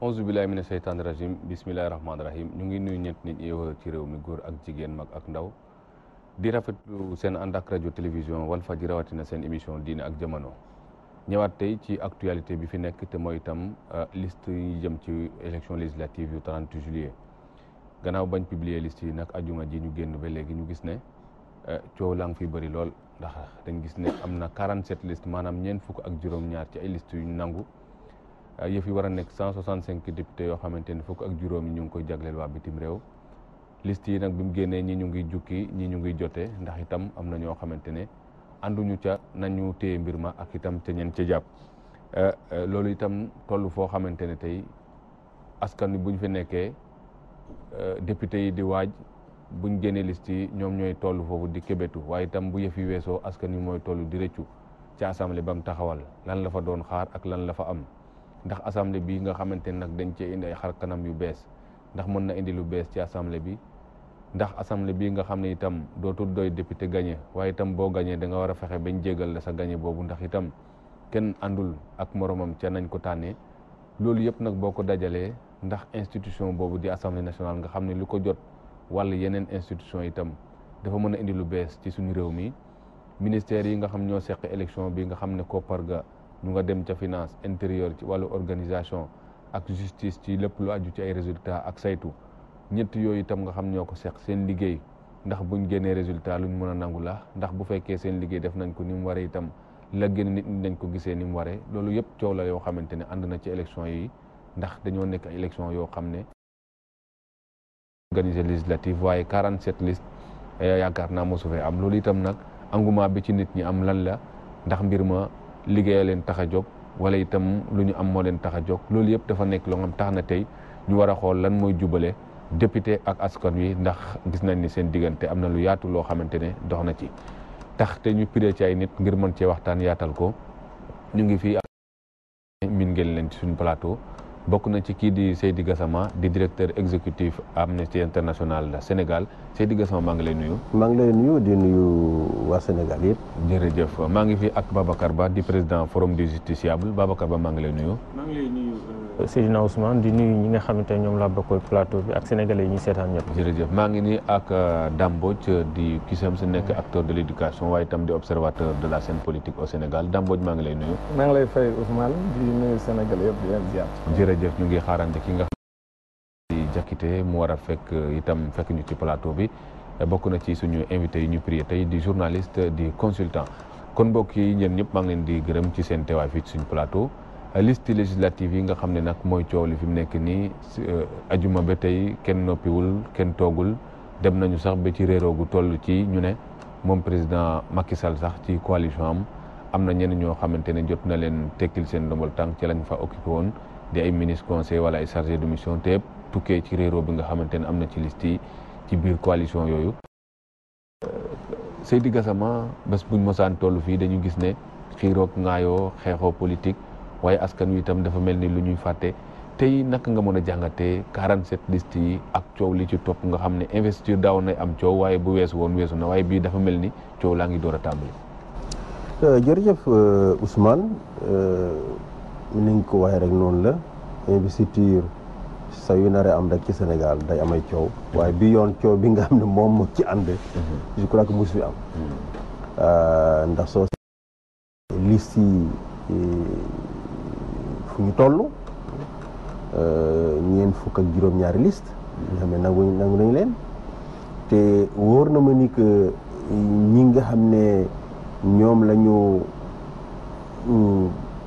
auzu billahi mina sheytaani rajim bismillahi rahmaani rahim ñu ngi nuyu ñett nit ñi ci réew mi góor ak jigéen mag ak ndaw di rafetlu seen ànd ak rajo télévision Walfadjri rawatina seen émission diine ak jamono ñëwaat tey ci actualité bi fi nekk te mooy itam liste yi jëm ci élection législative yu 30 juillet gannaaw bañ publier liste yi nag ajuma ji ñu génn ba léegi ñu gis ne coow laa ngi fi bëri lool ndax dañ gis ne am na 47 liste maanaam ñeent fukk ak juróom-ñaar ci ay liste yu ñu nangu yëf yi war a nekk 165 députés yoo xamante ni fukk ak juróom yi ñu ngi koy jagleel waa bitim réew liste yi nag bi mu génnee ñi ñu ngi jukki ñi ñu ngi jote ndax itam am na ñoo xamante ne ànduñu ca nañu téye mbir ma ak itam te ñeen ca jàpp loolu itam toll foo xamante ne tey askan wi buñ fi nekkee député yi di waaj buñ génnee liste yi ñoom ñooy toll foofu di kébetu waaye itam bu yëf yi weesoo askan wi mooy toll di rëccu ci assemblée ba mu taxawal lan la fa doon xaar ak lan la fa am ndax assemblée bi nga xamante ne nag dañ cee indi ay xar kanam yu bees ndax mën na indi lu bees ci assemblée bi ndax assemblée bi nga xam ne itam dootul doy député gagné waaye itam boo gagné da nga war a fexe bañ jégal la sa gagné boobu ndax itam kenn àndul ak moromam ca nañ ko tànnee loolu yëpp nag boo ko dajalee ndax institution boobu di assemblée nationale nga xam ne lu ko jot wala yeneen institution itam dafa mën a indi lu bees ci suñu réew mi ministère yi nga xam ñoo seq élection bi nga xam ne koppar ga ñu nga dem ca finance intérieur ci wàllu organisation ak justice ci lépp lu aju ci ay résultats ak saytu ñett yooyu itam nga xam ñoo ko seq seen liggéey ndax buñ génnee résultat luñ mën a nangu la ndax bu fekkee seen liggéey def nañ ko ni mu waree itam la gën nit ñi dañ ko gisee ni mu waree loolu yëpp coow la yoo xamante ne ànd na ci élection yi ndax dañoo nekk ay élection yoo xam ne organisé législative waaye 47 liste yaakaar naa mosu fee am loolu itam nag engouement bi ci nit ñi am lan la ndax mbir ma liggéey leen tax a jóg wala itam lu ñu am moo leen tax a jóg loolu yëpp dafa nekk loo xam tax na tey ñu war a xool lan mooy jubale député ak askan wi ndax gis nañ ni seen diggante am na lu yaatu loo xamante ne dox na ci tax te ñu piree ci ay nit ngir mën cee waxtaan yaatal ko ñu ngi fii min ngeen leen ci suñu plateau bokk na ci kii di Seydi Gassama di directeur exécutif Amnesty International Sénégal Seydi Gassama maa ngi lay nuyu. maa ngi lay nuyu di nuyu waa Sénégal yëpp. jërëjëf maa ngi fi ak Babacar Ba di président forum des justiciables Babacar Ba maa ngi lay nuyu. maa ngi lay nuyu Seydina Ousmane di nuyu ñi nga xamante ne ñoom laa bokkal plateau bi ak sénégalais yi ñuy seetaan ñëpp. jërëjëf maa ngi nii ak Dame Mbodj di kisam si nekk acteur de l' éducation waaye itam di observateur de la scène politique au Sénégal Dame Mbodj maa ngi lay nuyu. maa ngi lay fay Ousmane di nuyu sénégalais yëpp di leen ziar. jërëjëf ñu ngi xaarante ki nga xam di Jakite mu war a fekk ñu ci plateau bi bokk na ci suñu invité yi ñu prié tey di journaliste di consultant kon mbokk yi ñeen ñëpp maa ngi leen di gërëm ci seen teewaay fii ci suñu plateau liste législative yi nga xam ne nag mooy coow li fi mu nekk nii ajuma ba tey kenn noppiwul kenn toogul dem nañu sax ba ci réeroo gu toll ci ñu ne moom président Macky Sall sax ci coalition am na ñenn ñoo xamante ne jot na leen tekkil seen ndombal tànk ci lañ fa occupé woon di ay ministre conseil wala ay chargé de mission te tukkee ci réeroo bi nga xamante ne am na ci liste yi ci biir coalition yooyu Seydi Gassama bés buñ mosaan toll fii dañu gis ne xiiroog ngaayoo xeexoo politique waaye askan wi itam dafa mel ni lu ñuy fàtte tey naka nga mën a jàngatee 47 liste yi ak coow li ci topp nga xam ne investiture daaw na am coow waaye bu weesu woon weesu na waaye bii dafa mel ni coow laa ngi door a tàmbali. jërëjëf Ousmane ni nga ko waxee rek noonu la investiture sa yu naree am rek ci Sénégal day amay coow waaye bi yoon coow bi nga xam ne moom moo ci ànd je crois que mus fi am ndax soo liste yi fu ñu toll ñeent fukk ak juróom-ñaari liste nga xam ne nangu nañ leen te wóor na ma ni que ñi nga xam ne ñoom la ñu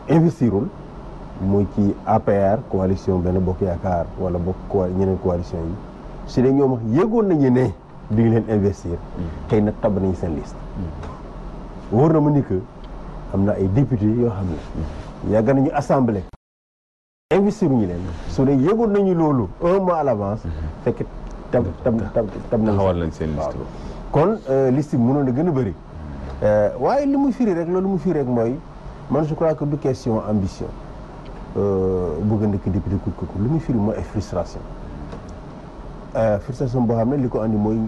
investirul muy ci APR coalition Benno Bokk Yaakaar wala ñeneen coalition yi si ne ñoom yëgoon nañu ne di leen investir tey nag tabb nañu seen liste wóor na ma ni que am na ay député yoo xam ne yàgg nañu assemblée investir ñu leen su dee yëgoon nañu loolu un mois à l'avance fekk tab nañ seen liste kon liste bi mënoon a gën a bëri waaye li mu firi rek loolu mu firi rek mooy man je crois que du question ambition bëgg ndëkk député kut li mu firi mooy ay frustration boo xam ne li ko andi mooy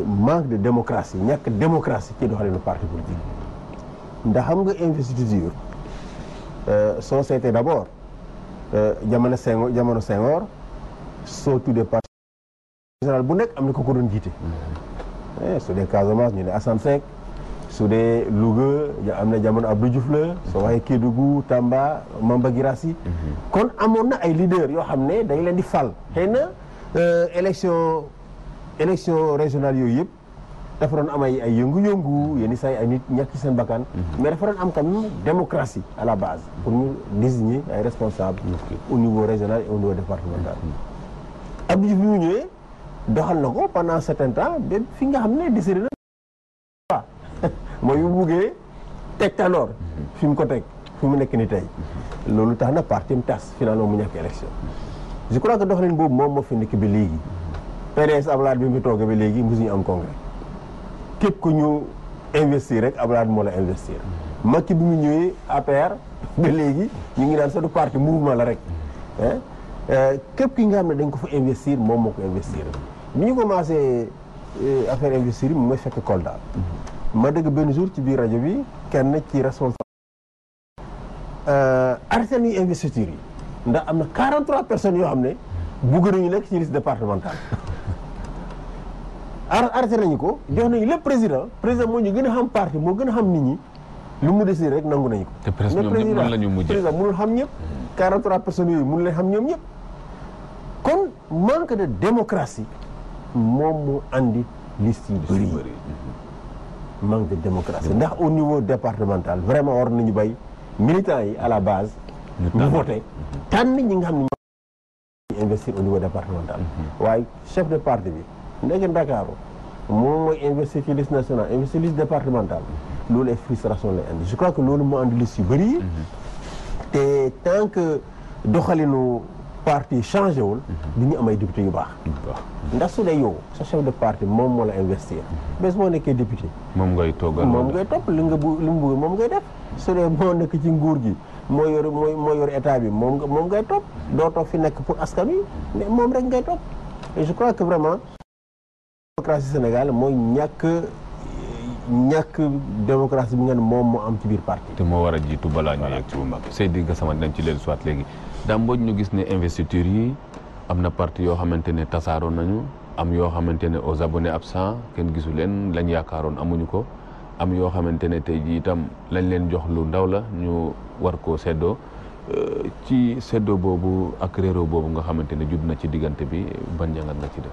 manque de démocratie ñàkk démocratie ci doxalinu parti politique ndax xam nga investiture soo seetee d'abord jamono Senghor soo tuddee parti national bu nekk am na ko doon jiite. su dee Casamance ñu ne Assane Seck su dee Louga am na jamono Abdou Diouf la soo waxee Kédougou Tamba Mamba Girassi kon amoon na ay leaders yoo xam ne dañ leen di fal xëy na élection régionale yooyu yëpp dafa doon am ay yëngu-yëngu yenn saa yi ay nit ñàkk seen bakkan mais dafa doon am quand même démocratie à la base pour ñu désigner ay responsables au niveau régional et au niveau départemental. Abdou Diouf bi mu ñëwee doxal na ko pendant un certain temps ba fi nga xam ne décidé na waaw mooy bu buggee teg Tanor fi mu ko teg fi mu nekk ni tey loolu tax na parti mu tas finalement mu ñàkk élection. je crois que doxalin boobu moom moo fi nekk bi léegi PDS Abdoulaye bi mu toogee ba léegi mosuñu am congrès képp ku ñu investir rek Abdoulaye moo la investir. Macky bi mu ñëwee APR ba léegi ñu ngi naan sa du parti mouvement la rek képp ki nga xam ne dañ ko fa investir moom moo ko investir. bi ñu commencé affaire investir yi mu may fekk Kolda ma dégg benn jour ci biir rajo bi kenn ci responsable arrêté nañu investiture yi ndax am na 43 personnes yoo xam ne bugg nañu nekk ci liste départementale arrêté nañu ko jox nañu lépp président moo ñu gën a xam parti moo gën a xam nit ñi lu mu décidé rek nangu nañu ko. te presque ñoom ñëpp noonu la ñu mujjee président mënul xam ñëpp 43 personnes yooyu mënul leen xam ñoom ñëpp kon manque de démocratie moom moo andi liste yu bëri manque de démocratie ndax au niveau départemental vraiment war nañu bay militants yi à la base ñu voté tànn ñi nga xam ne ñu investir au niveau départemental waaye chef de parti bi nekk Ndakaaru moom mooy investir ci liste nationale investir liste départementale loolu ay frustration lay andi je crois que loolu moo andi liste yu bëri yi te tant que doxalinu parti changé wul du ñu am ay député yu baax ndax su dee yow sa chef de parti moom moo la investir bés moo nekkee député moom ngay toogal moom ngay topp li mu bëgg moom ngay def su dee moo nekk ci nguur gi moo yor état bi moom ngay topp doo toog fi nekk pour askan wi mais moom rek ngay topp et je crois que vraiment démocratie Sénégal mooy ñàkk démocratie bi nga ne moom moo am ci biir parti te moo war a jiitu balaa ñu yegg ci bu mag Seydi Gassama dinañ ci leen soit léegi Dame Mbodj ñu gis ne investiture yi am na parti yoo xamante ne tasaaroon nañu am yoo xamante ne aux abonnés absents kenn gisu leen lañ yaakaaroon amuñu ko am yoo xamante ne tey jii itam lañ leen jox lu ndaw la ñu war koo seddoo ci seddoo boobu ak réeroo boobu nga xamante ne judd na ci diggante bi ban jàngat nga ci def.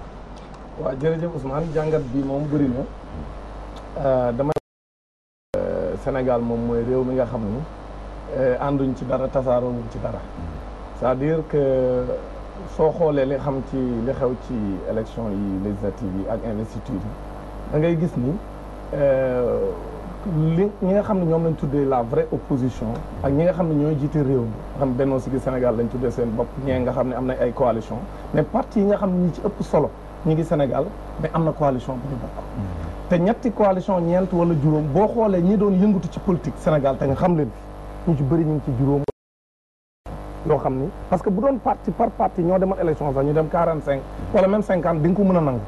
waaw jërëjëf Ousmane jàngat bi moom bëri na dama Sénégal moom mooy réew mi nga xam ni ànduñ ci dara tasaaroowuñ ci dara c'est-à-dire que soo xoolee li xew ci élection yi législative yi ak investiture yi da ngay gis ni ñi nga xam ne ñoom lañ tuddee la vraie opposition ak ñi nga xam ne ñooy jiite réew mi nga xam Benno Siggil Sénégal lañ tuddee seen bopp ñee nga xam ne am na ay coalition mais parti yi nga xam ne ñi ci ëpp solo ñi ngi Sénégal mais am na coalition bu ñu bokk te ñetti coalition ñeent wala juróom boo xoolee ñi doon yëngatu ci politique Sénégal te nga xam leen ñu ci bëri ñu ngi ci juróom yoo xam ni parce que bu doon parti par parti ñoo demal élection sax ñu dem 45 wala même 50 di nga ko mën a nangu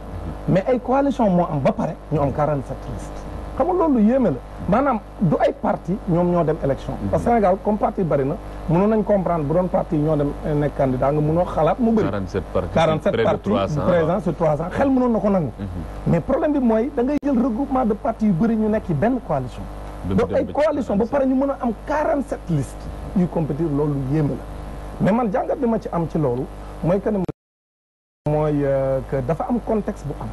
mais ay coalition moo am ba pare ñu am 47 listes xam nga loolu yéeme la maanaam du ay parti ñoom ñoo dem élection parce que Sénégal comme parti bëri na mënoon nañ comprendre bu doon parti ñoo dem nekk candidat nga mënoo xalaat mu bëri 47 partis présents sur 300 xel mënoon na ko nangu mais problème bi mooy da ngay jël regroupement de partis yu bëri ñu nekk ci benn coalition donc ay coalition ba pare ñu mën a am 47 listes yuy compétir loolu yéeme la mais man jàngat bi ma ci am ci loolu mooy que ne mooy que dafa am contexte bu am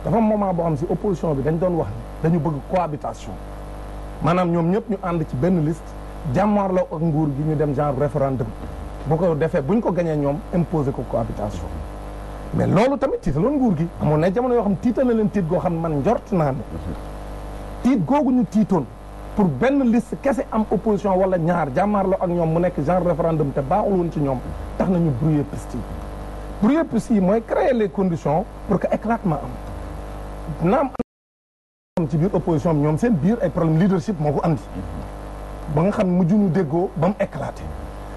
dafa am moment boo xam si opposition bi dañ doon wax ni dañu bëgg cohabitation maanaam ñoom ñëpp ñu ànd ci benn liste jàmmaarloo ak nguur gi ñu dem genre référendum bu ko defee buñ ko gañee ñoom imposer ko cohabitation mais loolu tamit tiitaloon nguur gi amoon na jamono yoo xam tiital na leen tiit goo xam ne man njort naa ne tiit googu ñu tiitoon pour benn liste kese am opposition wala ñaar jàmmaarloo ak ñoom mu nekk genre référendum te baaxul woon ci ñoom tax nañu brouiller piste yi brouiller piste yi mooy créer les conditions pour que éclatement am naam am ci biir opposition bi ñoom seen biir ay problème leadership moo ko andi ba nga xam ne mujj ñu déggoo ba mu éclaté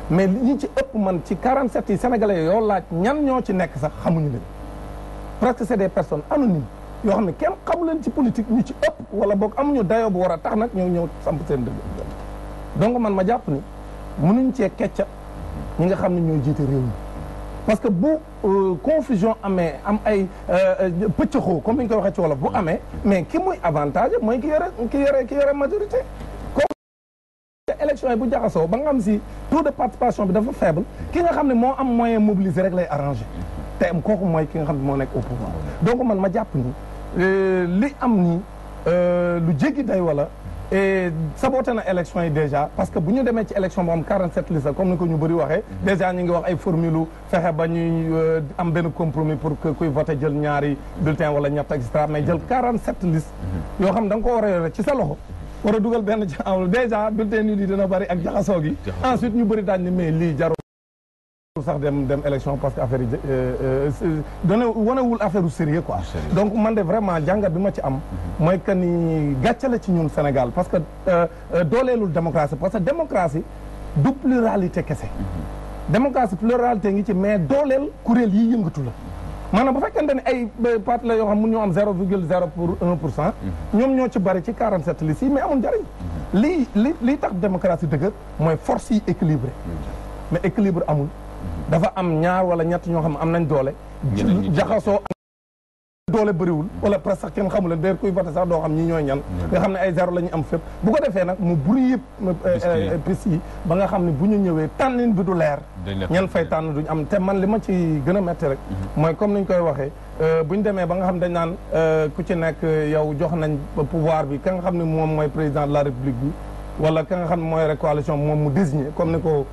mais li ci ëpp man ci 47 yi sénégalais yoo laaj ñan ñoo ci nekk sax xamuñu leen presque c'est des personnes anonymes yoo xam ne kenn xamu leen ci politique ñu ci ëpp wala boog amuñu dayoo bu war a tax nag ñoo ñëw samp seen dëgg donc man ma jàpp ni mënuñ cee kecca ñi nga xam ne ñoo jiite réew mi parce que bu confusion amee am ay pëccëxoo comme ni ñu koy waxee ci wolof bu amee mais ki muy avantage mooy ki yore majorité comme élection yi bu jaxasoo ba nga xam si taux de participation bi dafa faible ki nga xam ne moo am moyen mobiliser rek lay arrangé te am kooku mooy ki nga xam ne moo nekk au pouvoir donc man ma jàpp ni li am ni lu jéggi day wala et saboté na élection yi déjà parce que bu ñu demee ci élection boo am 47 listes comme ni ko ñu bëri waxee déjà ñu ngi wax ay formule fexe ba ñuy am benn compromis pour que kuy voté jël ñaari bulletin wala ñett et cetera mais jël 47 listes yoo xam da nga ko war a yore ci sa loxo war a dugal benn ci am déjà bulletin yi dina bëri ak jaxasoo gi ensuite ñu bëri daañ ne mais lii jarul sax dem élection parce que affaire yi wanewul affaire u sérieux quoi donc man de vraiment jàngat bi ma ci am mooy que ni gàcce la ci ñun Sénégal parce que dooleelul démocratie parce que démocratie du pluralité kese démocratie pluralité ngi ci mais dooleel kuréel yi yëngatu la maanaam bu fekkente ne ay parti la yoo xam mun ñoo am 0,01% ñoom ñoo ci bari ci 47 listes yi mais amul njëriñ lii tax démocratie dëgër mooy force yi équilibré mais équilibre amul dafa am ñaar wala ñett ñoo xam ne am nañ doole jaxasoo doole bëriwul wala presque sax kenn xamul leen d'ailleurs kuy voté sax doo xam ñi ñooy ñan nga xam ne ay zéro la ñu am fépp bu ko defee nag mu buri yëpp piste yi ba nga xam ne bu ñu ñëwee tànnin bi du leer ñan fay tànn duñ am te man li ma ci gën a metti rek mooy comme niñ koy waxee bu ñu demee ba nga xam dañ naan ku ci nekk yow jox nañ pouvoir bi ka nga xam ne moom mooy président de la république bi wala ka nga xam ne mooy coalition moom mu désigné comme ni ko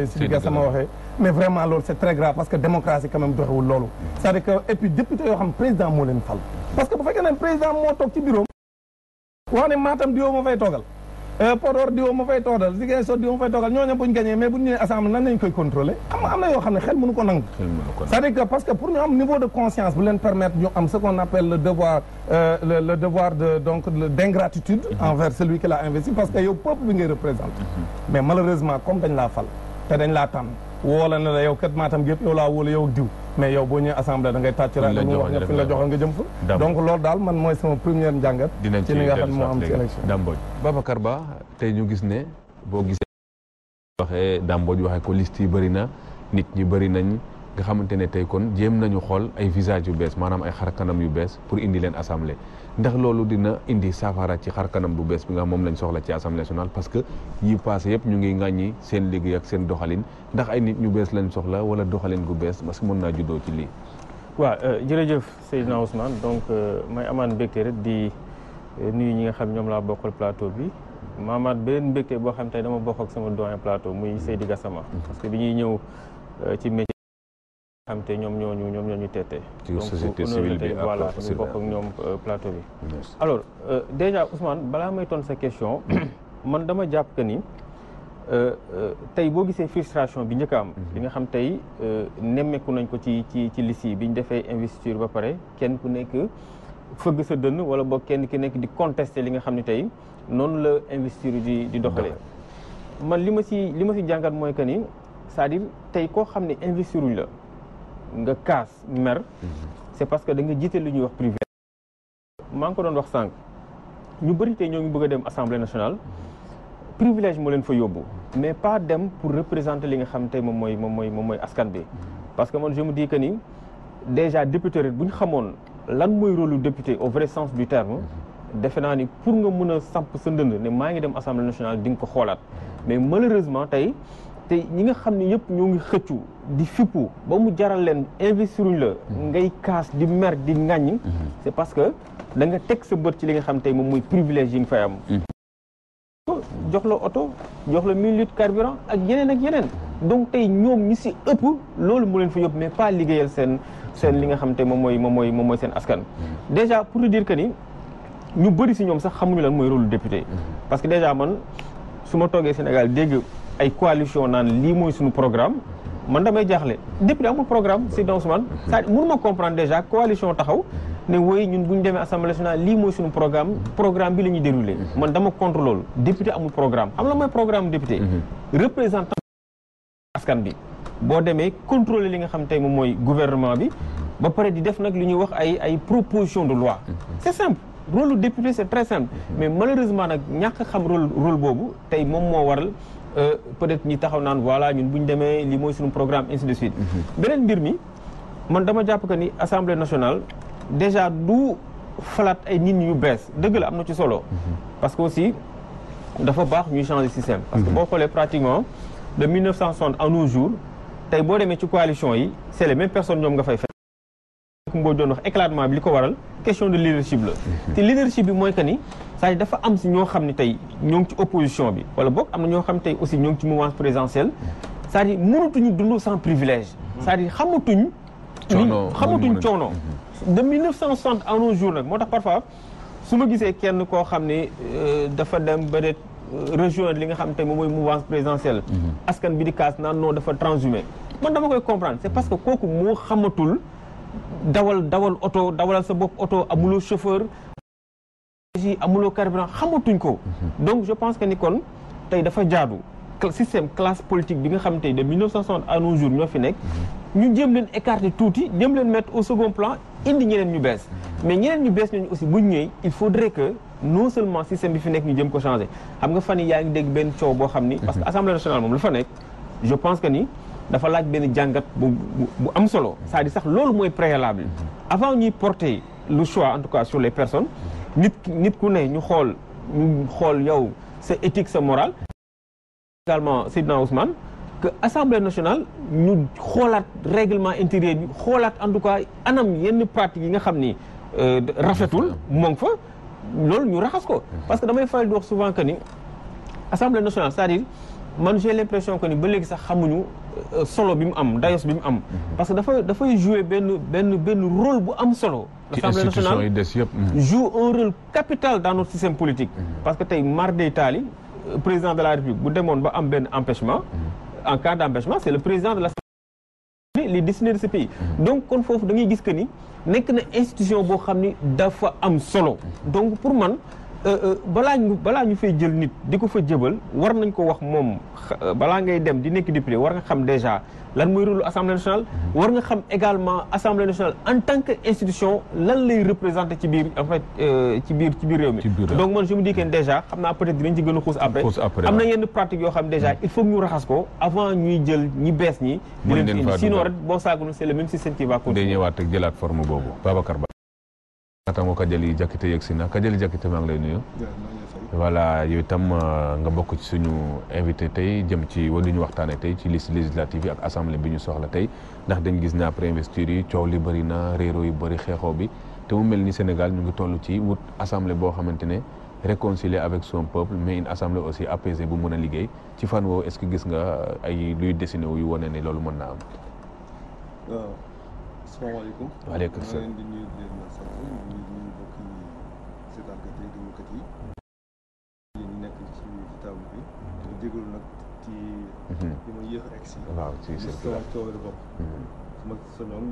Sidi Gassama waxee mais vraiment loolu c'est très grave parce que démocratie quand même doxewul loolu c'est-à-dire que et puis député yoo xam président moo leen fal parce que bu fekkee ne président moo toog ci bureau wax ne Matam diwoo ma fay toogal Podor diwoo ma fay toogal Ziguinchor diwoo ma fay toogal ñooñu buñ gagné mais buñ ñëwee assemblée nan lañ koy contrôler am na yoo xam ne xel mënu ko nangu c'est-à-dire que parce que pour ñu am niveau de conscience bu leen permettre ñu am ce qu'on appelle le devoir de donc d'ingratitude envers celui qui l'a investi parce que yow peuple bi ngay représenter mais malheureusement comme dañ laa fal te dañ laa tànn woola ne la yow kat Matam gépp yow laa wóola yow diw mais yow boo ñëwee assemblée da ngay tàcc ra nga wax nga fi la joxoon nga jëm fa donc loolu daal man mooy sama première njàngat ci li nga xam ne moo am ci élection Dambodj Babacar Ba tey ñu gis ne boo gisee waxee Dambodj waxee ko liste yi bëri na nit ñi bëri nañ nga xamante ne tey kon jéem nañu xool ay visage yu bees maanaam ay xarkanam yu bees pour indi leen assemblée ndax loolu dina indi saafara ci xarkanam bu bees bi nga moom lañ soxla ci assemblée nationale parce que yi passé yëpp ñu ngi ŋàññi seen liggéey ak seen doxalin ndax ay nit ñu bees lañ soxla wala doxalin gu bees parce que mën naa juddoo ci lii. waaw jërëjëf Seydina Ousmane donc may amaan mbégte rek di nuyu ñi nga xam ñoom laa bokkal plateau bi maamaat beneen mbégte boo xam tey dama bokk ak sama doyen plateau muy Seydi Gassama parce que bi ñuy ñëw ci métier xam te ñoom ñooñu teete donc société civile bi voilà ñu bokk ak ñoom plateau bi alors déjà Ousmane balaa may tontu sa question man dama jàpp que ni tey boo gisee frustration bi njëkk a am li nga xam tey nemmeeku nañ ko ci liste yi bi ñu defee investiture ba pare kenn ku nekk fëgg sa dënn wala boog kenn ki nekk di contester li nga xam ne tey noonu la investiture di doxalee man li ma si jàngat mooy que ni c'est-à-dire tey koo xam ne investiruñ la nga kaas mer c'est parce que da nga jiite lu ñuy wax privé maa ngi ko doon wax sànq ñu bëri tey ñoo ngi bëgg a dem assemblée nationale privilège moo leen fa yóbbu mais pas dem pour représenter li nga xam tey moom mooy askan bi parce que man je me dis que ni déjà député rek bu ñu xamoon lan mooy rôle lu député au vrai sens du terme defe naa ni pour nga mën a samp sa ndënd ne maa ngi dem assemblée nationale di nga ko xoolaat mais malheureusement tey ñi nga xam ne yëpp ñoo ngi xëccu di fippu ba mu jaral leen investiruñ la ngay kaas di mer di ŋàññ c'est parce que da nga teg sa bët ci li nga xam tey moom mooy privilège yi nga fay am jox la oto jox la 1000 litres carburant ak yeneen donc tey ñoom ñi si ëpp loolu mu leen fa yóbbu mais pas liggéeyal seen li nga xam te moom mooy seen askan déjà pour te dire que ni ñu bëri si ñoom sax xamuñu lan mooy rôle député parce que déjà man su ma toogee Sénégal dégg ay coalition naan lii mooy suñu programme man damay jaaxle député amul programme c'est donc Ousmane c'est-à-dire mënuma comprendre déjà coalition taxaw ne woy ñun bu ñu demee assemblée nationale lii mooy suñu programme bi la ñuy déroulé man dama contre loolu député amul programme xam la mooy programme député représentant askan bi boo demee contrôler li nga xam tey moom mooy gouvernement bi ba pare di def nag li ñuy wax ay proposition de loi c'est simple rôle du député c'est très simple mais malheureusement nag ñàkk xam rôle boobu tey moom moo waral peut-être ñi taxaw naan voilà ñun bu ñu demee lii mooy suñu programme ainsi de suite. beneen mbir mi man dama jàpp que ni assemblée nationale déjà du falaat ay nit ñu bees dëgg la am na ci solo. parce que aussi dafa baax ñuy changer système. parce que boo xoolee pratiquement de 1960 à nos jours tey boo demee ci coalition yi c'est les mêmes personnes ñoom nga fay fekk. Mbodj doon wax éclatement bi li ko waral question de leadership la. te leadership bi mooy que ni c'est-à-dire dafa am si ñoo xam ne tey ñoo ngi ci opposition bi wala boog am na ñoo xam tey aussi ñoo ngi ci mouvance présidentielle c'est-à-dire mënatuñu dund sans privilège. c'est-à-dire xamatuñ coono. de 1960 à nos jours nag moo tax parfois su ma gisee kenn koo xam ne dafa dem ba de rejoindre li nga xam te moom mooy mouvance présidentielle. askan bi di kaas naan non dafa transhumé man dama koy comprendre c'est parce que kooku moo xamatul dawal oto dawalal sa bopp oto amuloo chauffeur amuloo carburant xamatuñ ko. donc je pense que ni kon tey dafa jaadu système classe politique bi nga xam tey de 1960 à nos jours ñoo fi nekk. ñu jéem leen écarter tuuti jéem leen mettre au second plan indi ñeneen ñu bees mais ñeneen ñu bees ñooñu aussi bu ñu ñëwee il faudrait que non seulement système bi fi nekk ñu jëm ko changer xam nga fan yi yaa ngi dégg benn coow boo xam ni. parce que assemblée nationale moom la fa nekk je pense que ni dafa laaj benn jàngat bu am solo c'est-à-dire sax loolu mooy préalable avant ñuy porter le choix en tout cas sur les personnes nit ku ne ñu xool yow sa éthique sa morale. également Seydina Ousmane que assemblée nationale ñu xoolaat règlement intérieur bi xoolaat en tout cas anam yenn pratiques yi nga xam ni rafetul moo ngi fa loolu ñu raxas ko. parce que damay faral di wax souvent que ni assemblée nationale c'est-à-dire man j'ai l'impression que ni ba léegi sax xamuñu solo bi mu am dayos bi mu am. parce que dafay jouer benn rôle bu am solo. l'assemblée nationale joue un rôle capital dans notre système politique. parce que tey mar day taali président de la République bu demoon ba am benn empêchement. en cas d'empêchement c'est le président de l'Assemblée les décideurs de ce pays. donc kon foofu da ngay gis que ni nekk na institution boo xam ni dafa am solo. donc pour man balaa ñu fay jël nit di ko fa jëbal war nañ ko wax moom balaa ngay dem di nekk député war nga xam déjà lan mooy rôle Assemblée nationale. war nga xam également Assemblée nationale en tant que institution lan lay représenter ci biir en fait ci biir réew mi. donc man je me dis que déjà xam naa peut-être dinañ ci gën a xuus après. am na yenn pratiques yoo xam déjà il faut que ñu raxas ko avant ñuy jël ñi bees ñi. di leen indi sinon rek boo saagul c'est le même système qui va continuer. day ñëwaat ak jëlaat forme boobu Babacar Ba. naataango Kajali Diakité yegg si na Kajali Diakité maa ngi lay nuyu. voilà yow itam nga bokk ci suñu invité tey jëm ci wala ñu waxtaanee tey ci liste législative yi ak assemblée bi ñu soxla tey ndax dañ gis ne après investiture yi coow li bëri na réero yu bëri xeexoo bi te mu mel ni Sénégal ñu ngi toll ci wut assemblée boo xamante ne réconcilier avec son peuple mais une assemblée aussi apaisée bu mën a liggéey ci fan woowu est-ce que gis nga ay luy dessiné wu yu wane ne loolu mën naa am. asalaamaaleykum. waaleykum salaam. maa ngi leen di nuyu di leen sant di nuyu mbokki seetaankat yi déglukat yi. ñu nekk ci table bi. di déglu nag ci. li ma yéex a egg si. waaw ci sama coowari bopp. su ma soñoon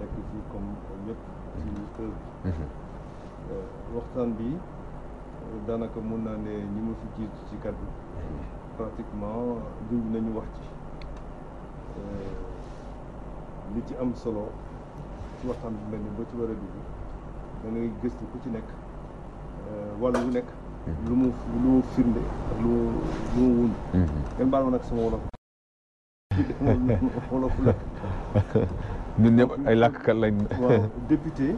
nekk fii comme ñëpp ci kër bi. waxtaan bi daanaka mun naa ne ñi ma fi jiitu ci kàddu. pratiquement junj nañu wax ci. li ci am solo ci waxtaan bi mel ni boo ci war a dugg da ngay gëstu ku ci nekk wàllu wu nekk lu mu firnde ak lu mu wund ngeen baal ma nag sama wolof wolofu lakk ñun ñëpp ay làkkat lañ. waaw député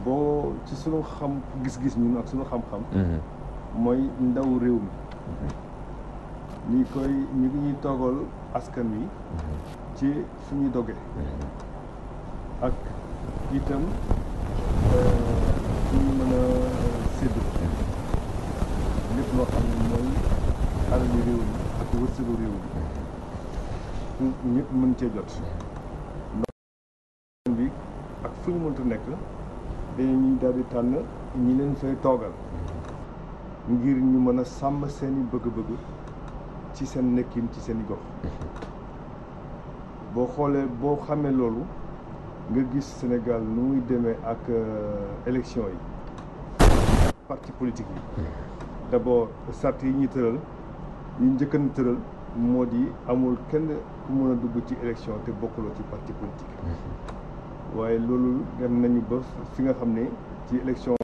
boo ci sunu xam gis-gis ñun ak sunu xam-xam mooy ndaw réew mi ñi ñuy toogal askan wi ci suñuy doge ak itam suñu mën a séddu lépp loo xam ne mooy alalu réew mi ak wërsëgu réew mi ñëpp mën cee jot ndax bi ak fu ñu mënta nekk dañuy daal di tànn ñi leen fay toogal ngir ñu mën a sàmm seeni bëgg-bëgg ci seen nekkin ci seen i gox boo xoolee boo xamee loolu nga gis Sénégal nu muy demee ak élection yi parti politique yi d'abord sart yi ñuy tëral yi njëkkan tëral moo di amul kenn ku mën a dugg ci élection te bokkuloo ci parti politique waaye loolu dem nañu ba fi nga xam ne ci élection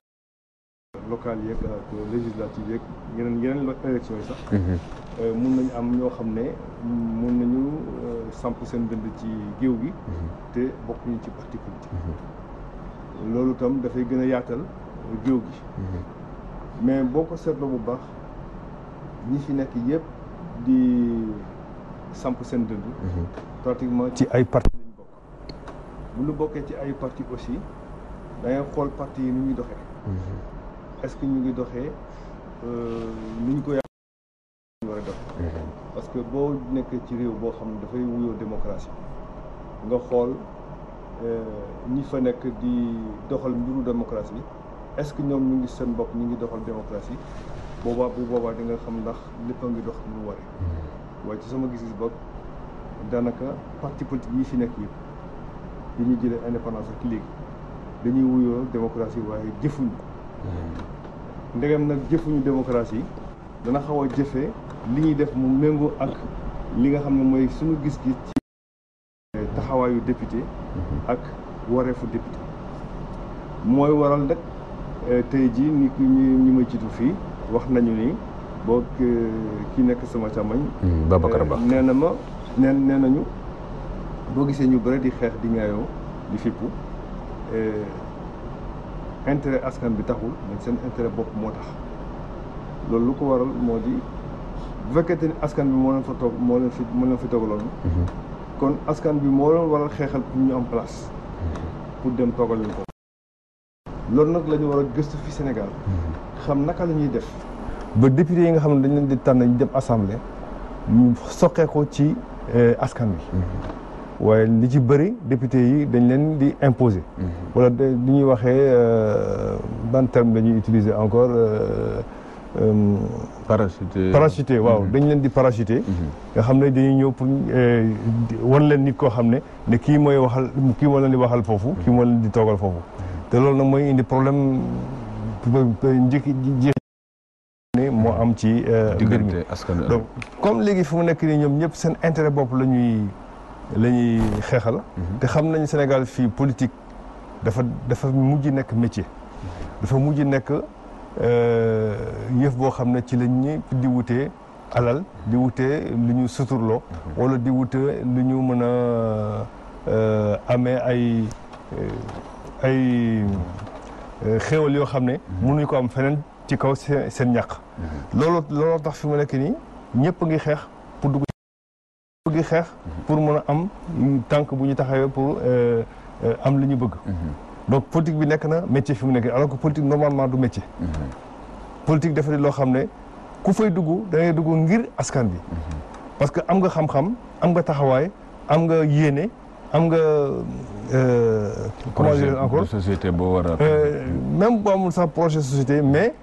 locale yeeg ak législative yeeg yeneen élection yi sax mun nañu am ñoo xam ne mun nañu samp seen dënd ci géew gi te bokkuñu ci parti politique loolu itam dafay gën a yaatal géew gi mais boo ko seetloo bu baax ñi fi nekk yëpp di samp seen dënd pratiquement ci ay parti lañ bokk bu ñu bokkee ci ay parti aussi da ngay xool parti yi ni ñuy doxee est-ce que ñu ngi doxee ni ñu ko war a doxee parce que boo nekkee ci réew boo xam ne dafay wuyoo démocratie nga xool ñi fa nekk di doxal mbiru démocratie est-ce que ñoom ñu ngi seen bopp ñu ngi doxal démocratie bu boobaa di nga xam ndax lépp a ngi dox ni mu waree waaye ci sama gis-gis bopp daanaka parti politique yi fi nekk yëpp yi ñu jëlee indépendance ak léegi dañuy wuyoo démocratie waaye jëfuñu ndegem nag jëfuñu démocratie dana xaw a jëfee li ñuy def mu méngoo ak li nga xam ne mooy suñu gis-gis ci taxawaayu député ak wareefu député mooy waral nag tey jii ni ki ñi ma jiitu fii wax nañu ni boo kii nekk sama càmmañ Babacar Ba nee na ma nee nañu boo gisee ñu bëri di xeex di ngaayoo di fippu intérêt askan bi taxul mais seen intérêt bopp moo tax loolu lu ko waral moo di bu fekkente ni askan bi moo leen fa toog moo leen fi toogaloon kon askan bi moo leen waral xeexal pour ñu am place pour dem toogal leen ko loolu nag la ñu war a gëstu fi Sénégal xam naka la ñuy def ba député yi nga xam ne dañ leen di tànn ñu dem assemblée ñu soqee ko ci askan bi waaye li ci bëri député yi dañ leen di imposer wala li ñuy waxee ban terme la ñuy utiliser encore parachuté waaw dañ leen di parachuté nga xam ne dañuy ñëw pour wan leen nit koo xam ne kii mooy waxal kii moo leen di waxal foofu kii moo leen di toogal foofu te loolu nag mooy indi problème ne moo am ci mbir mi donc comme léegi fu mu nekk nii ñoom ñëpp seen intérêt bopp la ñuy xeexal te xam nañ Sénégal fii politique dafa mujj nekk métier dafa mujj nekk yëf boo xam ne ci la ñëpp di wutee alal di wutee lu ñu suturloo wala di wutee lu ñu mën a amee ay xéewal yoo xam ne mënuñu ko am feneen ci kaw seen ñàq looloo tax fi mu nekk nii ñëpp ngi xeex pour dugg ngi xeex pour mën a am tànk bu ñu taxawee pour am li ñu bëgg donc politique bi nekk na métier fi mu nekk alors que politique normalement du métier politique dafa di loo xam ne ku fay dugg da ngay dugg ngir askan bi parce que am nga xam-xam am nga taxawaay am nga yéene am nga comment dire encore société boo war a même boo amul sax projet société mais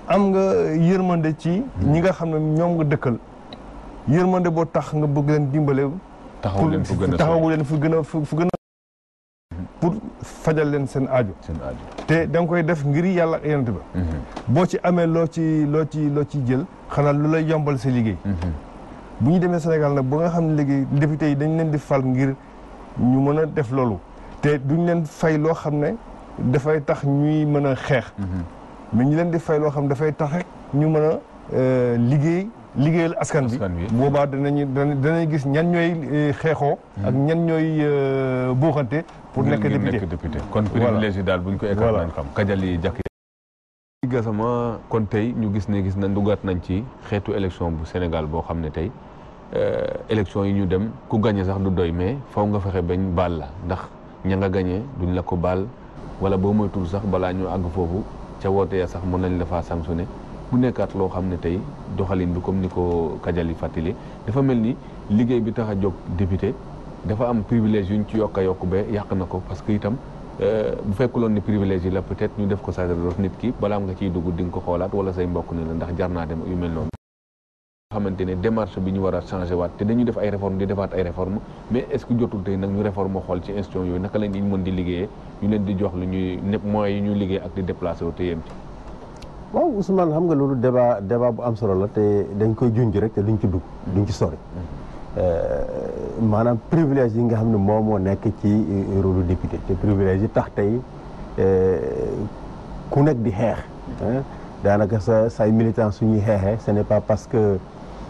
am nga yërmande ci ñi nga xam ne ñoom nga dëkkal yërmande boo tax nga bëgg leen dimbale taxawu leen fu gën a pour fajal leen seen aajo te da nga koy def ngir yàlla ak yonent ba boo ci amee loo ci jël xanaa lu lay yombal sa liggéey bu ñu demee Sénégal nag ba nga xam ne léegi député yi dañ leen di fal ngir ñu mën a def loolu te duñ leen fay loo xam ne dafay tax ñuy mën a xeex mais ñu leen di fay loo xam ne dafay tax rek ñu mën a liggéeyal askan bi boobaa danañ gis ñan ñooy xeexoo ak ñan ñooy buuxante pour nekk député kon privilège yi daal buñ ko écart nañ xam kajal yi jàkk Gassama kon tey ñu gis na ndugaat nañ ci xeetu élection bu Sénégal boo xam ne tey élection yi ñu dem ku gagné sax du doy mais faw nga fexe bañ baal la ndax ña nga gagné duñ la ko baal wala boo moytul sax balaa ñu àgg foofu ca woote ya sax mën nañ la faa sanctionné bu nekkaat loo xam ne tey doxalin bi comme ni ko kajal yi fàttali dafa mel ni liggéey bi tax a jóg député dafa am privilège yuñ ci yokk ba yàq na ko parce que itam bu fekkuloon ni privilège yi la peut-être ñu def ko sacerdoce nit ki balaa nga ciy dugg di nga ko xoolaat wala say mbokk ne la ndax jar naa dem yu mel noonu xamante ne démarche bi ñu war a changé waat te dañuy def ay réforme di defaat ay réforme mais est-ce que jotul tey nag ñu réforme xool ci institution yooyu naka lañ mën di liggéeyee ñu leen di jox lu ñuy moyens yi ñuy liggéey ak di déplacé wu te yem ci waaw Ousmane xam nga loolu débat bu am solo la te dañ koy junj rek te duñ ci dugg duñ ci sori maanaam privilège yi nga xam ne moo nekk ci rôle député te privilège yi tax tey ku nekk di xeex daanaka say militants suñuy xeexee ce n'est pas parce que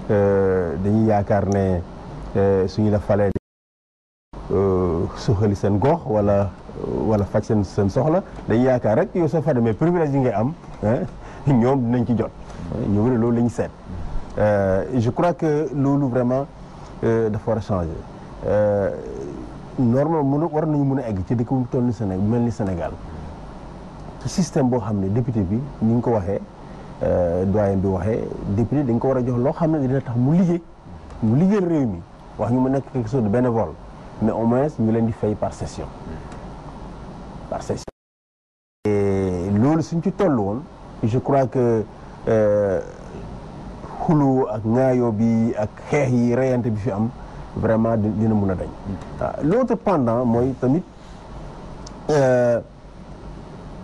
dañuy yaakaar ne suñu la falee suxali seen gox wala faj seen soxla dañuy yaakaar rek yow soo fa demee privilège yi ngay am ñoom dinañ ci jot ñu bëri loolu la ñu seet je crois que loolu vraiment dafa war a changer normalement war nañu mën a egg ci dëkk bu toll ni Sénégal mel ni Sénégal ci système boo xam ne député bi ni nga ko waxee doyen bi waxee député dañ ko war a jox loo xam ne dina tax mu liggéeyal réew mi wax ñu mu nekk quelque chose de bénévole mais au moins ñu leen di fay par session et loolu suñ ci toll woon je crois que xulu ak ŋaayoo bi ak xeex yi reyante bi fi am vraiment dina mun a dañ l'autre pendant mooy tamit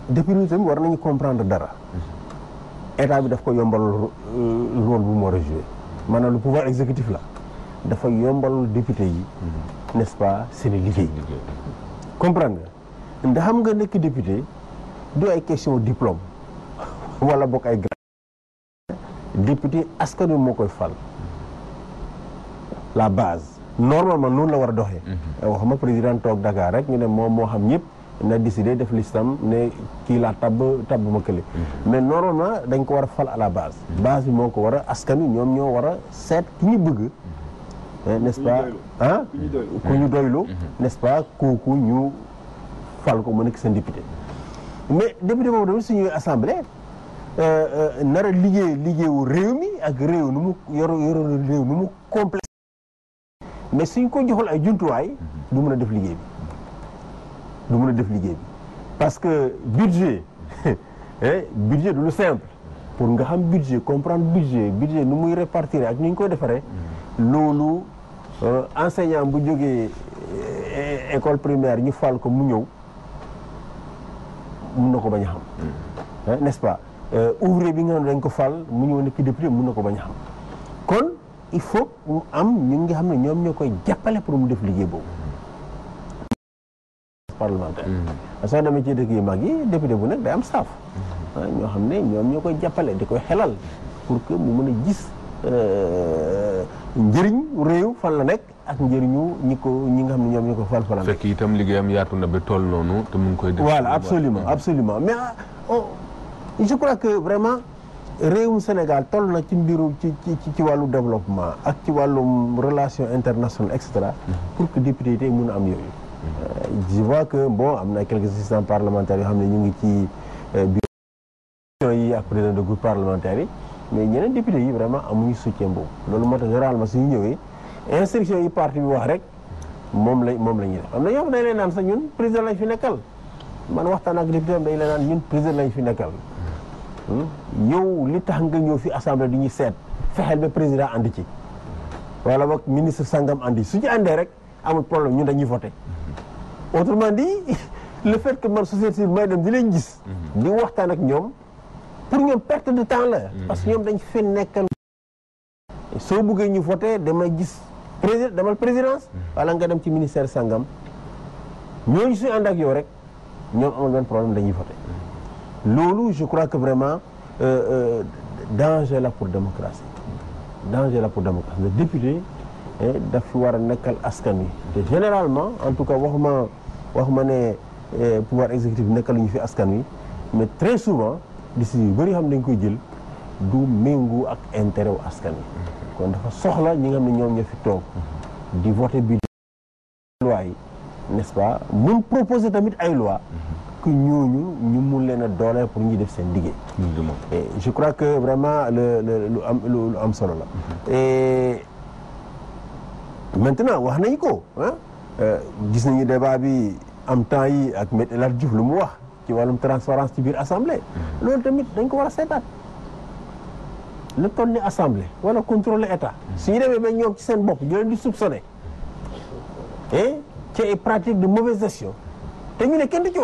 député tamit war nañu comprendre dara état bi daf ko yombal rôle bu mu war a jouer maanaam le pouvoir exécutif la dafa yombal député yi n'est-ce pas seen liggéey comprendre nga ndax xam nga nekk député du ay question diplôme wala bokk ay grade député askan wi moo koy fal la base normalement noonu la war a doxee waxuma président toog Dakar rek ñu ne moom moo xam ñëpp na décidé def listam ne kii laa tabb ma kële mais normalement dañ ko war a fal à la base base bi moo ko war a askan wi ñoom ñoo war a seet ki ñu bëgg n'est-ce pas ku ñu doylu n'est-ce pas kooku ñu fal ko mu nekk seen député mais député boobu tamit suñuy assemblée nar a liggéeyu réew mi ak réew nu mu yoro réew nu mu complexe mais suñ ko joxul ay jumtuwaay du mën a def liggéey bi parce que budget budget du lu simple pour nga xam budget comprendre budget nu muy répartir ak ni ñu koy defaree loolu enseignant bu jógee école primaire ñu fal ko mu ñëw mun na ko bañ a xam n'est-ce pas ouvrier bi nga xam ne dañ ko fal mu ñëw nekk député mun na ko bañ a xam kon il faut mu am ñun nga xam ne ñoom ñoo koy jàppale pour mu def liggéey boobu parlementaire soo demee ci dëkk yu mag yi député bu nekk day am staff ñoo xam ne ñoom ñoo koy jàppale di koy xelal pour que mu mën a gis njëriñ réew fan la nekk ak njëriñu ñi nga xam ne ñoom ñoo ko fal la fekk itam liggéeyam yaatu na ba toll noonu te mu ngi koy def voilà absolument mais je crois que vraiment réewum Sénégal toll na ci mbiru ci wàllu développement ak ci wàllum relation internationale et cetera pour que député yi tey mun a am yooyu je vois que bon am na quelques assistants parlementaires yoo xam ne ñu ngi ci bureau yi ak président de groupe parlementaire yi mais ñeneen député yi vraiment amuñu soutien boobu loolu moo tax généralement suñu ñëwee instruction yi parti bi wax rek moom la ñuy def am na ñoo xam ne dañ leen naan sax ñun président lañ fi nekkal man waxtaan ak député am dañ leen naan ñun président lañ fi nekkal yow li tax nga ñëw fi assemblée di ñuy seet fexeel ba président andi ci wala boog ministre sangam andi su ci àndee rek amul problème ñun dañuy voté autrement dit le fait que man société civile may dem di leen gis di waxtaan ak ñoom pour ñoom perte de temps la parce que ñoom dañ fi nekkal soo buggee ñu voté dama gis demal présidence wala nga dem ci ministère sangam ñooñu suñu ànd ak yow rek ñoom amul benn problème dañuy voté loolu je crois que vraiment danger la pour démocratie le député daf fi war a nekkal askan wi te généralement en tout cas waxuma ne pouvoir exécutif nekkal ñu fi askan wi mais très souvent décision yu bëri xam dañ koy jël du méngu ak intérêt wu askan wi kon dafa soxla ñi nga xam ne ñoom ñoo fi toog di voter bi loi yi n'est-ce pas mun proposer tamit ay loi que ñooñu ñu mun leen a dooleel pour ñuy def seen liggéey et je crois que vraiment lu am solo la et maintenant wax nañ ko gis nañu débat bi am temps yi ak Me El Hadji Diouf lu mu wax ci wàllum transparence ci biir assemblée loolu tamit dañ ko war a seetaat la toll ni assemblée wala contrôler état suñu demee ba ñoom ci seen bopp ñu leen di soupçonné ci ay pratique de mauvaise gestion te ñu ne kenn du ci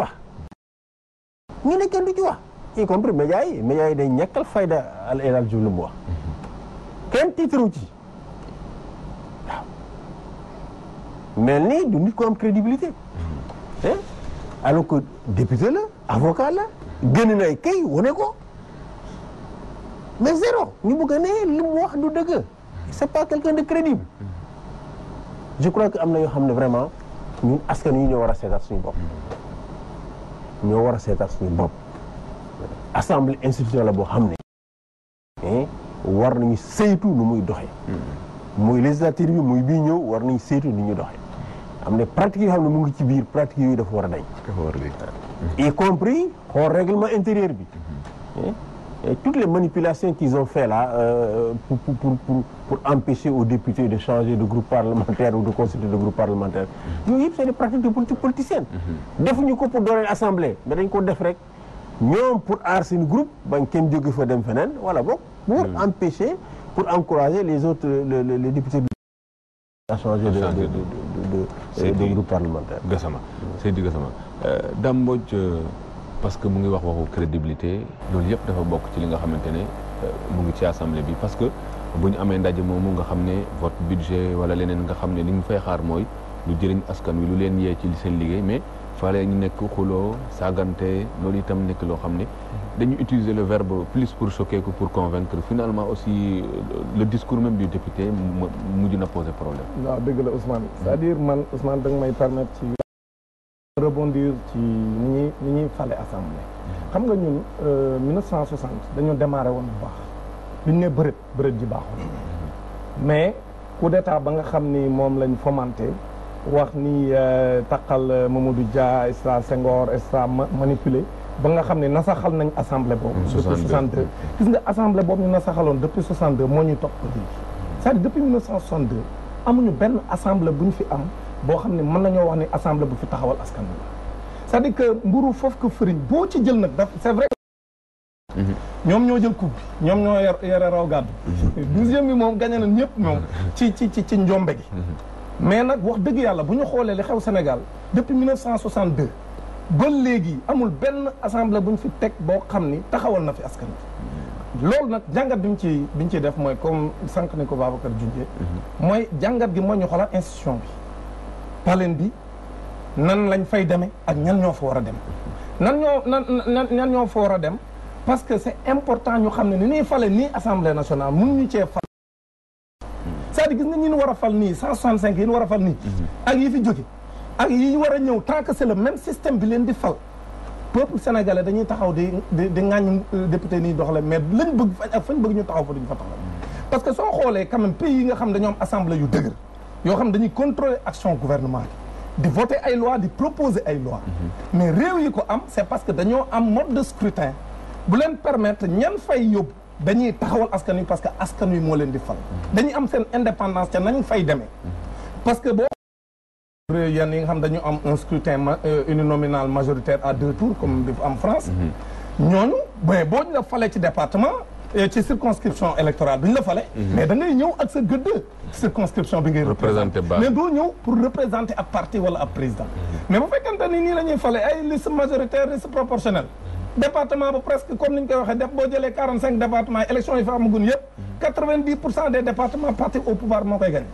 wax y compris médias yi dañ ñàkkal fayda al El Hadji Diouf lu mu wax kenn tiitru ci waaw mel ni du nit ko am crédibilité alors que député la avocat la génn nay kay wane ko mais zéro ñu bëgg ne li mu wax du dëgg c'est pas quelqu'un de crédible. Je crois que am na yoo xam ne vraiment ñun askan wi ñoo war a seetaat suñu bopp. ñoo war a seetaat suñu bopp. assemblée institutionnelle la boo xam ne. war nañu saytu nu muy doxee. muy législature bi muy bii ñëw war nañu saytu nu ñuy doxee. am na pratique yoo xam ne mu ngi ci biir pratique yooyu dafa war a dañ. y compris xool règlement intérieur bi. Et toutes les manipulations qu'ils ont fait là pour empêcher aux députés de changer de groupe parlementaire ou de constituer de groupe parlementaire yooyu yëpp c'est des pratiques de politique politicienne. defuñu ko pour dooleel assemblée mais dañ ko def rek ñoom pour aar seen groupe bañ kenn jóge fa dem feneen wala boog pour empêcher pour encourager les autres les députés à changer de groupe parlementaire. Gassama Seydi Gassama Dame Mbodj parce que mu ngi wax waxu crédibilité loolu yëpp dafa bokk ci li nga xamante ne mu ngi ci assemblée bi parce que bu ñu amee ndaje moomu nga xam ne vote budget wala leneen nga xam ne li ñu fay xaar mooy lu jëriñ askan wi lu leen yee ci seen liggéey mais fale ñu nekk xuloo saagante loolu itam nekk loo xam ne dañu utiliser le verbe plus pour choquer que pour convaincre finalement aussi le discours même du député mujj na poser problème. waaw dëgg la Ousmane c'est-à-dire man Ousmane da nga may permettre ci rebondir ci ni ñuy fale assemblée xam nga ñun 1960 dañoo démarré woon bu baax bi ñu ne bërët ji baaxoon mais coup d'état ba nga xam ni moom lañ fomenté wax ni taqal Mamadou Dia extra Senghor extra manipulé ba nga xam ne nasaxal nañ assemblée boobu depuis 62 gis nga assemblée boobu ñu nasaxaloon depuis 62 moo ñuy topp léegi c'est-à-dire depuis 1962 amuñu benn assemblée bu ñu fi am boo xam ne mën nañoo wax ni assemblée bu fi taxawal askan wi la c'est-à-dire que mburu foofu que fëriñ boo ci jël nag daf c'est vrai ñoom ñoo jël coupe bi ñoom ñoo yore raw gàddu 12e bi moom gagné na ñëpp moom ci njombe gi mais nag wax dëgg yàlla bu ñu xoolee li xew Sénégal depuis 1962 ba léegi amul benn assemblée bu ñu fi teg boo xam ni taxawal na fi askan wi loolu nag jàngat bi ñu ciy def mooy comme sànq ni ko Babacar junjee mooy jàngat gi mooy ñu xoolaat institution bi paleen bi nan lañ fay demee ak ñan ñoo fa war a dem ñan ñoo fa war a dem parce que c'est important ñu xam ne ni ñuy fale nii assemblée nationale mënuñu cee fal c'est-à-dire gis nga ñi ñu war a fal nii 165 yi ñu war a fal nii ak yi fi jóge ak yi war a ñëw tant que c'est le même système bi leen di fal peuple sénégalais dañuy taxaw di ŋàññ député nii doxale mais lañ bëgg fañ ak fañ bëgg ñu taxaw fa duñu fa taxaw parce que soo xoolee quand même pays yi nga xam dañoo am assemblée yu dëgër yoo xam dañuy contrôler action gouvernement di voter ay loi di proposer ay loi mais réew yi ko am c'est parce que dañoo am mode de scrutin bu leen permettre ñan fay yóbbu dañuy taxawal askan wi parce que askan wi moo leen di fal dañuy am seen indépendance ca nañ fay demee parce que boo réew yenn yi nga xam dañu am un scrutin uninominal majoritaire à 2 tours comme bi am France ñooñu mais boo ñu la falee ci département ci circonscription électorale bi ñu la fale mais da ngay ñëw ak sa gëdd circonscription bi ngay représenter mais doo ñëw pour représenter ab parti wala ab président mais bu fekkente ni nii la ñuy fale ay liste majoritaire liste proportionnelle département ba presque comme ni ñu koy waxee def boo jëlee 45 départements élections yi fa amagun yëpp 90% des départements parti au pouvoir moo koy gagné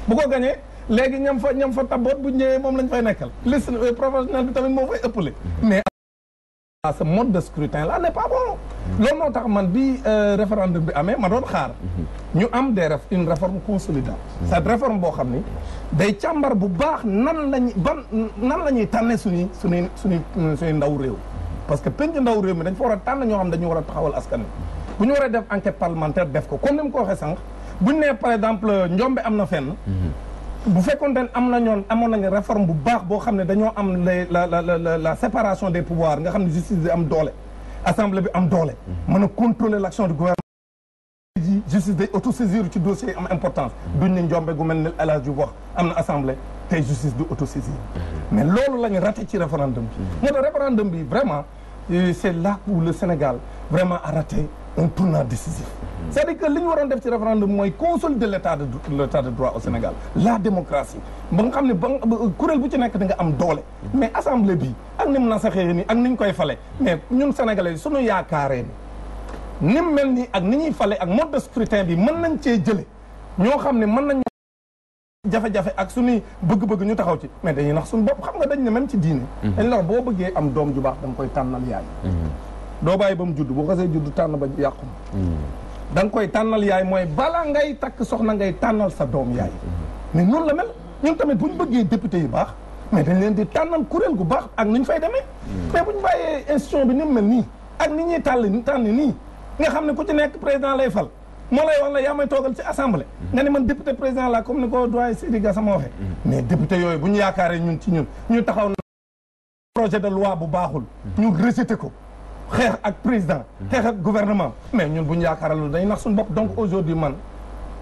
bu ko gagné léegi ñam fa taboot bu ñëwee moom lañ fay nekkal liste professionnelle bi tamit moo fay ëppale mais ce mode de scrutin là n'est pas bon loolu moo tax man bi référendum bi amee ma doon xaar ñu am une réforme consolidante cette réforme boo xam ni day càmbar bu baax nan la ñuy tànne suñuy ndaw réew parce que penc ndaw réew mi dañ fa war a tànn ñoo xam dañu war a taxawal askan wi bu ñu waree def enquête parlementaire def ko comme ni mu ko waxee sànq bu ñu nee par exemple njombe am na fenn bu fekkoon ne amoon nañu réforme bu baax boo xam ne dañoo am la séparation des pouvoirs nga xam ne justice bi am doole assemblée bi am doole mën a contrôler l'action du gouvernement justice day autosaisir ci dossier am importance duñ ne njombe gu mel ni El Hadj Diouf wax am na assemblée tey justice du autosaisir mais loolu la ñu raté ci référendum bi moo tax référendum bi vraiment c'est là où le Sénégal vraiment a raté un tournant décisif c'est-à-dire que li ñu waroon def ci référendum mooy consolider l'état de droit au Sénégal la démocratie ba nga xam ne ba kuréel bu ci nekk da nga am doole mais assemblée bi ak ni mu nasaxee ni ak ni ñu koy fale mais ñun sénégalais suñu yaakaaree ni mu mel nii ak ni ñuy fale ak mode de scrutin bi mën nañ cee jële ñoo xam ne mën nañ jafe-jafe ak suñuy bëgg-bëgg ñu taxaw ci mais dañuy nax suñu bopp xam nga dañ ne même ci diine dañ la wax boo bëggee am doom ju baax da nga koy tànnal yaay doo bàyyi ba mu judd boo xasee judd tànn ba yàqu da nga koy tànnal yaay mooy bala ngay takk soxna ngay tànnal sa doom yaay mais noonu la mel ñun tamit bu ñu bëggee député yu baax mais dañ leen di tànnal kuréel gu baax ak ni ñu fay demee mais bu ñu bàyyee institution bi ni mu mel nii ak ni ñuy tànn nii nga xam ne ku ci nekk président lay fal moo lay wax la yaa may toogal ci assemblée nga ne man député président la comme ni ko doyen Seydi Gassama waxee mais député yooyu bu ñu yaakaaree ñun ci ñun ñu taxaw na projet de loi bu baaxul ñu rejeté ko xeex ak président xeex ak gouvernement mais ñun bu ñu yaakaaree loolu dañuy nax suñu bopp donc aujourd'hui man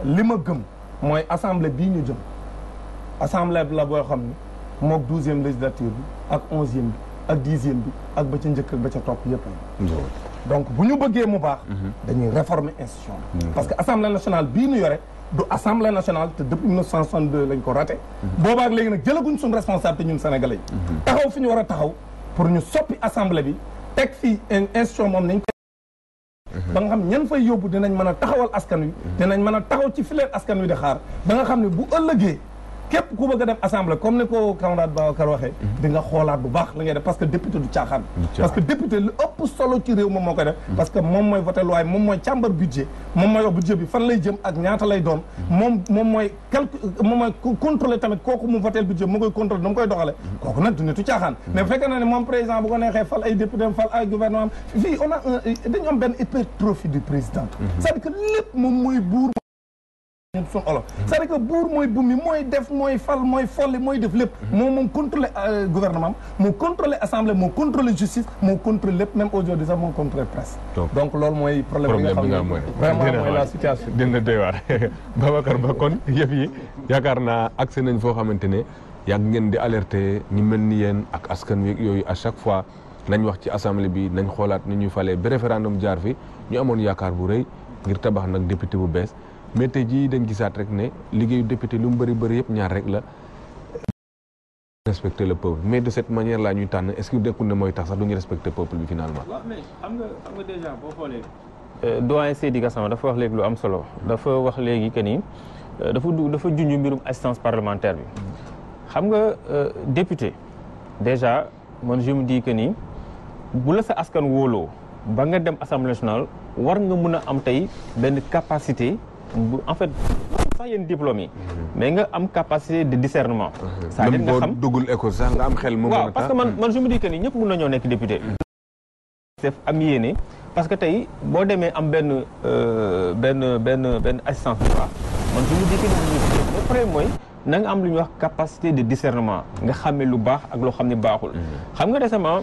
li ma gëm mooy assemblée bii ñu jëm assemblée la boo xam ne mook 12e législature bi ak 11e bi ak 10e bi ak ba ca njëkk ak ba ca topp yëpp donc bu ñu bëggee mu baax dañuy réformer institution parce que assemblée nationale bii ñu yore du assemblée nationale te depuis 1962 lañ ko raté boobaak léegi nag jëlaguñ suñu responsabilité ñun sénégalais yi taxaw fi ñu war a taxaw pour ñu soppi assemblée bi teg fii institution moom nañ ko ba nga xam ñan fay yóbbu dinañ mën a taxawal askan wi dinañ mën a taxaw ci fileer askan wi di xaar ba nga xam ne bu ëllëgee képp ku bëgg a dem assemblée comme ni ko camarade Babacar waxee di nga xoolaat bu baax la ngay def parce que député du caaxaan parce que député lu ëpp solo ci réew moom moo koy def parce que moom mooy voté loi moom mooy càmbar budget moom mooy wax budget bi fan lay jëm ak ñaata lay doon moom mooy contrôler tamit kooku mu voté budget mu koy contrôler da mu koy doxale kooku nag du nitu caaxaan mais bu fekkee na ne moom président bu ko neexee fal ay député fal ay gouvernement fii on a dañu am benn hypertrophie du président c'est-à-dire que lépp moom mooy buur suñu olof c'est-à-dire que buur mooy bu mi mooy def mooy fal mooy folli mooy def lépp moom contrôler gouvernement moo contrôler assemblée moo contrôler justice moo contrôler lépp même aujourd'hui sax moo contrôler presse donc loolu mooy problème bi nga xam ne vraiment mooy la situation dina doy waar Babacar Ba kon yëf yi yaakaar naa agsi nañ foo xamante ne yàgg ngeen di alerter ñi mel ni yéen ak askan wi yooyu à chaque fois nañ wax ci assemblée bi nañ xoolaat ni ñuy falee ba référendum jaar fi ñu amoon yaakaar bu rëy ngir tabax nag député bu bees mais tey jii dañ gisaat rek ne liggéeyu député lu mu bëri yëpp ñaar rek la respecter le peuple mais de cette manière là ñuy tànn est-ce que dekkul ne mooy tax sax duñu respecter peuple bi finalement. waaw mais xam nga déjà boo xoolee. doyen Seydi Gassama dafa wax léegi lu am solo dafa wax léegi que ni dafa junj mbirum assistance parlementaire bi xam nga député déjà man je me dis que ni bu la sa askan wóoloo ba nga dem assemblée nationale war nga mun a am tey benn capacité. En fait sax yéen diplôme yi mais nga am capacité de discernement c'est-à-dire nga xam duggul école sax nga am xel mu waaw parce que man je me dis que ni ñëpp mën nañoo nekk député def am yéene parce que tey boo demee am benn assistance bi baax man je me dis que ni le problème mooy na nga am lu ñuy wax capacité de discernement nga xamee lu baax ak loo xam ne baaxul xam nga récemment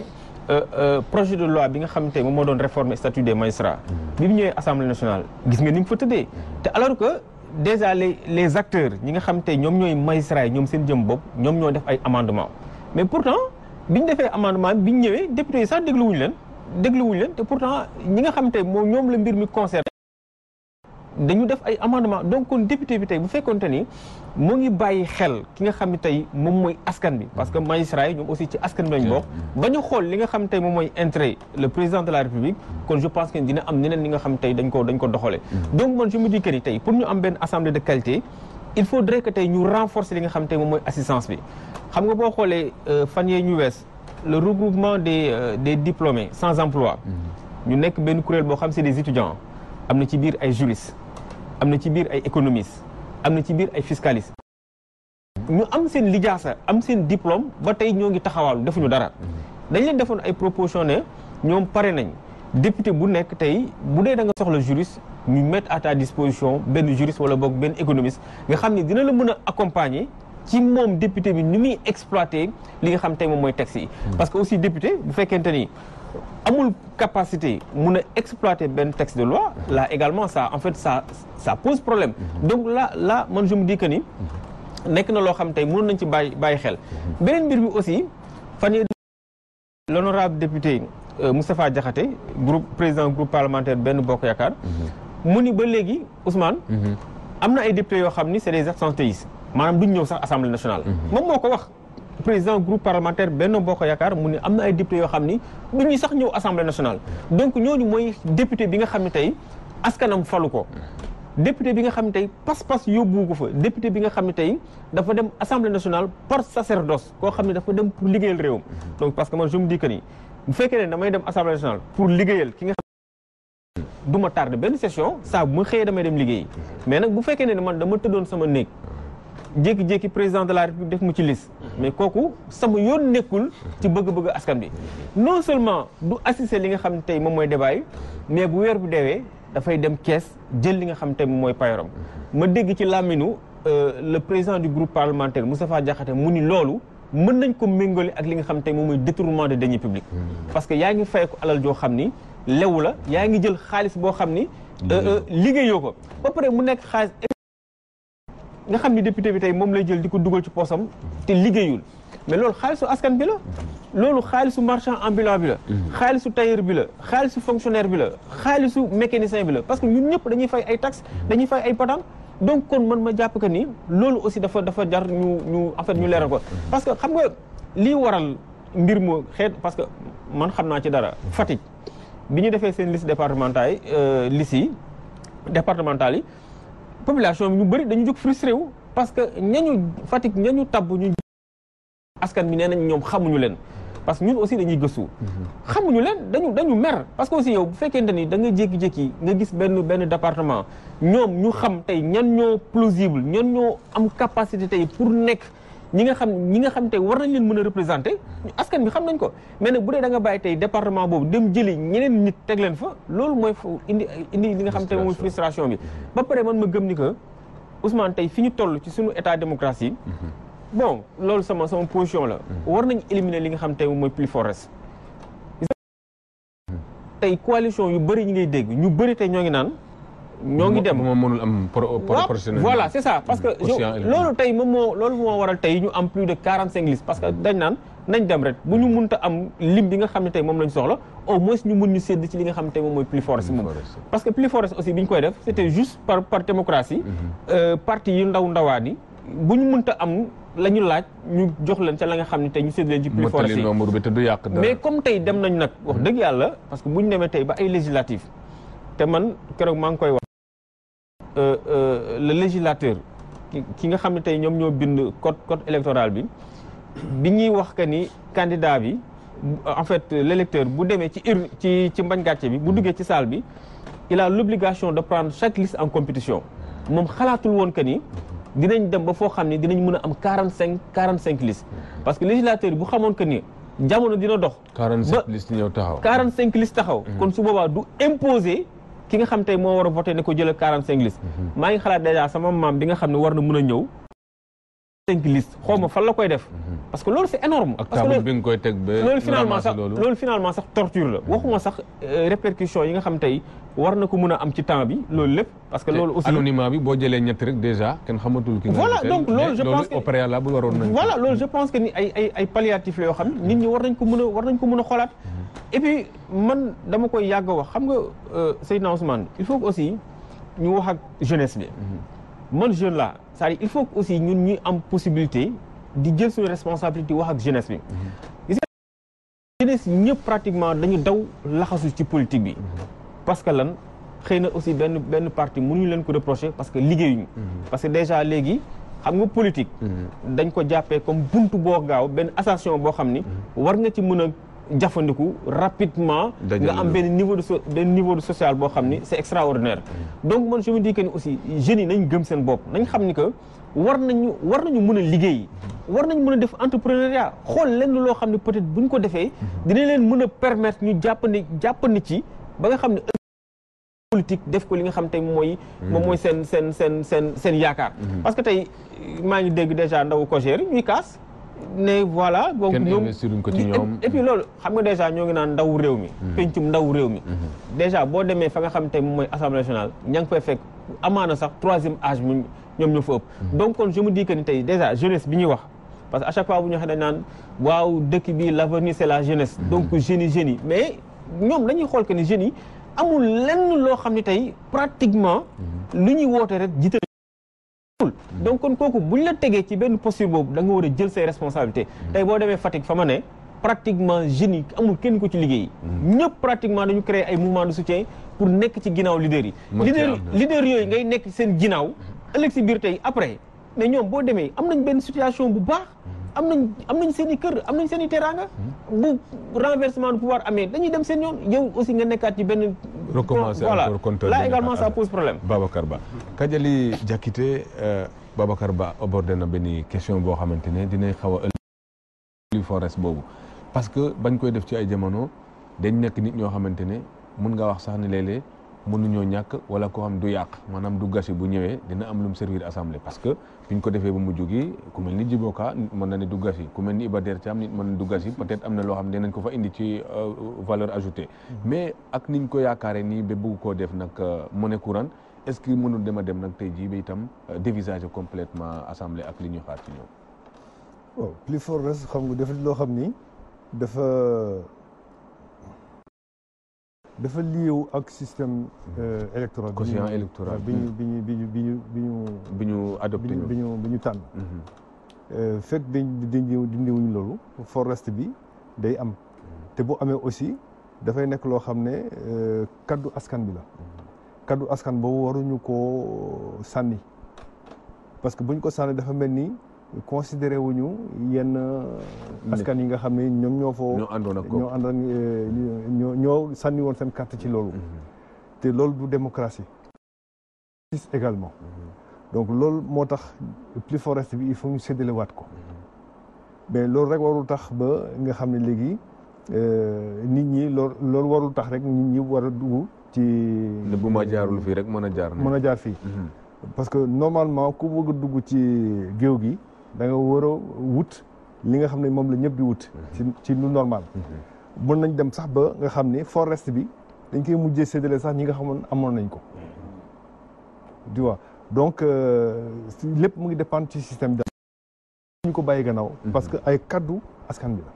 projet de loi bi nga xam te moom moo doon réformer statut des magistrats bi mu ñëwee assemblée nationale gis nga ni mu fa tëddee te alors que déjà les acteurs ñi nga xam te ñoom ñooy magistrats yi ñoom seen jëm bopp ñoom ñoo def ay amendement mais pourtant bi ñu defee amendement bi ñu ñëwee député yi sax dégluwuñu leen te pourtant ñi nga xam te moom ñoom la mbir mi concerné dañu def ay amendement donc kon député bi tey bu fekkoonte ni mu ngi bàyyi xel ki nga xam ne tey moom mooy askan bi parce que magistrats yi ñoom aussi ci askan bi lañ bokk ba ñu xool li nga xam tey moom mooy intérêt le président de la république kon je pense que dina am ñeneen li nga xam tey dañ ko doxalee donc man je me dis que ni tey pour ñu am benn assemblée de qualité il faudrait que tey ñu renforcer li nga xam tey moom mooy assistance bi xam nga boo xoolee fan yee ñu wees le regroupement des diplômés sans emploi ñu nekk benn kuréel boo xam c'est des étudiants am na ci biir ay juristes am na ci biir ay économistes am na ci biir ay fiscalistes ñu am seen lijaasa am seen diplôme ba tey ñoo ngi taxawaalu defuñu dara dañ leen defoon ay proposition ne ñoom pare nañ député bu nekk tey bu dee da nga soxla juriste ñu mettre à ta disposition benn juriste wala boog benn économiste nga xam ne dina la mën a accompagner ci moom député bi ni muy exploiter li nga xam tey moom mooy texte yi parce que aussi député bu fekkente ni amul capacité mun a exploiter benn texte de loi là également ça en fait ça pose problème donc là man je me dis que ni nekk na loo xam tey mënoon nañ ci bàyyi xel beneen mbir bi aussi fan yii l'honorable député Moustapha Diakhaté président groupe parlementaire Benno Bokk Yaakaar mu ni ba léegi Ousmane am na ay députés yoo xam ni c'est des absentéistes maanaam duñ ñëw sax assemblée nationale moom moo ko wax président groupe parlementaire Benno Bokk Yaakaar mu ni am na ay députés yoo xam ni duñuy sax ñëw assemblée nationale donc ñooñu mooy député bi nga xam ne tey askanam falu ko député bi nga xam ne tey pas-pas yóbbu ko fa député bi nga xam ne tey dafa dem assemblée nationale par sacerdoce koo xam ne dafa dem pour liggéeyal réewam donc parce que man je me dis que ni bu fekkee ne damay dem assemblée nationale pour liggéeyal ki nga du ma tardé benn session saa bu ma xëyee damay dem liggéeyi mais nag bu fekkee ne man dama tëddoon sama néeg jékki-jékki président de la république def mu ci liste mais kooku sama yoon nekkul ci bëgg-bëgg askan bi non seulement du assister li nga xam ne tey moom mooy débat yi mais bu weer bi deewee dafay dem kees jël li nga xam ne tey moom mooy payoram ma dégg ci làmminu le président du groupe parlementaire Moustapha Diakhaté mu ni loolu mën nañ ko méngale ak li nga xam tey moom mooy détournement de deniers publics parce que yaa ngi fay ko alal joo xam ni lewu la yaa ngi jël xaalis boo xam ni liggéeyoo ko ba pare mu nekk xaalis nga xam ni député bi tey moom lay jël di ko dugal ci poosam te liggéeyul mais loolu xaalisu askan bi la loolu xaalisu marchand ambulant bi la xaalisu tailleur bi la xaalisu fonctionnaire bi la xaalisu mécanicien bi la parce que ñun ñëpp dañuy fay ay taxes dañuy fay ay patente donc kon man ma jàpp que ni loolu aussi dafa jar ñu en fait ñu leeral ko parce que xam nga lii waral mbir mu xeet parce que man xam naa ci dara Fatick bi ñu defee seen liste départementale yi liste yi départementale yi population bi ñu bëri dañu jóg frustré wu parce que Fatick ñañu tabb ñu askan bi nee nañ ñoom xamuñu leen parce que ñun aussi dañuy gëstu xamuñu leen dañu mer parce que aussi yow bu fekkente ni da nga jékki-jékki nga gis benn département ñoom ñu xam tey ñan ñoo plausible ñan ñoo am capacité tey pour nekk ñi nga xam tey war nañ leen mën a représenter askan bi xam nañ ko mais nag bu dee da nga bàyyi tey département boobu dem jëli ñeneen nit teg leen fa loolu mooy indi li nga xam tey mooy frustration bi ba pare man ma gëm ni que Ousmane tey fi ñu toll ci suñu état démocratie bon loolu sama position la war nañ éliminer li nga xam tey mooy plus fort tey coalition yu bëri ñi ngay dégg ñu bëri tey ñoo ngi naan ñoo ngi dem moom mënul am proportionnel voilà c'est ça parce que loolu tey loolu moo waral tey ñu am plus de 45 listes parce que dañ naan nañ dem rek bu ñu mënta am lim bi nga xam ne tey moom lañ soxla au moins ñu mun ñu sédd ci li nga xam ne tey moom mooy plus fort moom parce que plus fort aussi bi ñu koy def c'était juste par démocratie parti yu ndawaan yi bu ñu mënta am la ñu laaj ñu jox leen ca la nga xam ne tey ñu sédd leen ci plus fort mais comme tey dem nañ nag wax dëgg yàlla parce que bu ñu demee tey ba ay législatif te man keroog maa ngi koy wax le législateur ki nga xam ne tey ñoom ñoo bind code électoral bi ñuy wax que ni candidat bi en fait l'électeur bu demee ci mbañ gàcce bi bu duggee ci salle bi il a l'obligation de prendre chaque liste en compétition moom xalaatul woon que ni dinañ dem ba foo xam ne dinañ mën a am 45 listes parce que législateur bu xamoon que ni jamono dina dox 45 listes ñëw taxaw 45 listes taxaw kon su boobaa du imposer ki nga xam tey moo war a voté ne ko jëlee 45 listes maa ngi xalaat déjà sama maam bi nga xam ne war na mën a ñëw 5 listes xaw ma fan la koy def parce que loolu c'est énorme ak table bi nga koy teg ba loolu finalement sax torture la waxuma sax répercussions yi nga xam tey war na ko mën a am ci temps bi loolu lépp parce que loolu aussi anonymat bi boo jëlee ñett rek déjà kenn xamatul ki nga voilà donc loolu je pense que au préalable waroon nañ voilà loolu je pense que ni ay palliatifs la yoo xam ne nit ñi war nañ ko mën a xoolaat et puis man dama koy yàgg wax xam nga Seydina Ousmane il faut que aussi ñu wax ak jeunesse bi man jeune la c'est-à-dire il faut que aussi ñun ñuy am possibilité di jël suñu responsabilité wax ak jeunesse bi gis nga jeunesse ñëpp pratiquement dañu daw laxasu ci politique bi parce que lan xëy na aussi benn parti mënuñu leen ko reprocher parce que liggéeyuñu parce que déjà léegi xam nga politique dañ ko jàppee comme buntu boo gaaw benn association boo xam ni war nga ci mën a jafandiku rapidement nga am benn niveau de social boo xam ni c'est extraordinaire donc man je me dis que ni aussi jeunes yi nañ gëm seen bopp nañ xam ni que war nañu mën a liggéey war nañu mën a def entrepreneuriat xool lenn loo xam ne peut-être bu ñu ko defee dina leen mën a permettre ñu jàppandi ci ba nga xam ne politique def ko li nga xam tey moom mooy seen yaakaar parce que tey maa ngi dégg déjà ndawu COJER ñuy kaas ne voilà donc ñoom et puis loolu xam nga déjà ñoo ngi naan ndaw réew mi pencum ndaw réew mi déjà boo demee fa nga xam tey moom mooy assemblée nationale ña ngi fay fekk amaana sax 3e âge mu ñoom ñoo fa ëpp donc kon je me dis que ni tey déjà jeunesse bi ñuy wax parce que à chaque fois bu ñu waxee dañ naan waaw dëkk bi l'avenir c'est la jeunesse donc jeunes yi mais ñoom dañuy xool que ni jeunes yi amul lenn loo xam ne tey pratiquement lu ñuy woote rek jiital donc kon kooku bu ñu la tegee ci benn posture boobu da nga war a jël say responsabilités tey boo demee Fatick fa ma ne pratiquement jeunes yi amul kenn ko ci liggéey ñëpp pratiquement dañu créer ay mouvement de soutien pour nekk ci ginnaaw leaders yi leader yooyu ngay nekk seen ginnaaw ëllëg si biir tey après mais ñoom boo demee am nañ benn situation bu baax am nañ seen i kër am nañ seen i teraanga bu renversement du pouvoir amee dañuy dem seen yoon yow aussi nga nekkaat ci benn recommencer encore compteur là également ça pose problème. Babacar Ba Kadiali Diakité Babacar Ba abordé na benn question boo xamante ne dinañ xaw a ëllëg forest boobu parce que bañ koy def ci ay jamono dañ nekk nit ñoo xamante ne mun nga wax sax ne léeg-léeg mënuñoo ñàkk wala koo xam du yàq maanaam du gasi bu ñëwee dina am lu mu servir assemblée parce que biñ ko defee ba mujj gi ku mel ni Djiboka nit mën na ne du gasi ku mel ni Iba Der Thiam nit mën na du gasi peut-être am na loo xam ne dinañ ko fa indi ci valeur ajoutée mais ak niñ ko yaakaaree nii ba bëgg koo def nag monnaie courante est-ce que mënul dem a dem nag tey jii ba itam dévisager complètement assemblée ak li ñuy xaar ci ñoom. bon plus fort reste xam nga dafa loo xam ni dafa lié ak système électoral. quotient électoral bi ñu adopté bi ñu tànn. fekk dindiwuñu loolu forest bi day am te bu amee aussi dafay nekk loo xam ne kaddu askan bi la. kaddu askan boobu waruñu koo sànni parce que buñ ko sànni dafa mel ni considéré wuñu yenn askan yi nga xam ne ñoom ñoo àndoon ñoo sànni woon seen carte ci loolu te loolu du démocratie également donc loolu moo tax plus forest bi il faut ñu séddale waat ko mais loolu rek warul tax ba nga xam ne léegi nit ñi loolu warul tax rek nit ñi war a dugg ci bu ma jaarul fii rek mën a jaar fii parce que normalement ku bëgg a dugg ci géew gi da nga war a wut li nga xam ne moom la ñëpp di wut ci lu normal mën nañ dem sax ba nga xam ne forest bi dañ koy mujjee séddale sax ñi nga xamoon amoon nañ ko tu vois donc lépp mu ngi dépendre ci système bi ñu ko bàyyi gannaaw parce que ay kaddu askan bi la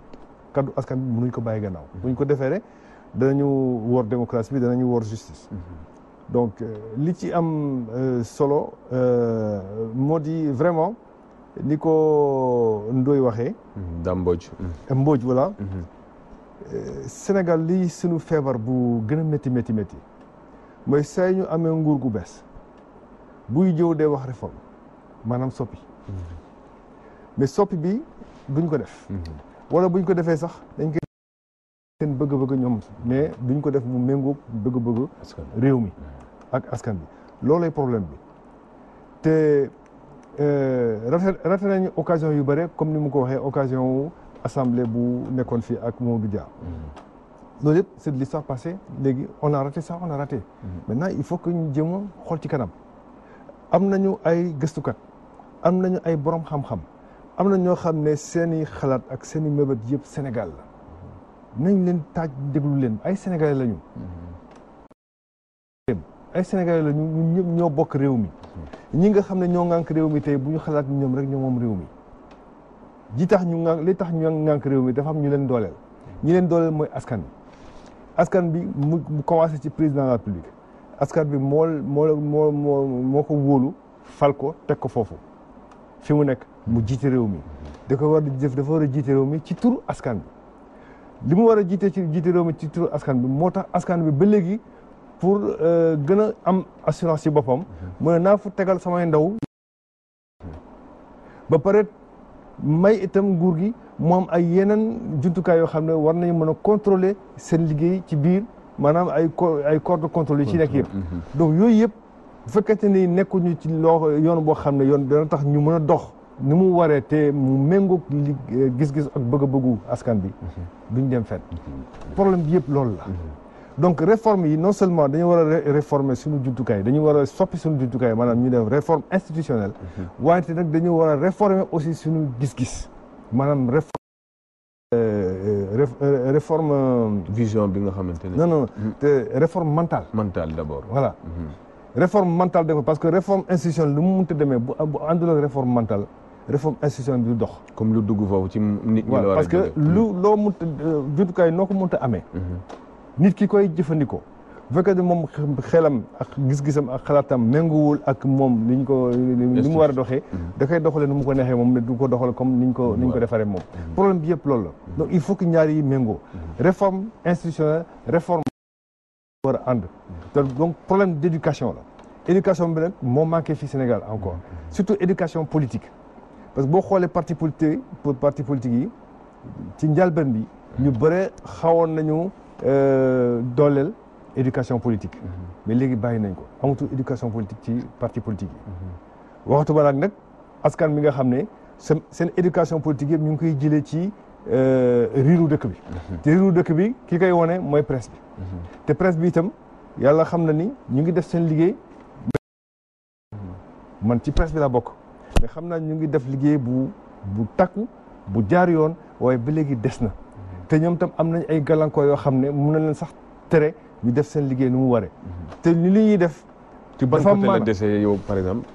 kaddu askan bi mënuñ ko bàyyi gannaaw buñ ko defee rek danañu wor démocratie bi danañu wor justice donc li ci am solo moo di vraiment ni ko Ndoye waxee. Dame Mbodj voilà. Sénégal lii sunu feebar bu gën a métti mooy saa ñu amee nguur gu bees buy jëw dee wax réforme maanaam soppi. mais soppi bi duñ ko def. wala buñ ko defee sax dañ koy seen bëgg-bëgg ñoom mais duñ ko def mu méngóog bëgg-bëgg réew mi ak askan bi loolay problème bi te. rate nañu occasion yu bëre comme ni mu ko waxee occasion wu assemblée bu nekkoon fii ak Mamadou Dia loolu yëpp c'est de l'histoire passée léegi on a raté ça on a raté maintenant il faut que ñu jéem a xool ci kanam am nañu ay gëstukat am nañu ay borom xam-xam am na ñoo xam ne seeni xalaat ak seeni mébét yëpp Sénégal la nañ leen taaj déglu leen ay Sénégalais lañu ay Sénégalais la ñun ñëpp ñoo bokk réew mi ñi nga xam ne ñoo ŋànk réew mi tey bu ñu xalaat ñoom rek ñoo moom réew mi li tax ñu ŋànk réew mi dafa am ñu leen dooleel ñi leen dooleel mooy askan bi mu commencé ci président de la République askan bi moo ko wóolu fal ko teg ko foofu fi mu nekk mu jiite réew mi dafa war a jiite réew mi ci turu askan bi li mu war a jiite réew mi ci turu askan bi moo tax askan bi ba léegi pour gën a am assurance ci boppam mu ne naa fa tegal samay ndaw ba pare may itam nguur gi mu am ay yeneen jumtukaay yoo xam ne war nañu mën a contrôler seen liggéey ci biir maanaam ay corps de contrôle yi ci nekk yëpp donc yooyu yëpp bu fekkente ni nekkuñu ci yoon boo xam ne yoon dana tax ñu mën a dox ni mu waree te mu méngoog gis-gis ak bëgg-bëggu askan bi duñ dem fenn problème bi yëpp loolu la donc réforme yi non seulement dañu war a réformer suñu jumtukaay dañu war a soppi suñu jumtukaay maanaam ñu def réforme institutionnelle wante nag dañu war a réformer aussi suñu gis-gis maanaam réforme vision bi nga xamante ne non te réforme mentale d'abord voilà réforme mentale d'abord parce que réforme institutionnelle lu mu mënta demee bu àndul ak réforme mentale réforme institutionnelle bi du dox comme lu dugg foofu ci nit ñi parce que loo mënta jumtukaay noo ko mënta amee nit ki koy jëfandikoo bu fekkee ne moom xelam ak gis-gisam ak xalaatam méngoowul ak moom ni mu war a doxee da koy doxalee nu mu ko neexee moom ne du ko doxale comme ni ñu ko defaree moom problème bi yëpp loolu la donc il faut que ñaar yi méngoo réforme institutionnelle réforme war a ànd donc problème d'éducation la éducation bi nag moo manqué fii Sénégal encore surtout éducation politique parce que boo xoolee parti politique yi ci njëlbéen bi ñu bëre xawoon nañu dooleel éducation politique mais léegi bàyyi nañ ko amatul éducation politique ci parti politique yi waxtu ba nag askan mi nga xam ne seen éducation politique yëpp ñu ngi koy jëlee ci riiru dëkk bi te riiru dëkk bi ki koy wone mooy presse bi te presse bi itam yàlla xam na ni ñu ngi def seen liggéey man ci presse bi laa bokk mais xam naa ñu ngi def liggéey bu takku bu jaar yoon waaye ba léegi des na te ñoom tam am nañ ay gàllankoor yoo xam ne mun na leen sax tere ñu def seen liggéey nu mu waree te li ñuy def ci ban côté la dese yow par exemple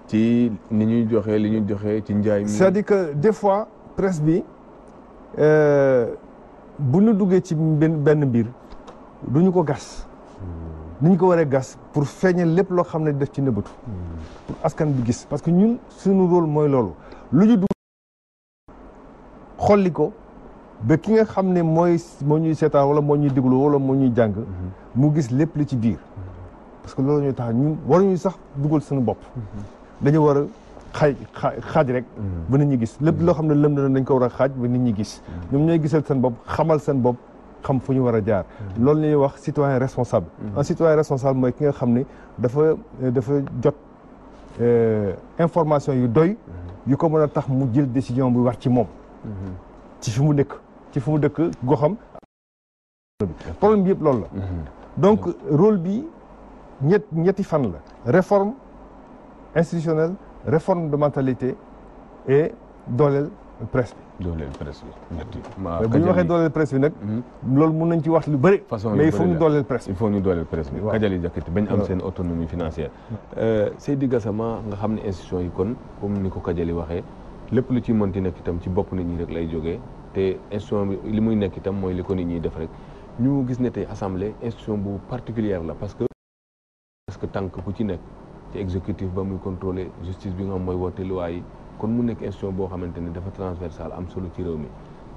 ci ni ñuy joxe li ñuy joxe ci njaay mi c'est-à-dire que des fois presse bi bu ñu duggee ci benn mbir du ñu ko gas ni ñu ko waree gas pour feeñal lépp loo xam ne def ci nëbbatu pour askan bi gis parce que ñun suñu rôle mooy loolu lu ñu dugg xolli ko ba ki nga xam ne moo ñuy seetaan wala moo ñuy déglu wala moo ñuy jàng mu gis lépp li ci biir parce que loolu ñuy tax ñun waruñu sax dugal suñu bopp dañu war a xaaj rek ba nit ñi gis lépp loo xam ne lëm na dañ ko war a xaaj ba nit ñi gis ñoom ñooy gisal seen bopp xamal seen bopp xam fu ñu war a jaar loolu la ñuy wax citoyen responsable un citoyen responsable mooy ki nga xam ne dafa jot information yu doy yu ko mën a tax mu jël décision bu war ci moom ci fi mu dëkk goxam problème bi yëpp loolu la donc rôle bi ñetti fan la réforme institutionnelle réforme de mentalité et dooleel presse bi bu ñu waxee dooleel presse bi nag loolu mun nañ ci wax lu bëri mais il faut ñu dooleel presse bi il faut ñu dooleel presse bi Kadiali Diakhaté bañ am seen autonomie financière Seydi Gassama nga xam ne institution yi kon comme ni ko Kadiali waxee lépp lu ci mënti nekk itam ci bopp nit ñi rek lay jógee te institution bi li muy nekk itam mooy li ko nit ñi def rek ñu gis ne tey assemblée institution bu particulière la parce que tànk ku ci nekk ci exécutif ba muy contrôler justice bi nga xam mooy woote loi yi kon mu nekk institution boo xamante ne dafa transversal am solo ci réew mi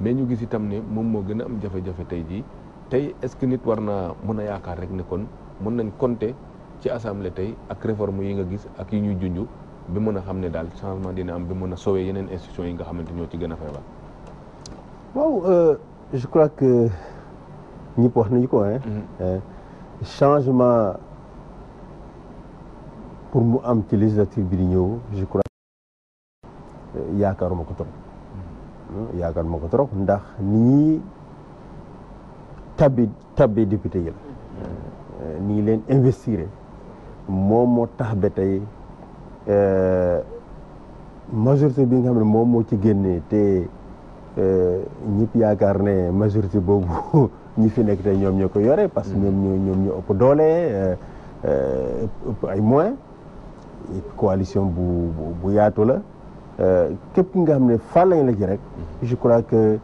mais ñu gis itam ne moom moo gën a am jafe-jafe tey jii tey est-ce que nit war naa mën a yaakaar rek ne kon mën nañ compter ci assemblée tey ak réforme yi nga gis ak yi ñuy junj bi mën a xam ne daal changement dina am bi mën a sauver yeneen institutions yi nga xamante ñoo ci gën a feebar. waaw je crois que ñëpp wax nañu ko changement pour mu am ci législature bi di ñëw je crois yaakaaruma ko trop ndax ni tabbi député yi la ni leen investir moom moo tax ba tey majorité bi nga xam ne moom moo ci génnee te ñëpp yaakaar ne majorité boobu ñi fi nekk tey ñoom ñoo ko yore parce que ñoom ñoo ëpp doole ëpp ay moyens coalition bu yaatu la képp nga xam ne fàll lañ la ci rek je crois que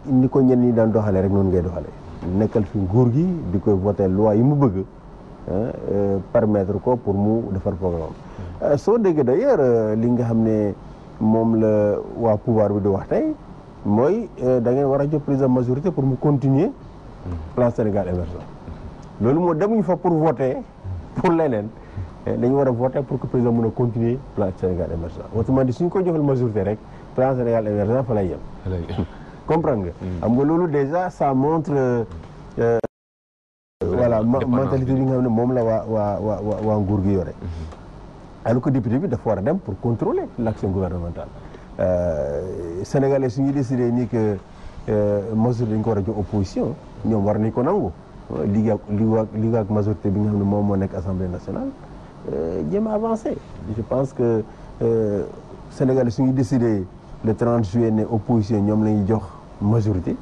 ni ko ñenn ñi daan doxalee rek noonu ngay doxalee nekkal fi nguur gi di koy voter loi yi mu bëgg permettre ko pour mu defar programme soo déggee d'ailleurs li nga xam ne moom la waa pouvoir bi di wax tey mooy da ngeen war a jox président majorité pour mu continuer plan Sénégal émergent loolu moo demuñu fa pour voter pour leneen dañu war a voter pour que président mën a continuer plan Sénégal émergent autrement dit suñ ko joxal majorité rek plan Sénégal émergent fa lay yem comprendre nga xam nga loolu déjà ça montre voilà mentalité bi nga xam ne moom la waa nguur gi yore alors que député bi dafa war a dem pour contrôler l'action gouvernementale sénégalais suñuy décidé ni que majorité dañ ko war a jox opposition ñoom war nañ ko nangu liggéey ak majorité bi nga xam ne moom moo nekk assemblée nationale jéem a avancé je pense que sénégalais suñuy décidé le 30 juillet ne opposition ñoom la ñuy jox majorité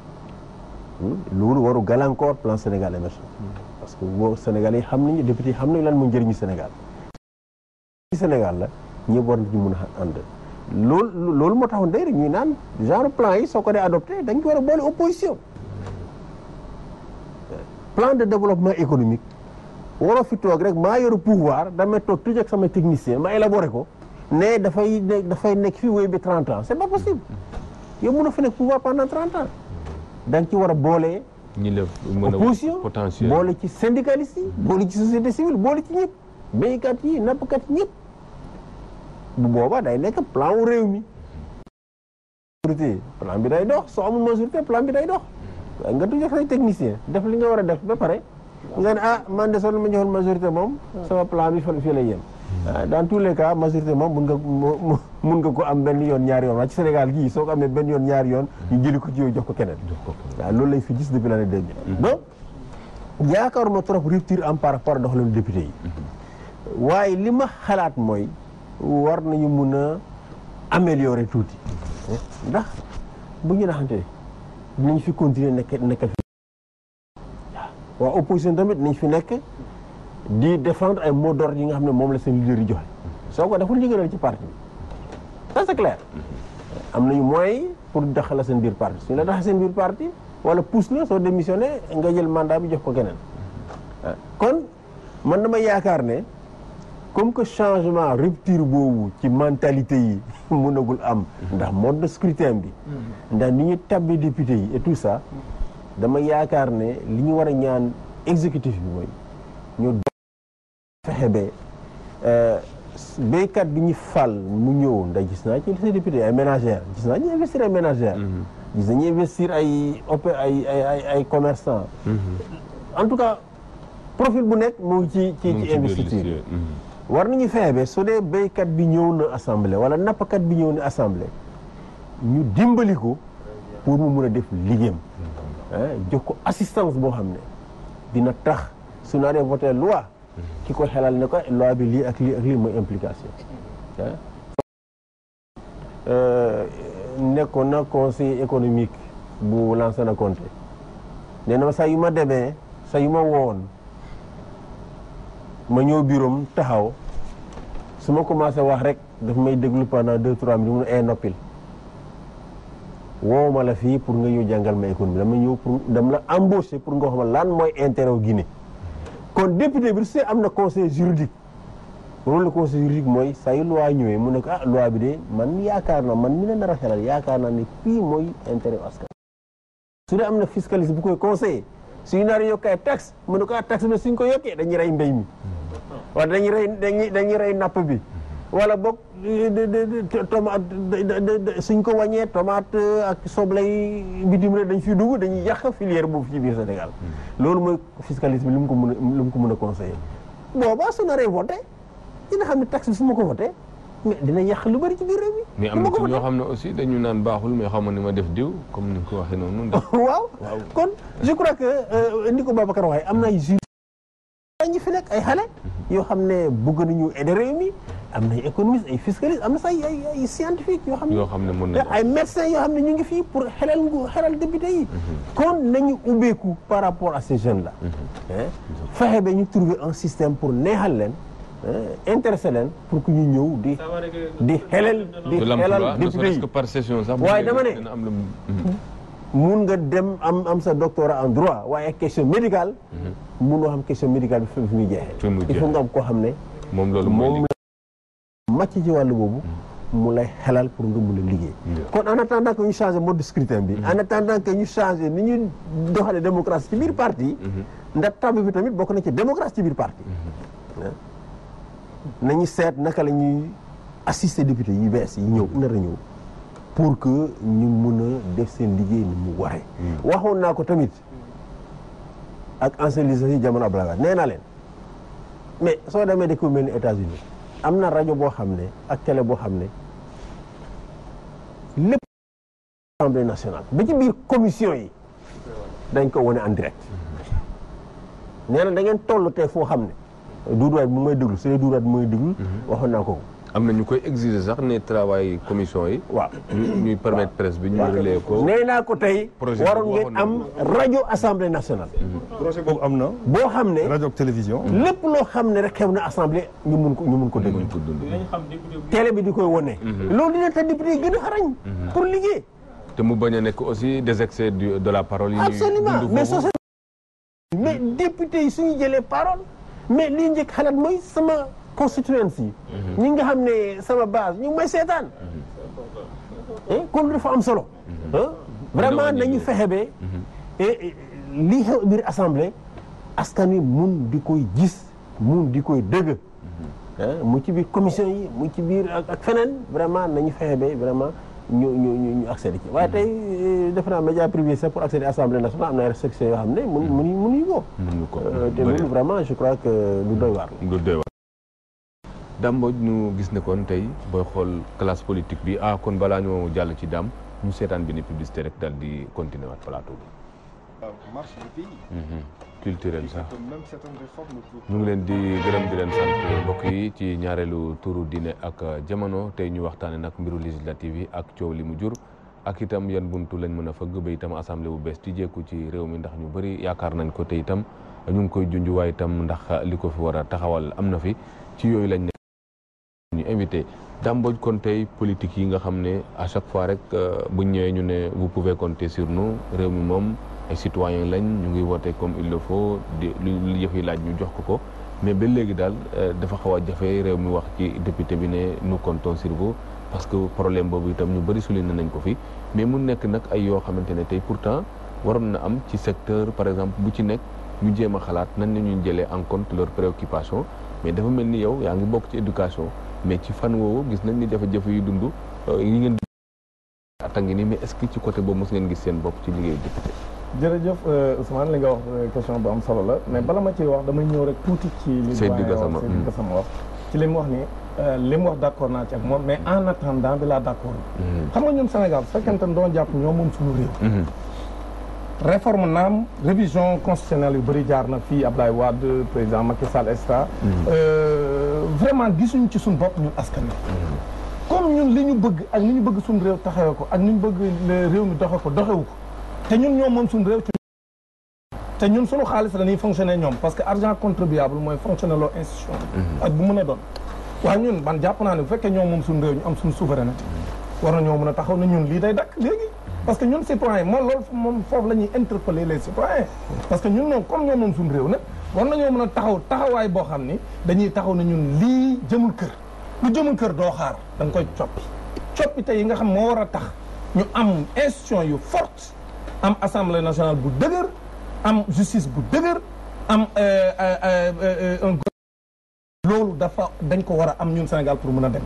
loolu waru gàllankoor plan Sénégal émergent parce que boo sénégalais yi xam nañu député yi xam nañu lan mu njëriñu Sénégal Sénégal la ñëpp war nañu mën a ànd loolu moo taxoon day rek ñuy naan genre plan yi soo ko dee adopté dañ ko war a boole opposition plan de développement économique waroo fi toog rek maa yoru pouvoir damay toog toujours ak sama technicien ma élaboré ko ne dafay nekk fii wéy bi 30 ans c'est pas possible yow mën a fi nekk pouvoir pendant 30 ans da nga ci war a boole opposition boole ci syndicalistes yi boole ci société civile boole ci ñëpp béykat yi nappkat yi ñëpp bu boobaa day nekk plan wu réew mi majorité plan bi day dox soo amul majorité plan bi day dox nga tudd say technicien def li nga war a def ba pare nga ne man de soo ma joxoon majorité moom sama plan bi fii lay yem. dans tous les cas majorité moom mun nga ko am benn yoon ñaari yoon waaye ci Sénégal gii soo ko amee benn yoon ñaari yoon ñu jëli ko ci yow jox ko keneen. waaw loolu lañ fi gis depuis l'année 2000. donc yaakaaruma trop rupture am par rapport doxalinu député yi. waaye li ma xalaat mooy war nañu mun a améliorer tuuti. ndax bu ñu naxante dinañ fi continuer nekkal fi. waa opposition tamit nañ fi nekk di défendre ay mots d'ordre yi nga xam ne moom la seen leader yi joxe soo ko deful liggéeyal ci parti bi ça c'est clair am nañu moyens pour daxala seen biir parti suñu la daxee seen biir parti wala pousse la soo démissionné nga jël mandat bi jox ko keneen kon man dama yaakaar ne comme que changement rupture boobu ci mentalité yi mënagul am ndax mode de scrutin bi ndax ni ñu tabbi député yi et tout ça dama yaakaar ne li ñu war a ñaan exécutif bi mooy ñu fexe ba béykat bi ñu fal mu ñëw ndax gis naa ci ces députés ay ménagères gis naa ñu investir ay ménagères gis nañu investir ay commerçants en tout cas profil bu nekk mu ngi ci investiture war nañu fexe ba su dee béykat bi ñëw na assemblée wala nappkat bi ñëw na assemblée ñu dimbali ko pour mu mun a def liggéeyam jox ko assistance boo xam ne dina tax su naa dee voté loi ki ko xelal ne ko loi bi lii ak lii mooy implication nekkoon na conseil économique bu Lansana Conté nee na ma saa yu ma demee saa yu ma woon ma ñëw bureau taxaw su ma commencé wax rek daf may déglu pendant 2-3 minutes mu ne noppil woo ma la fii pour nga ñëw jàngal ma économie dama ñëw pour dama la embauché pour nga xam lan mooy intérêt wu Guinée kon député bi su am na conseil juridique rôle le conseil juridique mooy saa yu loi ñëwee mu ne ko loi bi de man yaakaar naa man mi la nar a xelal yaakaar naa ne fii mooy intérêt askan su dee am na fiscaliste bu koy conseillé suñu nar a yokk ay taxe mu ne ko taxe bi suñ ko yokkee dañuy rey mbéy mi wala dañuy rey napp bi wala boog tomate suñ ko wàññee tomate ak soble yi bitim rek dañ fi dugg dañuy yàq filière boobu ci biir Sénégal loolu mooy fiscalisme li mu ko mën a conseiller boobaa su naree voté dina xam ne taxe bi su ma ko voté mais dina yàq lu bari ci biir réew mi. mais am na ci ñoo xam ne aussi dañu naan baaxul mais xam ni ma def diw comme ni nga ko waxee noonu. waaw kon je crois que ni ko Babacar waxee am na ay jur ñi fi nekk ay xale yoo xam ne bëgg nañu aider réew mi am na ay économistes ay fiscalistes am na sax ay scientifiques yoo xam ne mën nañu ay médecins yoo xam ne ñu ngi fii pour xelal député yi kon nañu ubbeeku par rapport à ces jeunes là fexe ba ñu trouver un système pour neexal leen intéressé leen pour que ñu ñëw di xelal député yi par session sax waaye dama ne mun nga dem am sa doctorat en droit waaye question médicale munoo xam question médicale bi fi muy jeexee il faut nga am koo xam ne moom màcc ci wàllu boobu mu lay xelal pour nga mun a liggéey kon en attendant que ñu changé mode de scrutin bi en attendant que ñu changé ni ñu doxale démocratie ci biir parti ndax tabb bi tamit bokk na ci démocratie ci biir parti nañu seet naka la ñuy assister député yu bees yi ñëw nar a ñëw pour que ñu mun a def seen liggéey ni mu waree waxoon naa ko tamit ak ancien lycée yi jamono Abdoulaye Wade nee naa leen mais soo demee dëkk bu mel ni États-Unis am na rajo boo xam ne ak télé boo xam ne lépp assemblée nationale ba ci biir commission yi dañ ko wane en direct nee na da ngeen toll tey foo xam ne duuduwaat bu may déglu su dee duuduwaat bu may déglu waxoon naa ko am na ñu koy exiger sax ne travail commission yi waaw ñuy permettre presse bi ñu relayer ko nee naa ko tey waroon ngeen am rajo assemblée nationale projet boobu am na boo xam ne rajo ak télévision lépp loo xam ne rek xew na assemblée ñu mun ko déglu télé bi di koy wone loolu dina tax député yi gën a xarañ pour liggéey te mu bañ a nekk aussi des excès de la parole yi absolument mais député yi suñu jëlee parole mais lii njëkk xalaat mooy sama constituency ñi nga xam ne sama base ñu ngi may seetaan kon dafa am solo vraiment nañu fexe ba lii xew biir assemblée askan wi mun di koy gis mun di koy dëgg mu ci biir commission yi mu ci biir ak feneen vraiment nañu fexe ba vraiment ñu accéder ci waaye tey defe naa média privé sax pour accéder assemblée nationale am na ay restrictions yoo xam ne mënuñu ko te loolu vraiment je crois que lu doy waar la. Dame Mbodj ñu gis ne kon tey booy xool classe politique bi kon balaa ñoo jàll ci Dame ñu seetaan bi ne publicité rek daal di continuer waat plateau bi. marche du pays. culturel sax ñu ngi leen di gërëm di leen sant mbokk yi ci ñaareelu turu diine ak jamono tey ñu waxtaane nag mbiru législative yi ak coow li mu jur ak itam yan buntu lañ mën a fëgg ba itam assemblée bu bees tijjeeku ci réew mi ndax ñu bëri yaakaar nañ ko te itam ñu ngi koy junj waaye itam ndax li ko fi war a taxawal am na fi ci yooyu lañ ne ñu invité Dame Mbodj kon tey politique yi nga xam ne à chaque fois rek buñ ñëwee ñu ne vous pouvez compter sur nous réew mi moom ay citoyens lañ ñu ngi woote comme il le faut di lu yëf yi laaj ñu jox ko mais ba léegi daal dafa xaw a jafe réew mi wax ci député bi ne nous comptons sur vous parce que problème boobu itam ñu bëri souligné nañ ko fi mais mu nekk nag ay yoo xamante ne tey pourtant waroon na am ci secteur par exemple bu ci nekk ñu jéem a xalaat nan la ñuy jëlee en compte leurs préoccupations mais dafa mel ni yow yaa ngi bokk ci éducation mais ci fan woowu gis nañ ni jafe-jafe yu dund yi ngeen atta ngi ni mais est-ce que ci côté boobu mos ngeen gis seen bopp ci liggéeyu député. jërëjëf Ousmane li nga wax question bu am solo la mais bala ma ciy wax damay ñëw rek tuuti ci li Seydou Gassama wax ci li mu wax ni li mu wax d'accord naa ci ak moom mais en attendant bi laa d'accord xam nga ñun Sénégal su fekkente ne doon jàpp ñoo moom suñu réew réforme naam révision constitutionnelle yu bëri jaar na fii Abdoulaye Wade président Macky Sall et cetera vraiment gisuñu ci suñu bopp ñun askan wi comme ñun li ñu bëgg ak ni ñu bëgg suñu réew taxawee ko ak ni ñu bëgg réew mi doxe ko doxewu ko te ñun ñoom moom suñu réew te ñun suñu xaalis dañuy fonctionner ñoom parce que argent contribuable mooy fonctionner loo institution ak bu mën a doon waaye ñun man jàpp naa ne bu fekkee ñoom moom suñu réew ñu am suñu souveraineté war na ñoo mën a taxaw na ñun lii day dakk léegi parce que ñun citoyen moom loolu moom foofu la ñuy interpeller les citoyens parce que ñun ñoom comme ñoom moom suñu réew nag war nañoo mën a taxawaay boo xam ni dañuy taxaw na ñun lii jëmul kër lu jëmul kër doo xaar da nga koy coppi te yi nga xam moo war a tax ñu am institution yu forte am assemblée nationale bu dëgër am justice bu dëgër am loolu dañ ko war a am ñun Sénégal pour mën a dem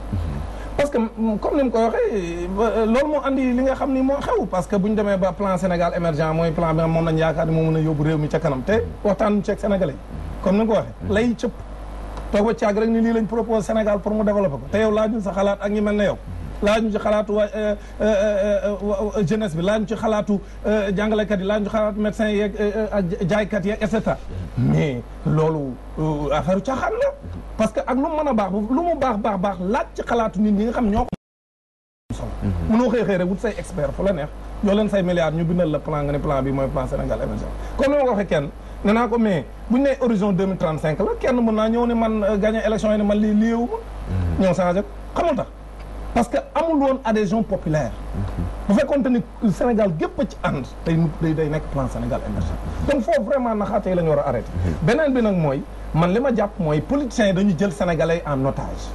parce que comme ni mu ko waxee loolu moo andi li nga xam ni moo xew parce que bu ñu demee ba plan Sénégal émergent mooy plan bi nga moom nañ yaakaar ni moo mën a yóbbu réew mi ca kanam te waxtaan ci ak sénégalais comme ni nga ko waxee lay cëpp toog ba caag rek ni lii lañ propose Sénégal pour mu développer ko te yow laaju sa xalaat ak ñi mel ne yow laaju ci xalaatu jeunesse bi laaju ci xalaatu jàngalekat yi laaju ci xalaatu médecins yeeg jaaykat yeeg et cetera mais loolu affaire caaxaan la parce que ak lu mu mën a baax lu mu baax laaj ci xalaatu nit ñi nga xam ñoo ko solo mënoo xëy rek wut say expert fu la neex yoo leen say milliards ñu bindal la plan nga ne plan bi mooy plan Sénégal émergent comme ni ma ko waxee kenn ne naa ko mais buñu ne horizon 2035 la kenn mën naa ñëw ne man gagné élection yi ne man lii liiwu ma ñëw changé xamul tax parce que amul woon adhésion populaire bu fekkoon te ni Sénégal gépp ci ànd day nekk plan Sénégal émergent donc foofu vraiment naxaate yi la ñu war a arrêté beneen bi nag mooy man li ma jàpp mooy politiciens yi dañu jël sénégalais en otage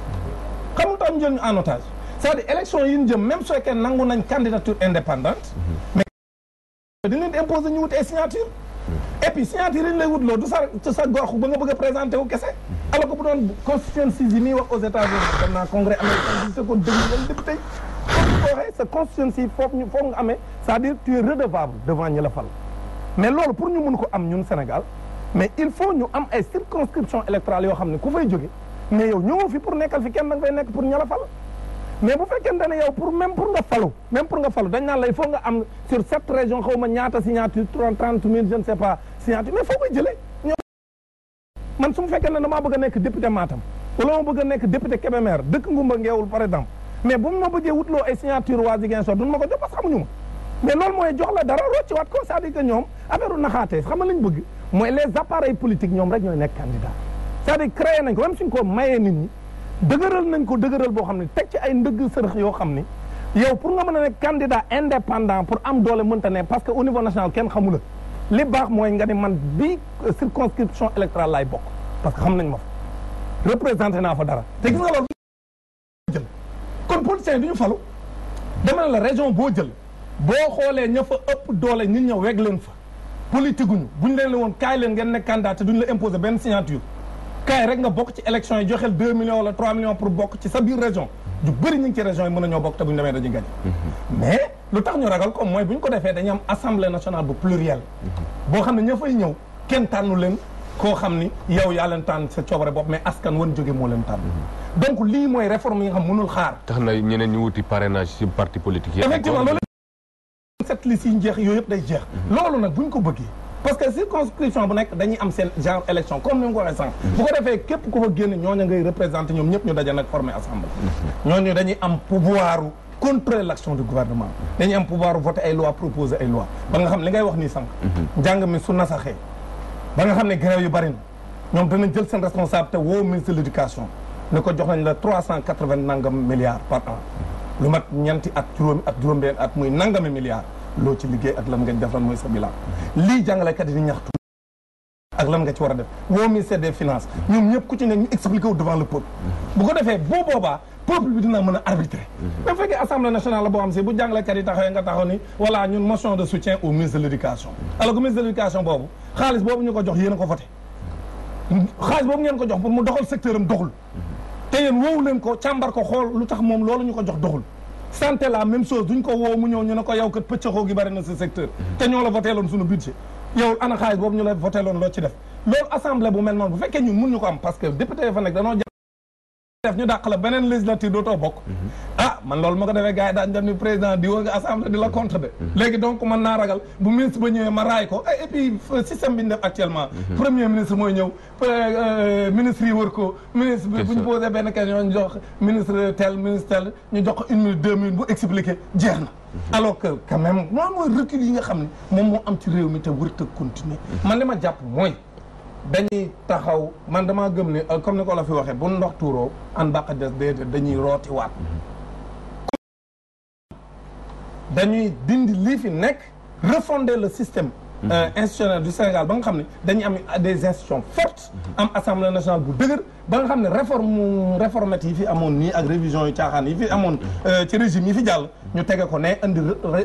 xamul tax ñu jël ñu en otage c'est-à-dire élection yi ñu jëm même su fekkee nangu nañ candidature indépendante mais dañ leen di imposer ñu wut ay signature et puis signature yi ñu lay wutloo du sa gox ba nga bëgg a présenté wu kese alors que bu doon constitution yi muy wax aux États-Unis dem naa congrès américain bi ko déglu leen député yi comme ko waxee sa constitution foofu nga amee c'est-à-dire tu es redevable devant ñi la fal mais loolu pour ñu mun ko am ñun Sénégal mais il faut ñu am ay circonscription électorale yoo xam ne ku fay jóge mais yow ñëwoo fi pour nekkal fi kenn da nga fay nekk pour ña la fal mais bu fekkente ne yow pour nga falu dañ naan la il faut nga am sur cette région xaw ma ñaata signature 30 000 je ne sais pas signature mais foo koy jëlee man su mu fekkee ne damaa bëgg a nekk député Matam wala ma bëgg a nekk député Kébémer dëkk Ngumba Ngeewul par exemple mais bu ma bëggee wutloo ay signature waa Ziguinchor duñ ma ko jox parce que xamuñu ma mais loolu mooy jox la dara rocci waat ko c'est-à-dire que ñoom affaire naxaatee xam nga lañ bëgg mooy les appareils politiques ñoom rek ñooy nekk candidat c'est-à-dire créé nañ ko même suñ ko mayee nit ñi dëgëral nañ ko dëgëral boo xam ne teg ci ay ndëgg sërëx yoo xam ni yow pour nga mën a nekk candidat indépendant pour am doole mënta ne parce que au niveau national kenn xamu la li baax mooy nga ne man bii circonscription électorale laay bokk parce que xam nañ ma fa représenté naa fa dara te gis nga loolu jël kon politiciens du ñu falu dama ne la région boo jël boo xoolee ña fa ëpp doole nit ña weg leen fa politique guñu buñ leen la woon kaay leen ngeen nekk candidat te duñ la imposer benn signature kaay rek nga bokk ci élection yi joxel 2 millions wala 3 millions pour bokk ci sa biir région ju bëri ñu ngi ci région yi mën nañoo bokk te bu ñu demee dañuy gañ mais lu tax ñu ragal ko mooy bu ñu ko defee dañuy am assemblée nationale bu plurielle boo xam ne ña fay ñëw kenn tànnu leen koo xam ni yow yaa leen tànn sa coobare bopp mais askan wan jóge moo leen tànn donc lii mooy réforme yi nga xam mënul xaar tax na ñeneen ñu wuti parrainage ci parti politique yi effectivement loolu cette liste yi jeex yooyu yëpp day jeex loolu nag buñ ko bëggee parce que circonscription bu nekk dañuy am seen genre élection comme ni nga ko waxee sànq bu ko defee képp ku fa génn ñooñu ngay représenté ñoom ñëpp ñu daje nag former assemblée ñooñu dañuy am pouvoir contrôler l'action du gouvernement dañuy am pouvoir voter ay loi proposer ay loi ba nga xam li ngay wax nii sànq njàng mi su nasaxee ba nga xam ne grève yu bari na ñoom danañ jël seen responsabilité woo ministre de l'éducation ne ko jox nañ la 380 nangam milliards par an lu mat ñeenti at juróom-benn at muy nangami milliards loo ci liggéey ak lan nga def lan mooy sa bilan lii jàngalekat yi di ñaxtu ak lan nga ci war a def woo ministère des finances ñoom ñëpp ku ci ne ñu expliqué wu devant le peuple bu ko defee boobaa peuple bi dina mën a arbitrer mais bu fekkee assemblée nationale la boo xam si bu jàngalekat yi taxawee nga taxaw ni voilà ñun motion de soutien au ministre de l'éducation alors que ministre de l'éducation boobu xaalis boobu ñu ko jox yéen a ko voté xaalis boobu ngeen ko jox pour mu doxal secteur am doxul te yéen woowu leen ko càmbar ko xool lu tax moom loolu ñu ko jox doxul santé la même chose duñ ko woo mu ñëw ñu ne ko yow kat pëccëxoo gi bari na ce secteur te ñoo la voté loon suñu budget yow ana xaalis boobu ñu la voté loon loo ci def loolu assemblée bu mel noonu bu fekkee ñun mun ñu ko am parce que député fa nekk danoo def ñu dàq la beneen législature dootoo bokk ah man loolu ma ko defee gars yi daañu def ni président di woo nga assemblée di la contre de léegi donc man naa ragal bu ministre ba ñëwee ma raay ko et puis système bi ñu def actuellement premier ministre mooy ñëw ministre yi wër ko ministre bi bu ñu posé benn question ñu jox ministre tel ñu jox ko 1 minute 2 minutes bu expliqué jeex na alors que quand même moom mooy recul yi nga xam ne moom moo am ci réew mi te wërta continuer man li ma jàpp mooy dañuy taxaw man damaa gëm ne comme ni ko la fi waxee bu ndox tuuroo an baqa des déedéet dañuy rooti waat dañuy dindi lii fi nekk refonder le système institutionnel du Sénégal ba nga xam ne dañuy am des institutions fortes am assemblée nationale bu dëgër ba nga xam ne réformette yi fi amoon nii ak révision yu caaxaan yi fi amoon ci régime yi fi jàll ñu tege ko ne indi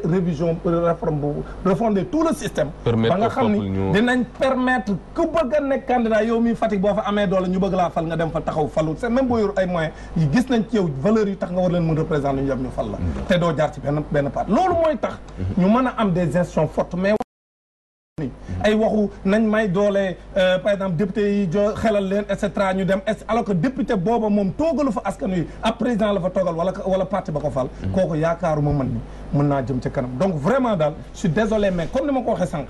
révision réforme bu refonder tout le système ba nga xam ni dinañ permettre ku bëgg a nekk candidat yow mi Fatick boo fa amee doole ñu bëgg laa fal nga dem fa taxaw falu c'est même boo yor ay moyens yi gis nañ ci yow valeurs yi tax nga war leen mën représenter ñu dem ñu fal la te doo jaar ci benn part loolu mooy tax ñu mën a am des institutions fortes mais ay waxu nañ may doole par exemple député yi xelal leen et cetera ñu dem alors que député booba moom toogalu fa askan wi ab président la fa toogal wala parti ba ko fal kooku yaakaaruma man ni mën naa jëm ca kanam donc vraiment daal je suis désolé mais comme ni ma ko waxee sànq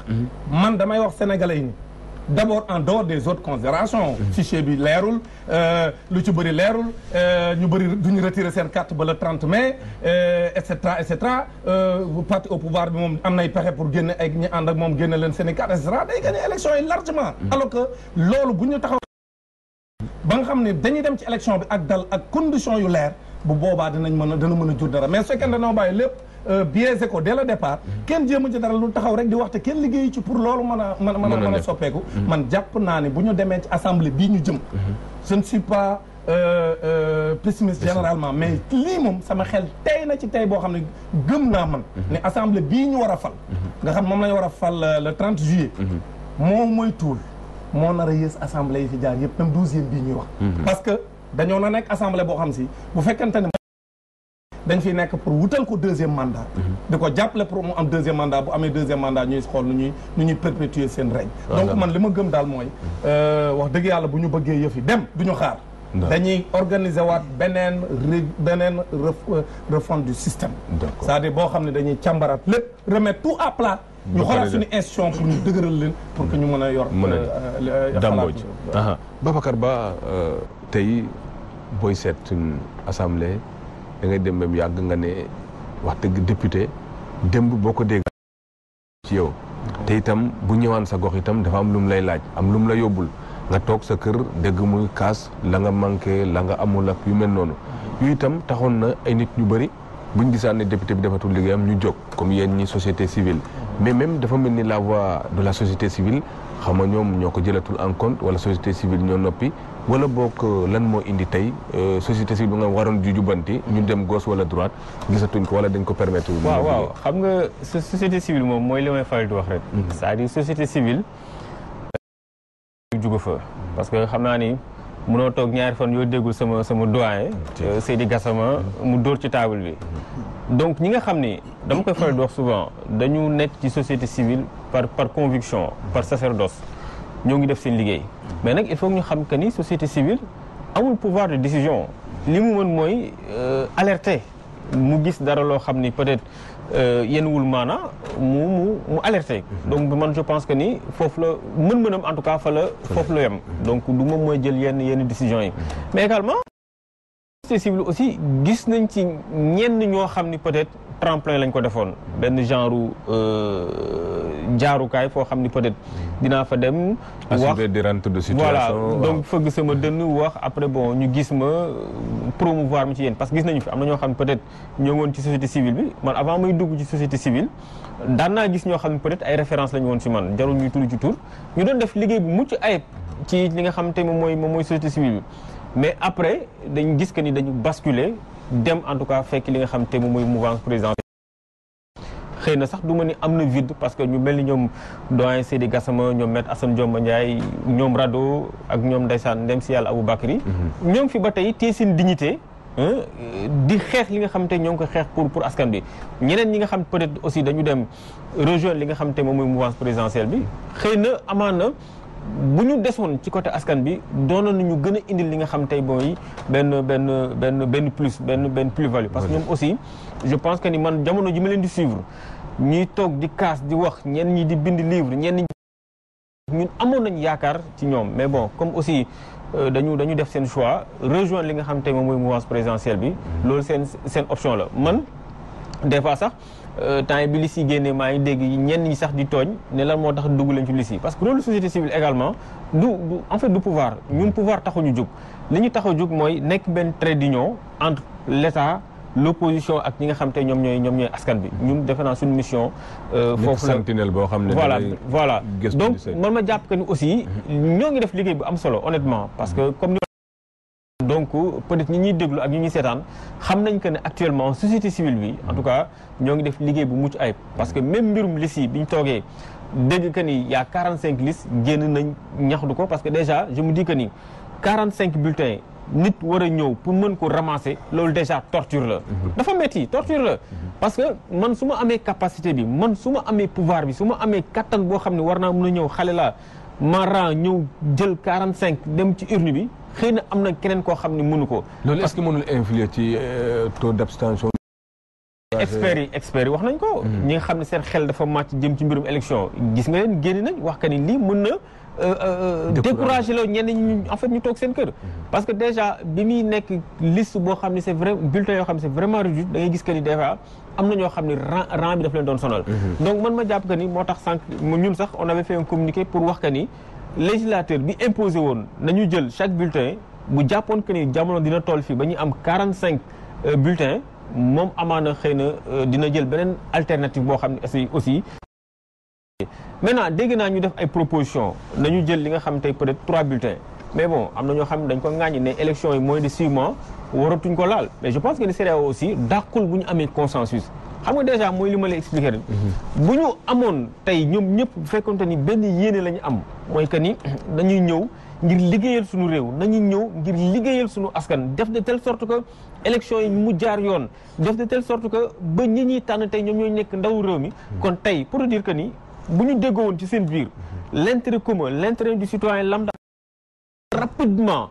man damay wax sénégalais yi ni d'abord en dehors des autres considérations fichier bi leerul lu ci bëri leerul ñu bëri duñu retirer seen carte ba le 30 mai et cetera parti au pouvoir bi moom am nay pexe pour génne ay ñi ànd ak moom génne leen seen i carte et cetera day gagné élection yi largement alors que loolu bu ñu taxaw ba nga xam ne dañuy dem ci élection bi ak dal ak condition yu leer bu boobaa dana mën a jur dara mais su fekkee dañoo bàyyi lépp biaisé ko dès le départ kenn jéem ci dara lu taxaw rek di wax te kenn liggéeyu ci pour loolu mën a soppeeku man jàpp naa ne bu ñu demee ci assemblée bii ñu jëm je ne suis pas pessimiste généralement mais lii moom sama xel tey na ci tey boo xam ne gëm naa man ne assemblée bii ñu war a fal nga xam moom la ñu war a fal le 30 juillet moom mooy tuul moo nar a yées assemblée yi fi jaar yëpp même 12e bii ñuy wax parce que dañoo na nekk assemblée boo xam si bu fekkente ne dañ fiy nekk pour wutal ko 2e mandat di ko jàppale pour mu am 2e mandat bu amee 2e mandat ñuy xool nu ñuy perpétuer seen règne donc man li ma gëm daal mooy wax dëgg yàlla bu ñu bëggee yëf yi dem du ñu xaar dañuy organiser waat beneen refonte du système c'est-à-dire boo xam ne dañuy càmbaraat lépp remettre tout à plat ñu xoolaat suñu institution pour ñu dëgëral leen pour que ñu mën a yor Dambodj Babacar Ba tey booy seet suñu assemblée da ngay dem même yàgg nga ne wax dëgg député démb boo ko dégg ci yow te itam bu ñëwaan sa gox itam dafa am lu mu lay laaj am lu mu la yóbbul nga toog sa kër dégg muy kaas la nga manqué la nga amul ak yu mel noonu yu itam taxoon na ay nit ñu bëri buñ gisaan ne député bi defatul liggéeyam ñu jóg comme yéen ñi société civile mais même dafa mel ni la voix de la société civile xam nga ñoom ñoo ko jëlatul en compte wala société civile ñoo noppi wala boog lan moo indi tey société civile bi nga waroon ju jubanti ñu dem gauche wala droite gisatuñ ko wala dañ ko permettre. waaw xam nga société civile moom mooy li may faral di wax rek. c'est-à-dire société civile. juga fa parce que xam naa ni munoo toog ñaari fan yoo déggul sama doyen Seydi Gassama mu dóor ci table bi donc ñi nga xam ni dama koy faral di wax souvent dañu nekk ci société civile par conviction par sacerdoce ñoo ngi def seen liggéey mais nag il faut ñu xam que ni société civile amul pouvoir de décision li mu mën mooy alerter mu gis dara loo xam ni peut-être yenn wul maana mu alerter donc man je pense que ni foofu la mën-mënam en tout cas foofu la yem donc du moom mooy jël yenn décisions yi mais également société civile aussi gis nañ ci ñenn ñoo xam ni peut-être tremplin lañ ko defoon benn genre jaarukaay foo xam ni peut-être dinaa fa dem wax des rentes de situation voilà donc fëgg sama dënn wax après bon ñu gis ma promouvoir mi ci yéen parce que gis nañu fi am na ñoo xam ne peut-être ñoo woon ci société civile bi man avant may dugg ci société civile daan naa gis ñoo xam ne peut-être ay références la ñu woon ci man jarul ñuy tudd ci tur ñu doon def liggéey bu mucc ayib ci li nga xam te moom mooy société civile bi mais après dañu gis que ni dañu basculer dem en tout cas fekk li nga xam te moom mooy mouvance présidentielle xëy na sax du ma ni am na vide parce que ñu mel ni ñoom doyen Seydi Gassama ñoom maître Assane Dioma Ndiaye ñoom Rado ak ñoom ndeysaan ndem si yàlla Aboubacry ñoo ngi fi ba tey téye seen dignité di xeex li nga xam te ñoo ngi ko xeex pour askan bi ñeneen ñi nga xam peut-être aussi dañu dem rejoindre li nga xam te moom mooy mouvance présidentielle bi xëy na amaana bu ñu desoon ci côté askan bi doonoon nañu gën a indil li nga xam tey mooy benn plus-value parce que ñoom aussi je pense que ni man jamono ji ma leen di suivre ñuy toog di kaas di wax ñenn ñi di bind livre ñenn ñi ñun amoon nañ yaakaar ci ñoom mais bon comme aussi dañu def seen choix rejoindre li nga xam tey moom mooy mouvance présidentielle bi loolu seen option la man des fois sax temps bi liste yi génnee maa ngi dégg ñenn ñi sax di tooñ ne lan moo tax dugg leen ci liste yi parce que rôle société civile également en fait du pouvoir ñun pouvoir taxuñu jóg li ñu tax a jóg mooy nekk benn trait d'union entre l'État l'opposition ak ñi nga xam te ñoom ñooy askan bi ñun defe naa suñu mission foofu la sentinelle boo xam ne voilà donc man ma jàpp que ni aussi ñoo ngi def liggéey bu am solo honnêtement parce que comme donc peut-être ñi ñuy déglu ak ñi ñuy seetaan xam nañ que ne actuellement société civile bi en tout cas ñoo ngi def liggéey bu mucc ayib parce que même mbirum liste yi bi ñu toogee dégg que ni y a 45 listes génn nañ ñaxdu ko parce que déjà je me dis que ni 45 bulletins nit war a ñëw pour mën ko ramasser loolu déjà torture la dafa metti torture la parce que man su ma amee capacité bi man su ma amee pouvoir bi su ma amee kattan boo xam ne war naa mën a ñëw xale la ma ñëw jël 45 dem ci urne bi xëy na am na keneen koo xam ne mënu ko. loolu est-ce que mënul influer ci taux d'abstention. experts yi wax nañ ko. ñi nga xam ne seen xel dafa màcc jëm ci mbirum élection gis nga leen génn nañ wax que ni lii mën na. décourager la ñenn ñi en fait ñu toog seen kër. parce que déjà bi muy nekk liste boo xam ne c'est vrai bulletin yoo xam ne c'est vraiment réduit da ngay gis que ni des fois am na ñoo xam ne rang bi daf leen doon sonal. donc man ma jàpp que ni moo tax sànq ñun sax on avait fait un communiqué pour wax que ni. législateur bi imposé woon nañu jël chaque bulletin bu jàppoon que ni jamono dina toll fii ba ñu am 45 bulletins moom amaana xëy na dina jël beneen alternative boo xam ne aussi. maintenant dégg naa ñu def ay propositions nañu jël li nga xam tey peut-être 3 bulletins mais bon am na ñoo xam ne dañ ko ŋàññi ne élection yi moins de 6 mois waratuñ ko laal mais je pense que ni CEDEAO aussi dàqul bu ñu amee consensus. xam nga déjà mooy li ma lay expliquer rek bu ñu amoon tey ñoom ñëpp bu fekkonte ni benn yéene la ñu am mooy que ni dañuy ñëw ngir liggéeyal suñu réew nañuy ñëw ngir liggéeyal suñu askan def de telle sorte que élection yi mu jaar yoon def de telle sorte que ba ñi ñuy tànn tey ñoom ñooy nekk ndaw réew mi kon tey pour dire que ni bu ñu déggoo woon ci seen biir l'intérêt commun l'intérêt du citoyen lambda rapidement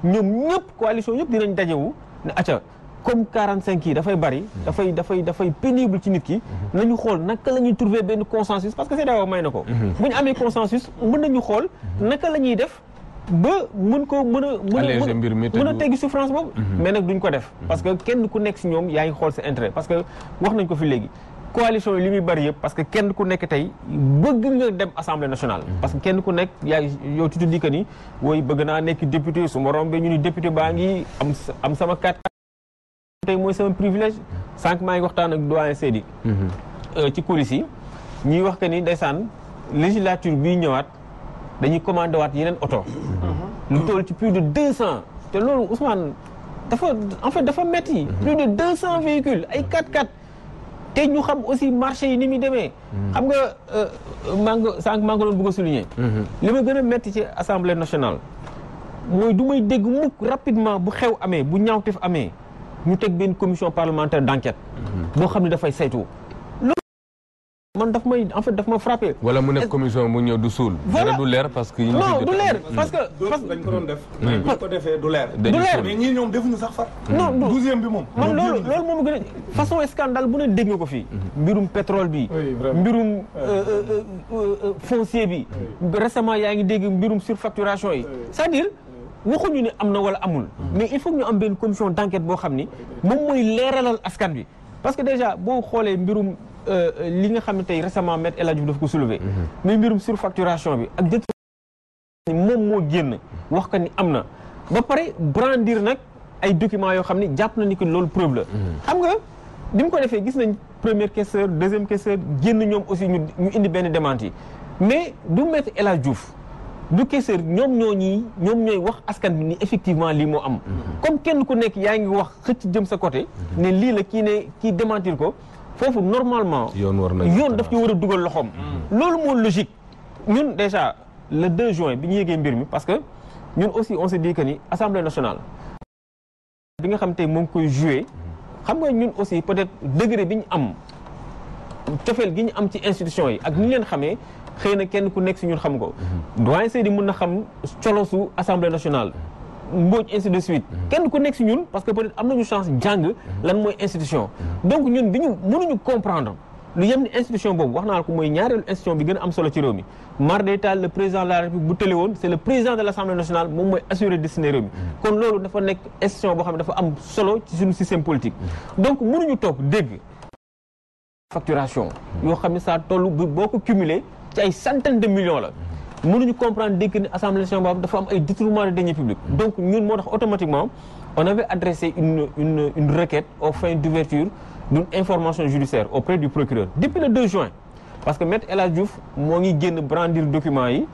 ñoom ñëpp coalition yëpp dinañ dajewu ne acca comme 45 yi dafay bari dafay pénible ci nit ki nañu xool naka la ñuy trouver benn consensus parce que CEDEAO may na ko bu ñu amee consensus mën nañu xool naka la ñuy def ba mën a teggi souffrance boobu mais nag duñ ko def parce que kenn ku nekk si ñoom yaa ngi xool sa intérêt parce que wax nañ ko fi léegi coalition yi li muy bari yëpp parce que kenn ku nekk tey bëgg nga dem assemblée nationale parce que kenn ku nekk yaa yow tu te dis que ni wooy bëgg naa nekk député su ma rombee ñu ni député baa ngi am sama carte tey mooy sama privilège sànq maa ngi waxtaan ak doyen Seydi ci coulisses yi ñuy wax que ni ndeysaan législature bii ñëwaat dañuy commandé waat yeneen oto lu toll ci plus de 200 te loolu Ousmane dafa metti plus de 200 véhicules ay 4x4 te ñu xam aussi marché yi ni muy demee xam nga sànq maa ngi doon bëgg a souligner li ma gën a metti ci assemblée nationale mooy du may dégg mukk rapidement bu xew amee bu ñaawteef amee ñu teg benn commission parlementaire d'enquête boo xam ne dafay saytu man daf ma frappé. wala mu nekk commission bu ñëw du suul. voilà du leer parce que. non du leer parce que. dañ ko doon def. mais bu ñu ko defee du leer. du leer mais ñii ñoom defuñu sax far. non 12e bi moom. man loolu moom gën a façon scandale bu ne dégg nga ko fii. mbirum pétrole bi. mbirum foncier bi. récemment yaa ngi dégg mbirum surfacturation yi. c'est-à-dire waxuñu ne am na wala amul. mais il faut que ñu am benn commission d'enquête boo xam ni moom mooy leeralal askan bi parce que déjà boo xoolee mbirum. li nga xam ne tey récemment Maître El Hadji Diouf daf ko soulevé mais mbirum surfacturation bi ak jët moom moo génn wax ko ni am na ba pare brandir nag ay documents yoo xam ne jàpp na ni que loolu preuve la xam nga bi mu ko defee gis nañ première questeur deuxième questeur génn ñoom aussi ñu indi benn démenti mais du Maître El Hadji Diouf du questeur ñoom ñooy wax askan bi ni effectivement lii moo am comme kenn ku nekk yaa ngi wax xëcc jëm sa côté ne lii la kii démentir ko foofu normalement yoon daf ci war a dugal loxoom loolu moo logique ñun déjà le 2 juin bi ñu yégee mbir mi parce que ñun aussi on s'est dit que ni Assemblée nationale bi nga xam tey moo ngi koy joué xam nga ñun aussi peut-être degré bi ñu am cofeel gi ñu am ci institution yi ak ni leen xamee xëy na kenn ku nekk si ñun xam ko doyen Seydi mën na xam colosu Assemblée nationale Mbodj ainsi de suite kenn ku nekk si ñun parce que peut-être am nañu chance jàng lan mooy institution donc ñun bi ñu mënuñu comprendre lu yem ni institution boobu wax naa ko mooy ñaareelu institution bi gën a am solo ci réew mi mar d'état le président de la République bu tële woon c'est le président de l'Assemblée nationale moom mooy assurer destinée réew mi kon loolu dafa nekk institution boo xam ne dafa am solo ci suñu système politique donc mënuñu toog dégg facturation yoo xam ne ça toll boo ko cumulé ci ay centaines de millions la mënuñu comprendre dégg ni Assemblée nationale boobu dafa am ay détournement de deniers publics donc ñun moo tax automatiquement on avait adressé une requête aux fins d'ouverture d'une information judiciaire auprès du procureur depuis le 2 juin parce que Maître El Hadji Diouf moo ngi génn brandir documents yi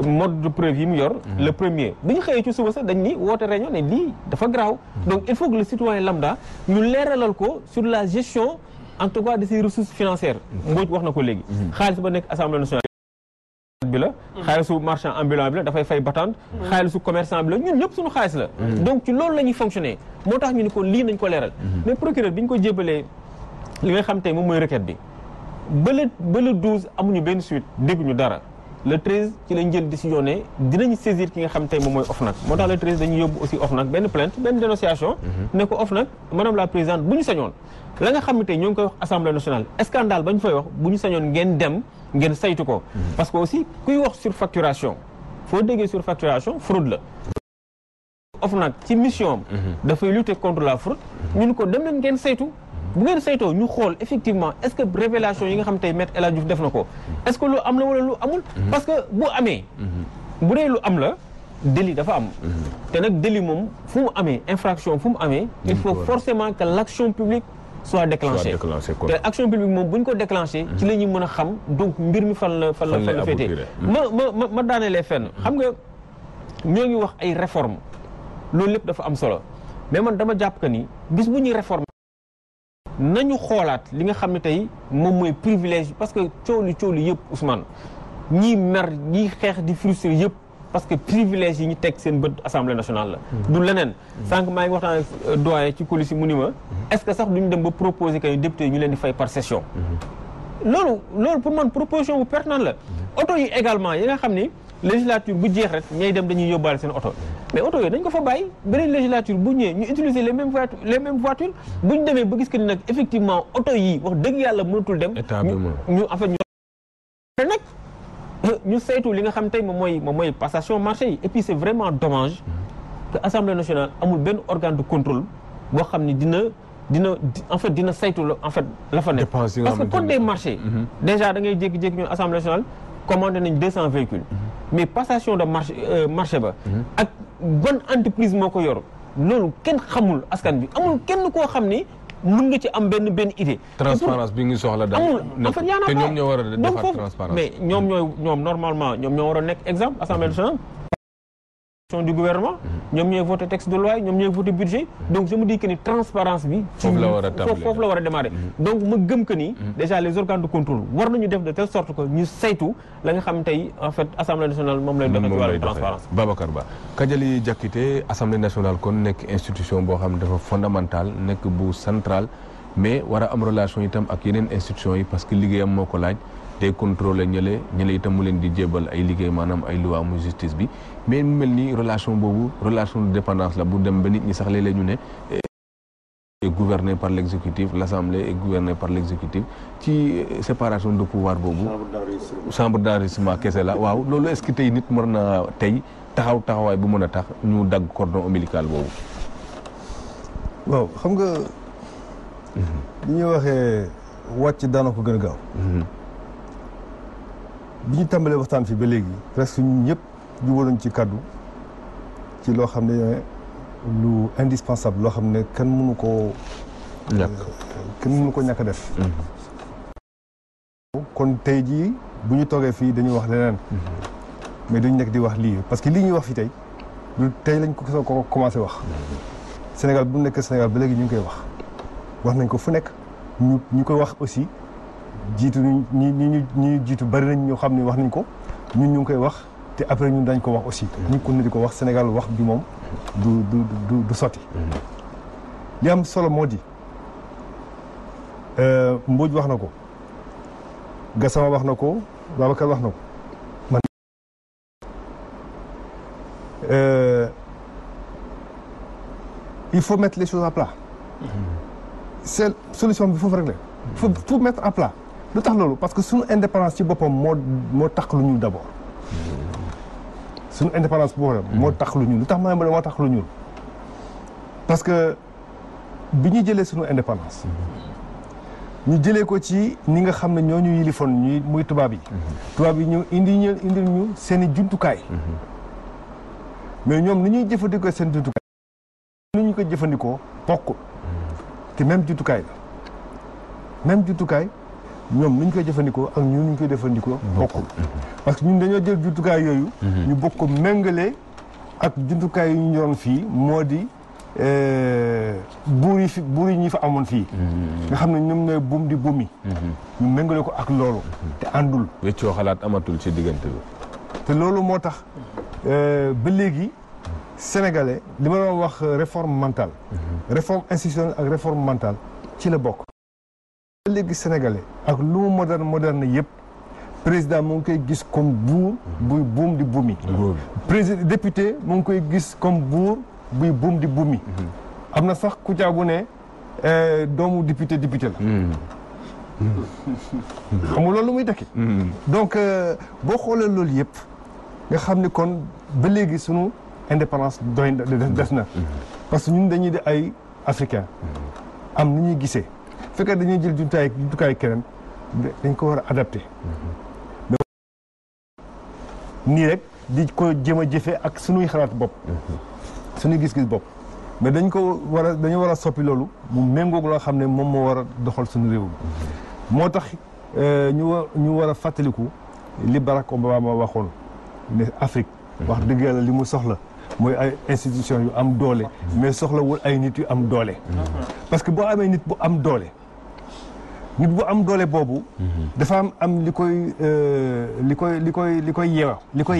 mode de preuve yi mu yor le premier bi ñu xëyee ci suba sax dañ ni woote réunion ne lii dafa graaw donc il faut que le citoyen lambda ñu leeralal ko sur la gestion en tout cas de ses ressources financières Mbodj wax na ko léegi xaalis ba nekk Assemblée nationale bi la xaalisu marchand ambulant bi la dafay fay batante xaalisu commerçant bi la ñun ñëpp suñu xaalis la donc ci loolu la ñuy fonctionner moo tax ñu ni ko lii nañ ko leeral mais procureur bi ñu ko jébalee li nga xam tey moom mooy requête bi ba le 12 amuñu benn suite dégguñu dara le 13 ci lañ jël décision ne dinañ saisir ki nga xam tey moom mooy OFNAC moo tax le 13 dañuy yóbbu aussi OFNAC benn plainte benn dénonciation ne ko OFNAC madame la présidente bu ñu sañoon la nga xam ne tey ñoo ngi koy wax assemblée nationale scandale ba ñu fay wax bu ñu sañoon ngeen dem ngeen saytu ko parce que aussi kuy wax surfacturation foo déggee surfacturation fraude la OFNAC ci mission am dafay lutter contre la fraude ñun ko dem leen ngeen saytu bu ngeen saytoo ñu xool effectivement est-ce que révélation yi nga xam tey Maître El Hadji Diouf def na ko est-ce que lu am la wala lu amul parce que bu amee bu dee lu am la délit dafa am te nag délit moom fu mu amee infraction fu mu amee il faut forcément que l'action publique soit déclenchée te action publique moom bu ñu ko déclenché ci la ñuy mën a xam donc mbir mi fan la féetee ma daanelee fenn xam nga ñoo ngi wax ay réformes loolu lépp dafa am solo mais man dama jàpp que ni bis bu ñuy réformer nañu xoolaat li nga xam ne tey moom mooy privilège parce que coow li yëpp Ousmane ñii mer ñii xeex di frustré yëpp parce que privilège yi ñu teg seen bët assemblée nationale la du leneen sànq maa ngi waxtaan ak doyen ci coulisses yi mu ni ma est-ce que sax duñu dem ba proposer que député ñu leen di fay par session loolu pour man proposition bu pertinente la oto yi également yi nga xam ni législature bu jeex rek ñay dem dañuy yóbbaale seen oto mais oto yooyu dañ ko fa bàyyi beneen législature bu ñëwee ñu utiliser les mêmes voitures bu ñu demee ba gis que ni nag effectivement oto yi wax dëgg yàlla mënatul dem ñu en fait ñu te nag ñu saytu li nga xam tey moom mooy passation marché yi et puis c'est vraiment dommage que Assemblée nationale amul benn organe de contrôle boo xam ni dina saytu la en fait la fa nekk parce que code des marchés déjà da ngay jékki-jékki ñu Assemblée nationale commandé nañ 200 véhicules mais passation de marché ba ak bonne entreprise moo ko yor loolu kenn xamul askan bi amul kenn koo xam ni mën nga ci am benn idée. transparence bi ngi soxla daal amul en fait te ñoom ñoo war a defaat transparence mais ñoom normalement ñoom ñoo war a nekk exemple assemblée nationale du gouvernement ñoom ñooy voté texte de loi ñoom ñooy voté budget donc je me dis que ni transparence bi foofu la war a démarrer donc ma gëm que ni déjà les organes de contrôle war nañu def de telle sorte que ñu saytu la nga xam tey en fait assemblée nationale moom lay doxee ci wàllu transparence. Babacar Ba Kadiali Diakité assemblée nationale kon nekk institution boo xam ne dafa fondamental nekk bu central mais war a am relation itam ak yeneen institutions yi parce que liggéeyam moo ko laaj day contrôler ñële itam mu leen di jébal ay liggéey maanaam ay loi mu justice bi mais mu mel ni relation boobu relation de dépendance la bu dem ba nit ñi sax léeg-léeg ñu ne est gouverné par l'exécutif l'assemblée est gouvernée par l'exécutif ci séparation de pouvoir boobu chambre d'enregistrement kese la waaw loolu est-ce que tey nit mën na tey taxawaay bu mën a tax ñu dagg cordon ombilical boobu waaw xam nga li ñuy waxee wàcc daana ko gën a gaaw bi ñu tàmbalee waxtaan fi ba léegi presque ñun ñëpp jubaloon ci kàddu ci loo xam ne lu indispensable loo xam ne kenn mënu koo ñàkk a def kon tey jii bu ñu toogee fii dañuy wax leneen mais duñ nekk di wax lii parce que lii ñuy wax fi tey lu tey lañ ko commencé wax Sénégal bu nekk Sénégal ba léegi ñu ngi koy wax nañ ko fu nekk ñu koy wax aussi jiitu ñi jiitu bari nañ ñoo xam ne wax nañ ko ñun ñu ngi koy wax te après ñun dañ ko wax aussi ñu ko ne di ko wax Sénégal wax bi moom du sotti li am solo moo di Mbodj wax na ko Gassama wax na ko Babacar wax na ko man il faut mettre les choses à plat c'est solution bi foofu rek la faut tout mettre à plat lu tax loolu parce que suñu indépendance ci boppam moo tax lu ñuul d'abord suñu indépendance boppam moo tax lu ñuul lu tax ma moo tax lu ñuul parce que bi ñu jëlee suñu indépendance ñu jëlee ko ci ni nga xam ne ñoo ñu yilifoon muy tubaab yi ñu indil ñu seen i jumtukaay mais ñoom ni ñuy jëfandikoo seen jumtukaay ni ñu ko jëfandikoo bokkul te même jumtukaay ñoom ni ñu koy jëfandikoo ak ñun ñu koy jëfandikoo bokkul parce que ñun dañoo jël jumtukaay yooyu ñu bokk ko méngale ak jumtukaay yu ñu yoroon fii moo di buur yi ñi fa amoon fii nga xam ne ñoom ñooy buum di buumi ñu méngale ko ak loolu te àndul weccoo xalaat amatul ci diggante bi te loolu moo tax ba léegi sénégalais li ma doon wax réforme mentale réforme institutionnelle ak réforme mentale ci la bokk ba léegi sénégalais ak lu mu moderne yëpp président mu ngi koy gis comme buur buy buum di buumi président député mu ngi koy gis comme buur buy buum di buumi am na sax ku caa bu ne doomu député la xam nga loolu muy tekki donc boo xoolee loolu yëpp nga xam ne kon ba léegi sunu indépendance doy des na parce que ñun dañuy di ay africain am ni ñuy gisee fekkee dañuy jël jumtukaay keneen dañ ko war a adapté nii rek di ko jéem a jëfee ak sunuy xalaat bopp suñuy gis-gis bopp mais dañu war a soppi loolu mu méngoog loo xam ne moom moo war a doxal suñu réew mi moo tax ñu war a fàttaliku li Barack Obama waxoon ne Afrique wax dëgg yàlla li mu soxla mooy ay institution yu am doole mais soxlawul ay nit yu am doole parce que boo amee nit bu am doole boobu dafa am li koy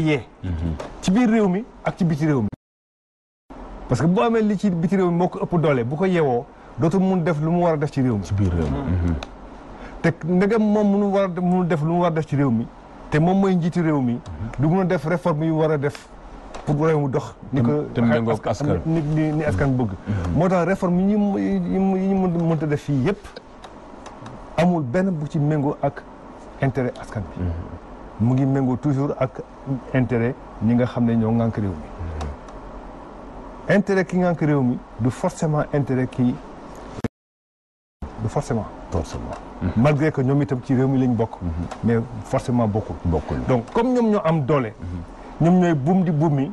yee ci biir réew mi ak ci biti réew mi parce que boo amee li ci biti réew mi moo ko ëpp doole bu ko yeewoo dootu mun def lu mu war a def ci réew mi ci biir réew mi te ndegam moom mënu def lu mu war a def ci réew mi te moom mooy njiiti réew mi du mun a def réforme yu war a def pour réew mu dox ni ko ni askan bëgg moo tax réforme yi ñu mënta def fii yëpp amul benn bu ci méngoo ak intérêt askan bi mu ngi méngoo toujours ak intérêt ñi nga xam ne ñoo ŋànk réew mi intérêt ki ŋànk réew mi du forcément intérêt kii du forcément malgré que ñoom itam ci réew mi lañ bokk mais forcément bokkul donc comme ñoom ñoo am doole ñoom ñooy buum di buum mi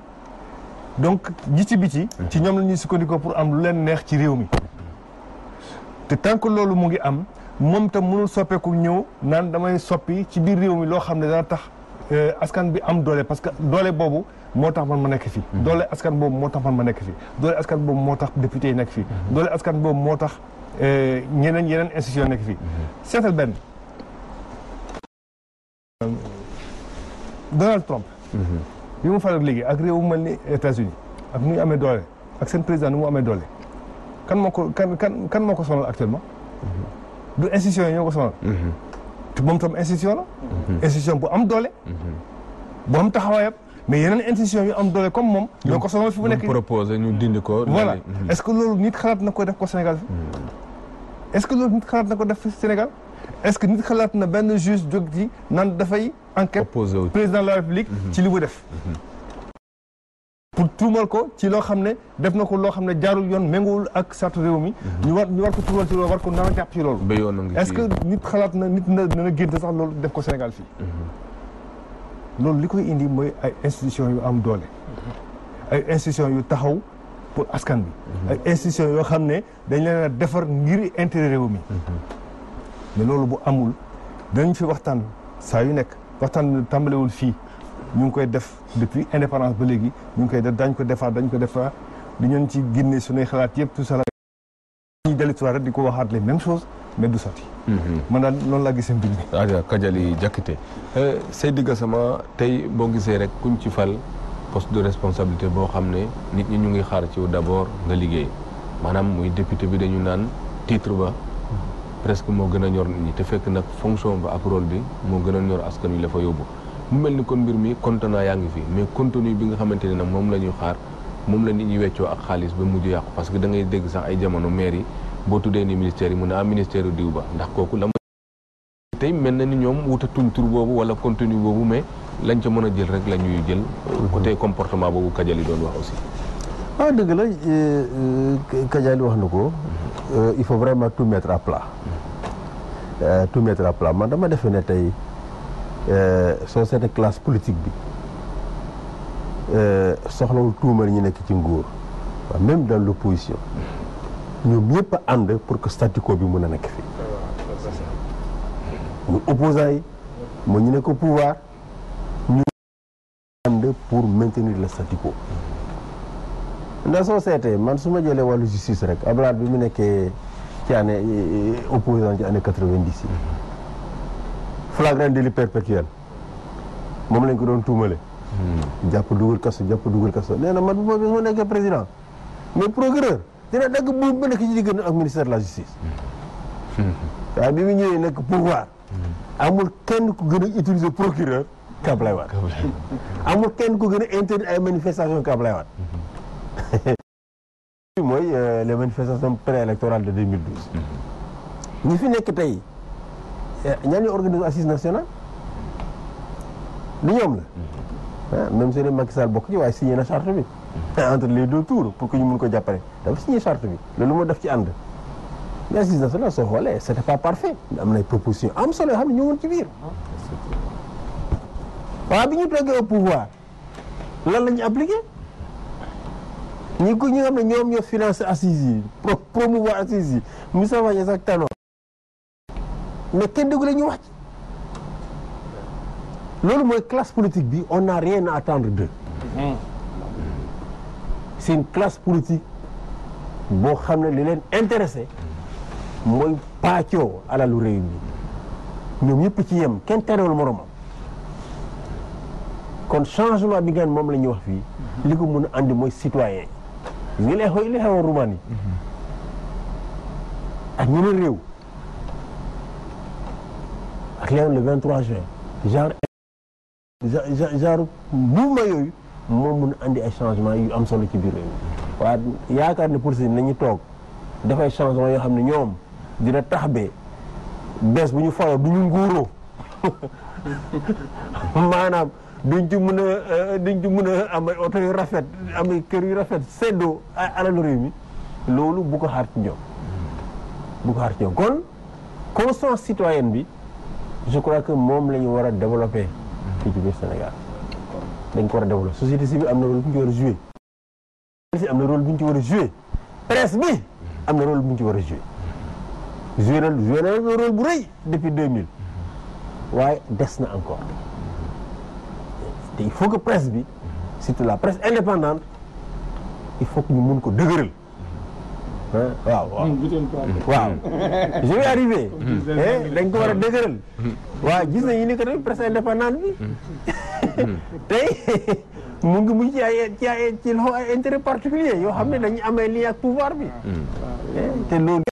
donc ji ci biti ci ñoom la ñuy sukkandikoo pour am lu leen neex ci réew mi te tant que loolu mu ngi am moom tam mënul soppeeku ñëw naan damay soppi ci biir réew mi loo xam ne dana tax askan bi am doole parce que doole boobu moo tax man ma nekk fii doole askan boobu moo tax man ma nekk fii doole askan boobu moo tax député yi nekk fii doole askan boobu moo tax yeneen institution nekk fii seetal benn Donald Trump bi mu faral léegi ak réew mu mel ni États-Unis ak nu ñu amee doole ak seen président nu mu amee doole kan moo ko sonal actuellement du institution yi ñoo ko sonal te moom tam institution la institution bu am doole bu am taxawaayam mais yeneen institution yu am doole comme moom ñoo ko sonal fi mu nekk proposé ñu dindi ko voilà est-ce que loolu nit xalaat na ko def ko Sénégal fi est-ce que loolu nit xalaat na ko def fi Sénégal est-ce que nit xalaat na benn juge jóg ci naan dafay enquête président de la République ci li mu def pour tuumal ko ci loo xam ne def na ko loo xam ne jaarul yoon méngoowul ak sartu réew mi ñu war ko tuumal ci loolu war ko naan jàpp ci loolu est-ce que nit xalaat na nit na génte sax loolu def ko Sénégal fii loolu li koy indi mooy ay institutions yu am doole ay institutions yu taxaw pour askan bi ay institutions yoo xam ne dañ leen a defar ngir intérêt réew mi mais loolu bu amul dañ fi waxtaan saa yu nekk waxtaan tàmbalewul fii ñu ngi koy def depuis indépendance ba léegi ñu ngi koy def dañ ko defaat di ñeen ci génne suñuy xalaat yëpp tout ça la ñuy dellusiwaat rek di ko waxaat les mêmes choses mais du sotti man daal noonu laa gisee mbir mi Adja Kadiali Diakité Seydi Gassama tey boo gisee rek kuñ ci fal poste de responsabilité boo xam ne nit ñi ñu ngi xaar ci d'abord nga liggéey maanaam muy député bi dañu naan titre ba presque moo gën a ñor nit ñi te fekk nag fonction ba ak rôle bi moo gën a ñor askan wi la fa yóbbu mu mel ni kon mbir mi contenant yaa ngi fi mais contenu bi nga xamante ne nag moom la ñuy xaar moom la nit ñi weccoo ak xaalis ba mujj yàqu parce que da ngay dégg sax ay jamono maire yi boo tuddee ni ministère yi mu ne ministère yu diw ba ndax kooku la tey mel na ni ñoom wutatuñ tur boobu wala contenu boobu mais lañ ca mën a jël rek la ñuy jël côté comportement boobu Kadiali doon wax aussi dëgg la Kadiali wax na ko il faut vraiment tout mettre à plat man dama defee ne tey soo seetee classe politique bi soxlawul tuumal ñi nekk ci nguur même dans l'opposition ñoom ñëpp a ànd pour que statu quo bi mën a nekk fii muy opposants yi moo ñu nekk au pouvoir ñu ànd pour maintenir le statu quo ndax soo seetee man su ma jëlee wàllu justice rek Abdoulaye bi mu nekkee ci année opposant ci année 90 yi flagrant délit perpétuel moom lañ ko doon tuumale jàpp dugal kaso nee na man bu ma nekkee président mais procureur dina dagg bu ba nekk ci diggante ak ministère de la justice waaye bi mu ñëwee nekk pouvoir amul kenn ku gën a utiliser procureur qu'Abdoulaye Wade amul kenn ku gën a interdire ay manifestations qu'Abdoulaye Wade mooy les manifestations préélectorales de 2012 ñi fi nekk tey ñaan ñu organiser assise nationale du ñoom la même si Macky Sall bokk ci waaye signé na charte bi entre les deux tours pour que ñu mun ko jàppale dafa signé charte bi loolu moo def ci ànd mais assise nationale soo xoolee c'était pas parfait am na ay propositions am solo yoo xam ne ñoo woon ci biir waaw bi ñu toogee au pouvoir lan la ñu appliqué ñi nga xam ne ñoom ñoo financé assises yi promouvoir assises yi Moustapha Niasse ak Tanor mais kenn déggu la ñu wax ci loolu mooy classe politique bi on n'a rien à attendre d'eux c'est une classe politique boo xam ne li leen intéressé mooy pàccoo alalu réew mi ñoom ñëpp ci yem kenn terewul moromam kon changement bi ngeen moom la ñuy wax fii li ko mën a andi mooy citoyen yi li xewoon Roumanie ak ñeneen réew ak léegi le 23 juin genre mouvement yooyu moo mun a andi ay changement yu am solo ci biir réew mi waaye yaakaar ne pour si nañu toog dafay changement yoo xam ne ñoom dina tax be bees bu ñu faloo du ñu nguuroo maanaam duñ ci mën a am ay oto yu rafet am ay kër yu rafet seddoo alalu réew mi loolu bu ko xaar ci ñoom kon conscience citoyenne bi je crois que moom la ñu war a développer fii ci biir Sénégal dañ ko war a développer société civile am na rôle bu ñu ci war a jouer am na rôle bu ñu ci war a jouer presse bi am na rôle bu ñu ci war a jouer na rôle bu rëy depuis 2000 waaye des na encore te il faut que presse bi surtout la presse indépendante il faut que ñu mun ko dëgëral. waaw je vais arriver. dañ ko war a dëgëral. waaw gis nañu ni que tamit presse indépendante bi. tey mu ngi mujj ci loxo ay intérêt particulier yoo xam ne dañuy amee lien ak pouvoir bi. te loolu.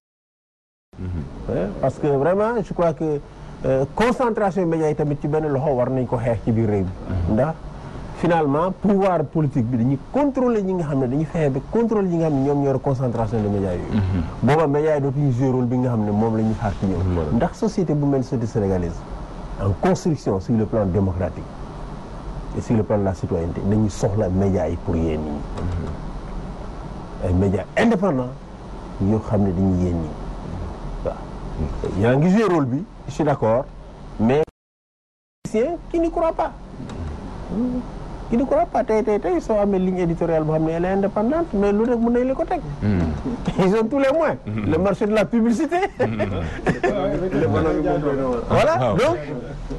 parce que vraiment je crois que concentration médias yi tamit ci benn loxo war nañ ko xeex ci biir réew mi. ndax finalement pouvoir politique bi dañuy contrôler ñi nga xam ne dañuy fexe ba contrôler ñi nga xam ne ñoom ñoo concentration de médias yooyu. booba médias yi dootuñu jouer rôle bi nga xam ne moom la ñuy xaar ci ñoom. ndax société bu mel société sénégalaise en construction sur le plan démocratique et sur le plan de la citoyenneté dañuy soxla médias yi pour yéen ñi. ay médias indépendants yoo xam ne dañuy yéen ñi waaw. yaa ngi jouer rôle bi je suis d'accord mais qui n'y croit pas. qui ne croit pas tey soo amee ligne éditoriale boo xam ne elle est indépendante mais lu rek mën nañ la ko teg. ils ont tous les moyens. le marché de la publicité. voilà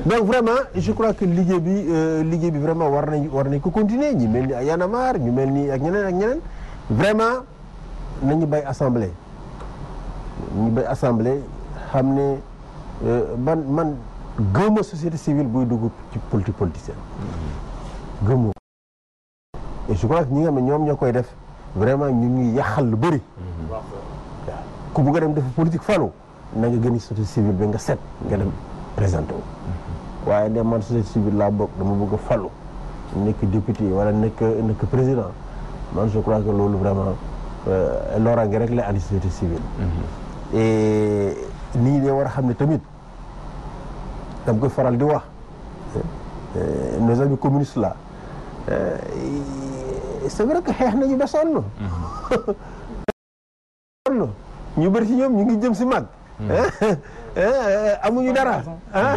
donc vraiment je crois que liggéey bi vraiment war nañ ko continuer ñi mel ni Y'en a marre ñu mel ni ak ñeneen vraiment nañu bay assemblée. ñu bay assemblée xam ne man gëmuma société civile buy dugg ci politique politicienne. gëmmoo et je crois que ñi nga xam ne ñoom ñoo koy def vraiment ñu ngi yàqal lu bëri. waaw ku bëgg a dem def politique falu na nga gën société civile bi nga set nga dem présenté wu. waaye de man société civile laa bokk dama bëgg a falu nekk député wala nekk président man je crois que loolu vraiment loraange rek la andi société civile. et nii de war a xam ne tamit dama koy faral di wax nos amis communistes là. c'est vrai que xeex nañu ba sonn. ñu bëri ci ñoom ñu ngi jëm si mag. amuñu dara ah.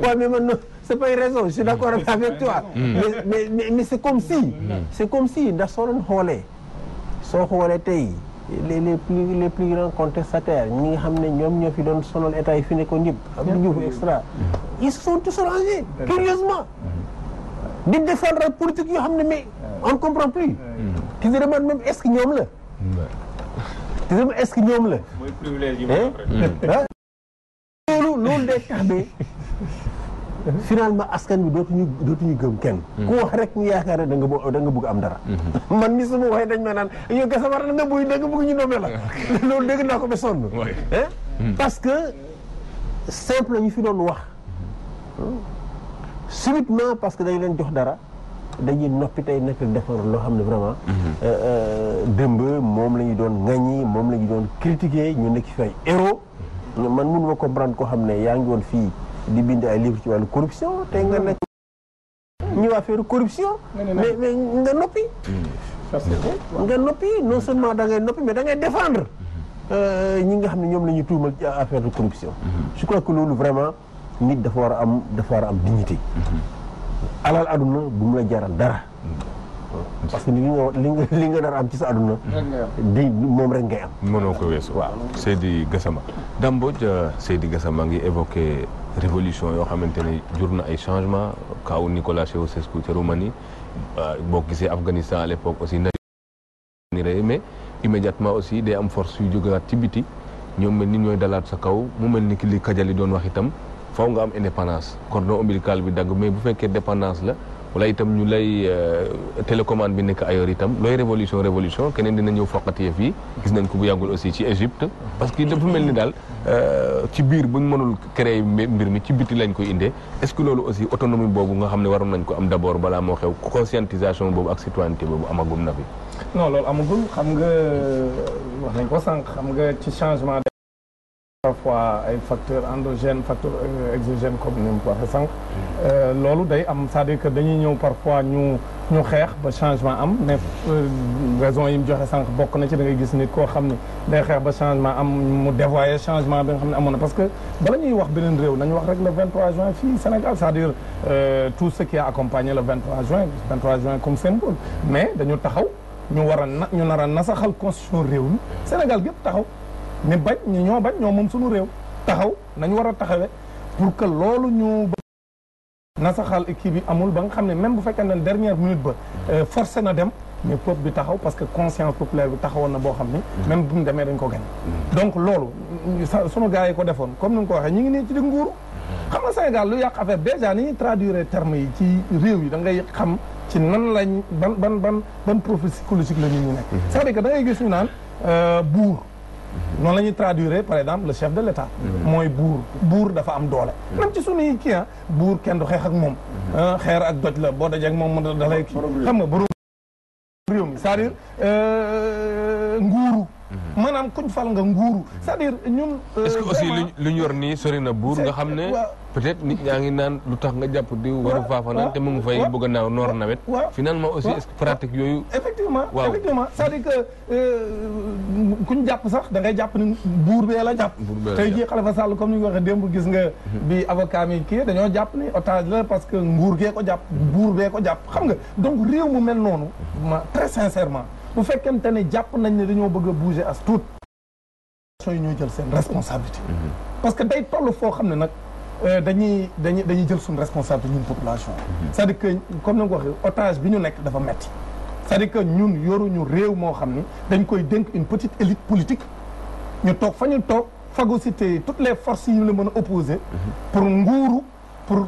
waaw mais man c'est pas une raison je suis d'accord avec toi. mais c'est comme si ndax soo doon xoolee tey les plus grands contestataires ñi nga xam ne ñoom ñoo fi doon sonal état yi fi nekkoon yëpp. Abdou Diouf extra. ils se sont tous rangés curieusement. di défendre politique yoo xam ne mais on ne comprend plus. tu te demandes même est-ce que ñoom la. tu te demandes est-ce que ñoom la. mooy privilège yi loolu day tax ba finalement askan bi dootuñu gëm kenn. ku wax rek ñu yaakaar ne da nga bëgg am dara. man ni su ma waxee dañ ma naan yow Gassama da nga bëgg ñu nommé la. loolu dégg naa ko ba sonn. parce que simple ñu fi doon wax. subitement parce que dañ leen jox dara dañuy noppi tey nekk défendre loo xam ne vraiment démb moom la ñu doon ŋaññi moom la ñu doon critiquer ñu nekk fi ay héros man mënuma comprendre koo xam ne yaa ngi woon fii di bind ay livre ci wàllu corruption te nga nekk ñu affaire corruption mais nga noppi non seulement da ngay noppi mais da ngay défendre ñi nga xam ne ñoom la ñu tuumal ci affaire de corruption je crois que loolu vraiment nit dafa war a am dignité. alal aduna bu mu la jaral dara. parce que li nga dara am ci sa aduna. di moom rek ngay am. mënoo ko weesu. waaw Seydi Gassama. Dame Mbodj Seydi Gassama ngi évoqué révolution yoo xamante ne jur na ay changement kaw Nicolas Ceausescu ca Roumanie boo gisee Afghanistan à l'époque aussi na ni rey mais immédiatement aussi day am force yu jógewaat ci biti ñoom mel ni ñooy dalaat sa kaw mu mel ni ki li Kajali doon wax itam. faw nga am indépendance cordon ombilical bi dagg mais bu fekkee dépendance la wala itam ñu lay télécommande bi nekk ailleurs itam looy révolution keneen dina ñëw foqati yëf yi gis nañ ko bu yàggul aussi ci Égypte parce que dafa mel ni daal ci biir buñ mënul créer mbir mi ci biti lañ koy indee est-ce que loolu aussi autonomie boobu nga xam ne waroon nañ ko am d'abord balaa moo xew conscientisation boobu ak citoyenneté boobu amagum na fi. non loolu amagul xam nga wax nañ ko sànq xam nga ci changement parfois ay facteurs endogènes facteurs exogènes comme ni mu ko waxee sànq loolu day am c'est-à-dire que dañuy ñëw parfois ñu xeex ba changement am mais raison yi mu joxe sànq bokk na ci da ngay gis nit koo xam ne day xeex ba changement am mu dévoyer changement bi nga xam ne amoon na parce que bala ñuy wax beneen réew nañu wax rek le 23 juin fii Sénégal c'est-à-dire tout ce qui a accompagné le 23 juin comme symbole mais dañu taxaw ñu nar a nasaxal constitution réew mi Sénégal gépp taxaw ne bañ ñoo moom suñu réew taxaw nañu war a taxawee pour que loolu ñu nasaxal kii bi amul ba nga xam ne même bu fekkee ne dernière minute ba forcé na dem mais peuple bi taxaw parce que conscience populaire bi taxawoon na boo xam ni même bu mu demee dañ ko gañ donc loolu sunu gars yi ko defoon comme ni nga ko waxee ñu ngi nii ci di nguuru xam nga Sénégal lu yàq affaire déjà ni ñuy traduire termes yi ci réew yi da ngay xam ci nan lañ ban profil psychologique la nit ñi nekk c'est-à-dire que da ngay gis ñu naan buur noonu la ñuy traduire par exemple le chef de l'État mooy buur dafa am doole même ci suñuy kii buur kenn du xeex ak moom xeer ak doj la boo dajee ak moom mu dalay kii xam nga borom réew mi c'est-à-dire nguuru maanaam kuñ fal nga nguuru c'est-à-dire ñun est-ce que aussi lu ñu yor nii sori na buur nga xam ne peut-être nit ñaa ngi naan lu tax nga jàpp di waru faafanaan te mu ngi fay bëgg a naaw noor nawet finalement aussi est-ce que pratique yooyu effectivement c'est-à-dire que kuñ jàpp sax da ngay jàpp ni buur bee la jàpp tey jii Khalifa Sall comme ni nga waxee démb gis nga bi avocat mi kii dañoo jàpp ni otage la parce que nguur gee ko jàpp buur bee ko jàpp xam nga donc réew mu mel noonu ma très sincèrement bu fekkente ne jàpp nañ ne dañoo bëgg a bouger as tuut yi ñooy jël seen responsabilité parce que day toll foo xam ne nag dañuy jël suñu responsabilité ñun population c'est-à-dire que comme ni nga ko waxee otage bi ñu nekk dafa metti c'est-à-dire que ñun yoruñu réew moo xam ni dañ koy dénk une petite élite politique ñu toog fa ñu toog phagocyter toutes les forces yi ñu la mën a opposer pour nguuru pour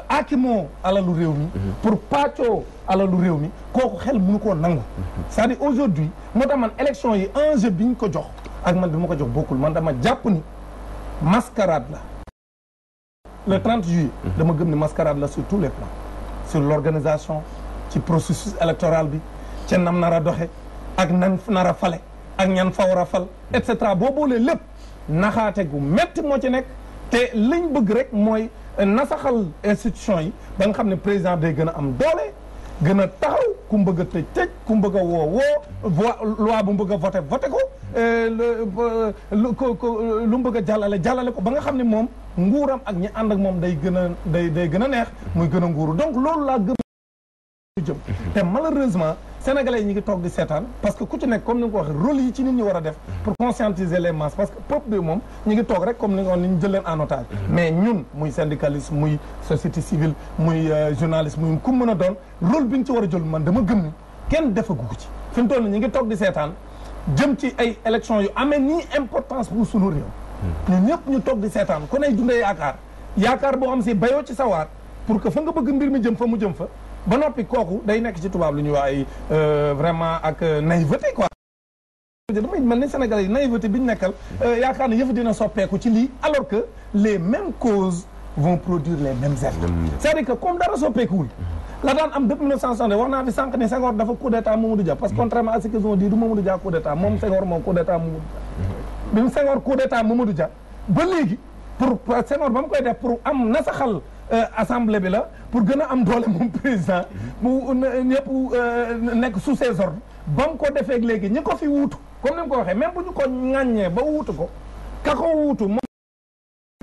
aakimoo alalu réew mi pour pàccoo alalu réew mi kooku xel mënu koo nangu c'est-à-dire aujourd'hui moo tax man élection yi enjeu bi ñu ko jox ak man bi ma ko jox bokkul man dama jàpp ni mascarade la le 30 juillet dama gëm ni mascarade la sur tous les plans sur l'organisation ci processus électoral bi ca nam nar a doxe ak nan nar a fale ak ñan fa war a fal et cetera boo boolee lépp naxaate gu métti moo ci nekk te liñ bëgg rek mooy nasaxal institution yi ba nga xam ne président day gën a am doole gën a taxaw ku mu bëgg a tëj ku mu bëgg a woo loi bu mu bëgg a voté ko lu mu bëgg a jàllale ko ba nga xam ne moom nguuram ak ñi ànd ak moom day gën a neex muy gën a nguuru donc loolu laa gëm jëm te malheureusement sénégalais yi ñu ngi toog di seetaan parce que ku ci nekk comme ni nga ko waxee rôle yi ci nit ñi war a def pour conscientiser les masses parce que peuple bi moom ñu ngi toog rek comme ni nga wax ni ñu jël leen en otage mais ñun muy syndicaliste muy société civile muy journaliste muy ku mën a doon rôle bi ñu ci war a jël man dama gëm ni kenn defagu ko ci fi mu toll ni ñu ngi toog di seetaan jëm ci ay élections yu amee nii importance pour sunu réew ñun ñëpp ñu toog di seetaan ku ne dundee yaakaar boo xam si bayoo ci sawaar pour que fa nga bëgg mbir mi jëm fa mu jëm fa ba noppi kooku day nekk ci tubaab lu ñuy wax ay vraiment ak naïveté quoi damay mel ni Sénégalais yi naïveté bi ñu nekkal yaakaar ne yëf dina soppeeku ci lii alors que les mêmes causes vont produire les mêmes effets c'est-à-dire que comme dara soppeekuwul la daan am depuis 1960 wax naa fi sànq ne Senghor dafa coup d'état Mamadou Dia parce que contrairement à ce qu'ils ont dit du Mamadou Dia coup d'état moom Senghor moom coup d'état Mamadou Dia bi mu Senghor coup d'état Mamadou Dia ba léegi pour Senghor ba mu koy def pour am nasaxal assemblée bi la pour gën a am doole moom président mu ñëpp nekk sous ses ordres ba mu ko defee léegi ñi ko fi wuutu comme ni mu ko waxee même bu ñu ko ŋàññee ba wuutu ko ka ko wuutu moom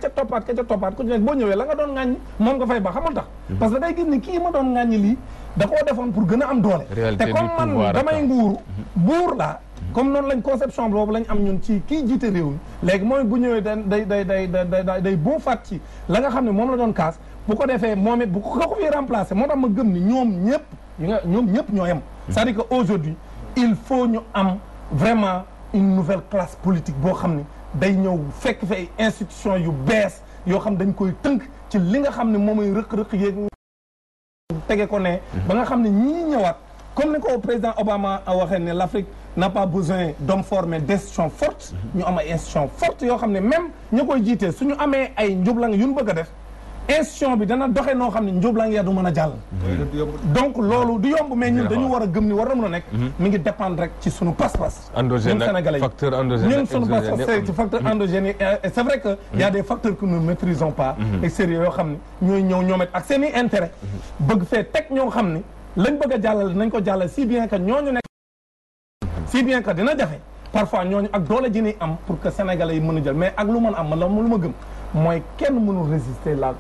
ka ca toppaat ku ci nekk boo ñëwee la nga doon ŋàññi moom nga fay ba xamul tax parce que day gis ni kii ma doon ŋàññi lii da koo defoon pour gën a am doole te comme man damay nguuru buur laa comme noonu lañ conception boobu lañ am ñun ci kii jiite réew mi léegi mooy bu ñëwee day boo faat ci la nga xam ne moom la doon kaas bu ko defee moom it bu ko fi remplacer moo tax ma gëm ni ñoom ñëpp ñoo yem c'est-à-dire que aujourd'hui il faut ñu am vraiment une nouvelle classe politique boo xam ne day ñëw fekk fi ay institutions yu bees yoo xam dañ koy tënk ci li nga xam ne moom mooy rëq-rëq yeeg tege ko ne ba nga xam ne ñii ñëwaat comme ni ko président Obama a waxee ne l'Afrique n'a pas besoin d'hommes forts mais d'institutions fortes ñu am ay institutions fortes yoo xam ne même ñu koy jiitee suñu amee ay njublang yu ñu bëgg a def institution bi dana doxee noo xam ne njublang ya du mën a jàll donc loolu du yomb mais ñun dañu war a gëm ni war na mën a nekk mi ngi dépendre rek ci suñu pas-pas ñun Sénégalais yi ñun suñu pas-pas c'est facteur endogène et c'est vrai que y a des facteurs que nous ne maîtrisons pas extérieurs yoo xam ne ñooy ñëw ñoomet ak seen i intérêt bëgg fee teg ñoo xam ne lañ bëgg a jàllale nañ ko jàllale si bien que ñooñu nekk si bien que dina jafe parfois ñooñu ak doole ji ni am pour que sénégalais yi mën a jël mais ak lu mën am man la lu ma gëm mooy kenn mënul résister la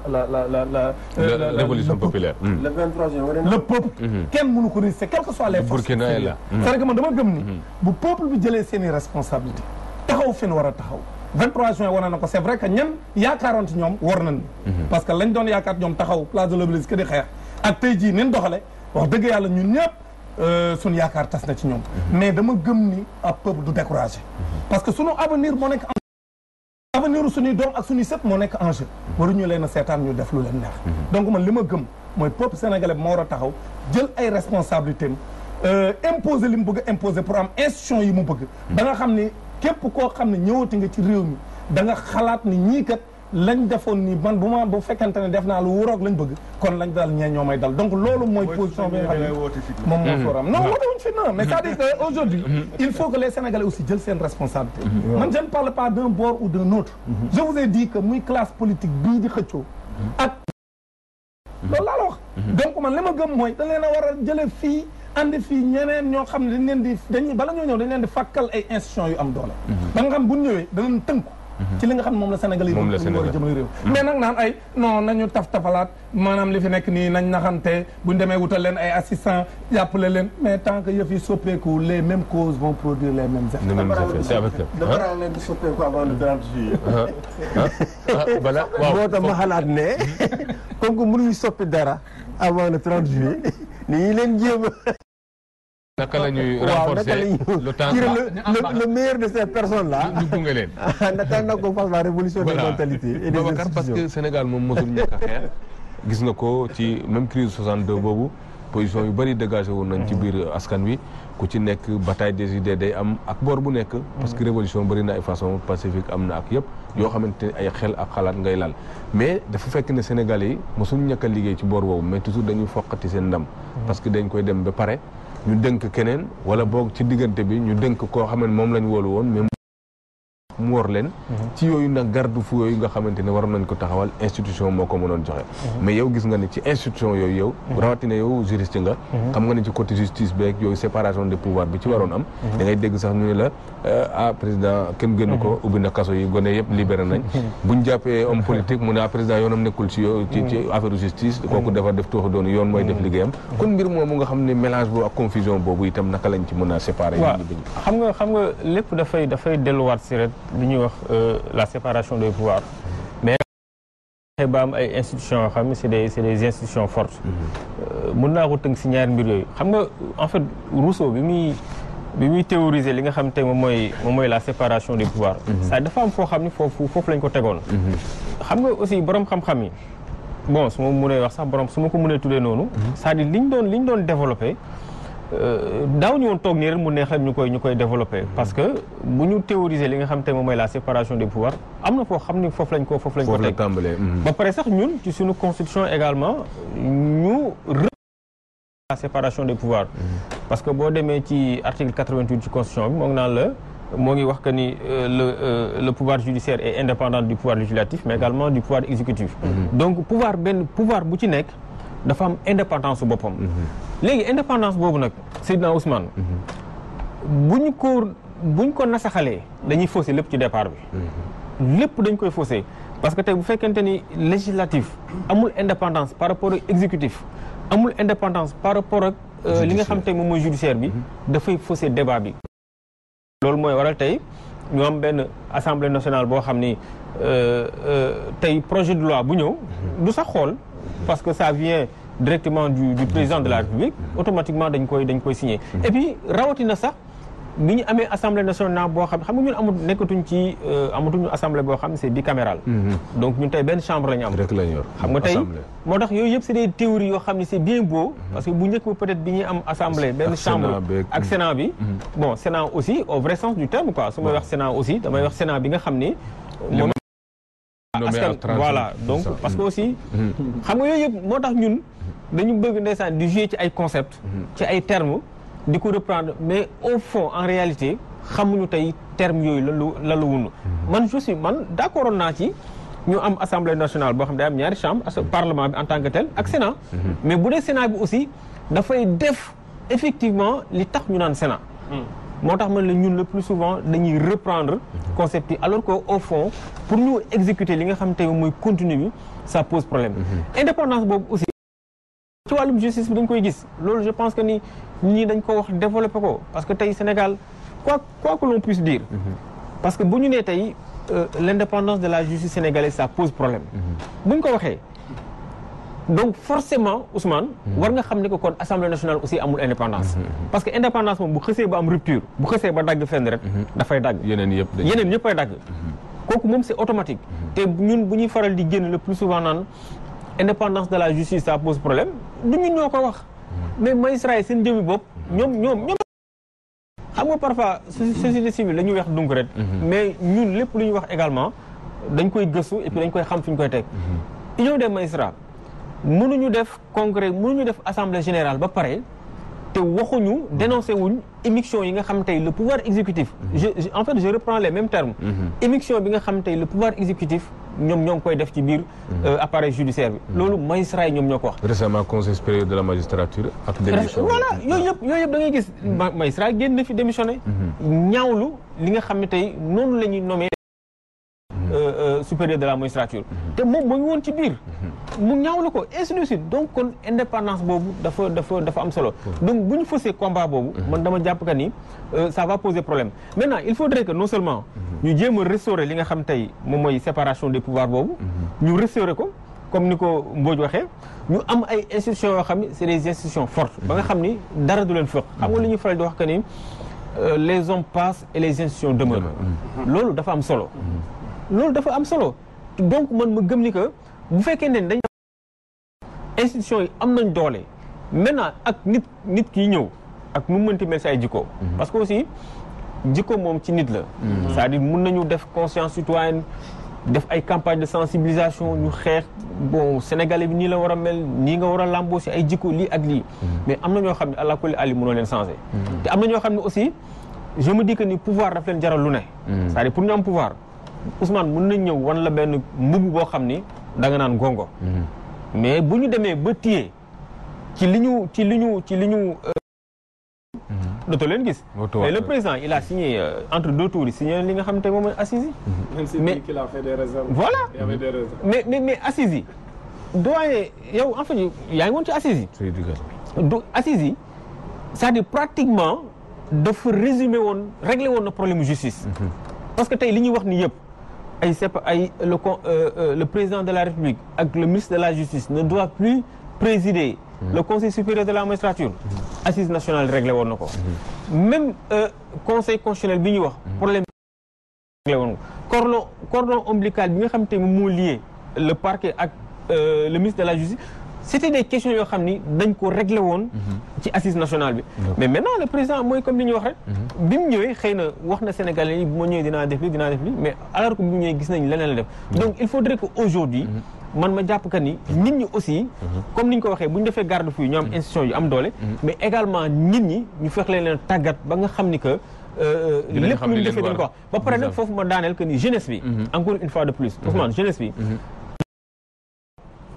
révolution populaire le 23 juin le peuple kenn mënu ko résister quelles que soient les forces c'est-à-dire que man dama gëm ni bu peuple bi jëlee seen i responsabilité taxaw fi ñu war a taxaw 23 juin wane na ko c'est vrai que ñan yaakaaroon ci ñoom war nañ parce que lañ doon yaakaar ñoom taxaw place de l'Obélisque di xeex ak tey jii nin doxale wax dëgg yàlla ñun ñëpp suñu yaakaar tas na ci ñoom mais dama gëm ni ab peuple du découragé parce que suñu avenir moo nekk avenir suñuy doom ak suñuy sët moo nekk en jeu waruñu leen a seetaan ñu def lu leen neex donc man li ma gëm mooy peuple sénégalais bi moo war a taxaw jël ay responsabilités imposer li mu bëgg a imposer pour am institution yi mu bëgg ba nga xam ni képp koo xam ne ñëwati nga ci réew mi da nga xalaat ni ñii kat lañ defoon nii man bu fekkente ne def naa lu wuroog lañ bëgg kon lañ dal ñee ñoo may dal donc loolu mooy position bi nga xam ne moom moo sooram non wootewuñ fi non mais c'est-à-dire que aujourd'hui il faut que les Sénégalais aussi jël seen responsabilité man je ne parle pas d'un bord ou d'un autre je vous ai dit que muy classe politique bii di xëccoo ak loolu laa la wax donc man li ma gëm mooy dañ leen a war a jële fii andi fii ñeneen ñoo xam ne dañ bala ñoo ñëw dañ leen di fàkkal ay institutions yu am doole ba nga xam bu ñu ñëwee danañ tënku ci li nga xam ne moom la Sénégal yi war a jëmale réew mais nag naan ay non nañu taf-tafalaat maanaam li fi nekk nii nañ naxante buñ demee wutal leen ay assistants jàppale leen mais tant que yëf yi soppeeku les mêmes causes vont produire les mêmes effets c'est avec dara leen di soppeeku avant le 30 juillet voilà moo tax ma xalaat ne comme que mënuñu soppi dara avant le 30 juillet ni ñi leen jéem naka la ñuy renforcer le temps le meilleur de ces personnes là ñu gunge leen naka na ko fas la révolution des mentalités et des Babacar parce que Sénégal moom mosul ñàkk a xeex gis nga ko ci même crise 62 boobu position yu bëri dégagé woon nañ ci biir askan wi ku ci nekk bataille des idées day am ak boor bu nekk parce que révolution bëri na ay façon pacifique am na ak yëpp yoo xamante ne ay xel ak xalaat ngay lal mais dafa fekk ne Sénégalais yi mosul ñàkk a liggéey ci boor boobu mais toujours dañuy foqati seen ndam parce que dañ koy dem ba pare ñu dënk keneen wala boog ci diggante bi ñu dënk koo xam ne moom lañ wóolu woon mais mu war leen ci yooyu nag garde-fou yooyu nga xamante ne waroon nañ ko taxawal institution moo ko mënoon joxe mais yow gis nga ne ci institution yooyu yow rawatina yow juriste nga xam nga ne ci côté justice beeg yooyu séparation des pouvoirs bi ci waroon am da ngay dégg sax ñu ne la président kenn gënu ko ubbi na kaso yi gone yëpp libéré nañ buñ jàppee homme politique mu ne président yoonam nekkul ci yow ci affaire justice kooku dafa def tooxi doon yoon mooy def liggéeyam kon mbir moomu nga xam ne mélange boobu ak confusion boobu itam naka lañ ci mën a séparer xam nga lépp dafay delluwaat si rek li ñuy wax la séparation des pouvoirs mais ba am ay institutions yoo xam ne c'est des institutions fortes mën naa ko tënk si ñaari mbir yooyu xam nga en fait Rousseau bi muy théoriser li nga xam te moom mooy la séparation des pouvoirs ça dafa am foo xam ne foofu lañ ko tegoon xam nga aussi borom xam-xam yi bon su ma mënee wax sax borom su ma ko mënee tuddee noonu c'est-à-dire liñ doon développé daaw ñu woon toog nii rek mu neex ñu koy développé parce que bu ñu théoriser li nga xam te moom mooy la séparation des pouvoirs am na foo xam ni foofu lañ ko teg ba pare sax ñun ci suñu constitution également ñu la séparation des pouvoirs parce que boo demee ci article 88 ci constitution bi moo ngi wax que ni le pouvoir judiciaire est indépendant du pouvoir législatif mais également du pouvoir exécutif donc pouvoir bu ci nekk dafa am indépendance su boppam léegi indépendance boobu nag Seydina Ousmane buñ ko nasaxalee dañuy fausser lépp ci départ bi lépp dañ koy fausser parce que tey bu fekkente ni législatif amul indépendance par rapport ak exécutif amul indépendance par rapport ak li nga xam tey moom mooy judiciaire bi dafay fausser débat bi loolu mooy waral tey ñu am benn assemblée nationale boo xam ni tey projet de loi bu ñëw du sax xool parce que ça vient directement du président de la République automatiquement dañ koy signer et puis rawatina sax bi ñu amee assemblée nationale boo xam nga ñun amatuñu assemblée boo xam ne c'est bicaméral donc ñun tey benn chambre la ñu am xam nga tey moo tax yooyu yëpp c'est des théories yoo xam ne c'est bien beau parce que bu njëkk ba peut-être bi ñuy am assemblée benn chambre ak Sénat bi bon Sénat aussi au vrai sens du terme quoi su may wax Sénat aussi damay wax Sénat bi nga xam ni moom askan voilà donc parce que aussi xam nga yooyu yëpp moo tax ñun dañu bëgg ndeysaan di jouer ci ay concepts ci ay termes di ko reprendre mais au fond en réalité xamuñu tey termes yooyu la wunu man d'accord naa ci ñu am assemblée nationale boo xam ne day am ñaari chambre parlement bi en tant que tel ak Sénat mais bu dee Sénat bi aussi dafay def effectivement li tax ñu naan Sénat moo tax man la ñun le plus souvent dañuy reprendre concept yi alors que au fond pour ñu exécuter li nga xam te mooy contenu bi ça pose problème indépendance boobu aussi ci wàllum justice bi dañ koy gis loolu je pense que ni ñii dañ ko wax développer ko parce que tey Sénégal quoi que l'on puisse dire parce que bu ñu nee tey l'indépendance de la justice sénégalaise ça pose problème. bu ñu ko waxee donc forcément Ousmane. war nga xam ne que kon assemblée nationale aussi amul indépendance. parce que indépendance moom bu xësee ba am rupture bu xësee ba dagg fenn rek. dafay dagg yeneen yëpp ay dagg. kooku moom c'est automatique. te ñun bu ñuy faral di génn le plus souvent naan indépendance de la justice ça pose problème du ñun ñoo ko wax. mais magistrat yi seen jëmmi bopp ñoom. xam nga parfois société civile dañuy wax donc rek. mais ñun lépp lu ñu wax également dañ koy gëstu et puis dañ koy xam fi ñu koy teg. union des magistrats mënuñu def congrès mënuñu def assemblée générale ba pare te waxuñu dénoncé wuñ émission yi nga xam tey le pouvoir exécutif. En fait je reprends les mêmes termes. émission bi nga xam tey le pouvoir exécutif ñoom ñoo ngi koy def ci biir appareil judiciaire bi. loolu magistrats yi ñoom ñoo ko wax. récemment conseil supérieur de la magistrature ak démission. voilà yooyu yëpp da ngay gis. magistrat génn na fi démissionné. ñaawlu li nga xam ne tey noonu la ñuy nommé supérieur de la magistrature. te moom moo ngi woon ci biir. mu ñaawlu ko ainsi de suite donc kon indépendance boobu dafa am solo. donc bu ñu faussé combat boobu. man dama jàpp que ni ça va poser problème. maintenant il faudrait que non seulement. ñu jéem a restaurer li nga xam tey moom mooy séparation des pouvoirs boobu. ñu restaurer ko comme ni ko Mbodj waxee. ñu am ay institutions yoo xam ne c'est des institutions fortes. ba nga xam ni dara du leen fëq. xam nga li ñuy faral di wax que ni les hommes passent et les institutions demeurent. loolu dafa am solo. donc man ma gëm ni que bu fekkee ne dañ institutions yi am nañ doole maintenant ak nit kiy ñëw ak nu mënti mel si ay jikko parce que aussi jikko moom ci nit la c'est-à-dire mun nañu def conscience citoyenne def ay campagne de sensibilisation ñu xeex bon sénégalais bi nii la war a mel nii nga war a làmboo si ay jikko lii ak lii mais am na ñoo xam ne àla kulli ali mënoo leen changer te am na ñoo xam ne aussi je me dis que ni pouvoir daf leen jaral lu ne c'est-à-dire pour ñu am pouvoir Ousmane mën nañ ñëw wan la benn mbubb boo xam ni da nga naan gongo mais bu ñu demee ba téye ci li ñu dootoo leen gis mais le président il a signé entre deux tours yi signé li nga xam te moom mooy assises yi mais qu'il a fait des réserves. voilà Il y avait des réserves. mais assises yi doyen yow en fait yaa ngi woon ci assises yi du assises yi c'est-à-dire pratiquement dafa réglé woon na problème justice parce que tey li ñuy wax ni yëpp le président de la République ak le ministre de la Justice ne doit plus présider le Conseil supérieur de la magistrature. Assise nationale réglé woon na ko. même conseil constitutionnel bi ñuy wax problème réglé woon ko cordon ombilical bi nga xam te moo lié le parquet ak le ministre de la Justice. c'était des questions yoo xam ni dañ ko réglé woon ci assise nationale bi mais maintenant le président mooy comme li ñuy wax rek bi mu ñëwee xëy na wax na Sénégalais yi bu ma ñëwee dinaa def lii mais alors que bi mu ñëwee gis nañ leneen la def donc il faudrait que aujourd'hui man ma jàpp que ni nit ñi aussi comme ni ñu ko waxee bu ñu defee garde-fou ñu am institution yu am doole mais également nit ñi ñu fex leen tàggat ba nga xam ni que lépp lu ñu defee dañ ko wax ba pare nag foofu ma daaneel que ni jeunesse bi encore une fois de plus Ousmane jeunesse bi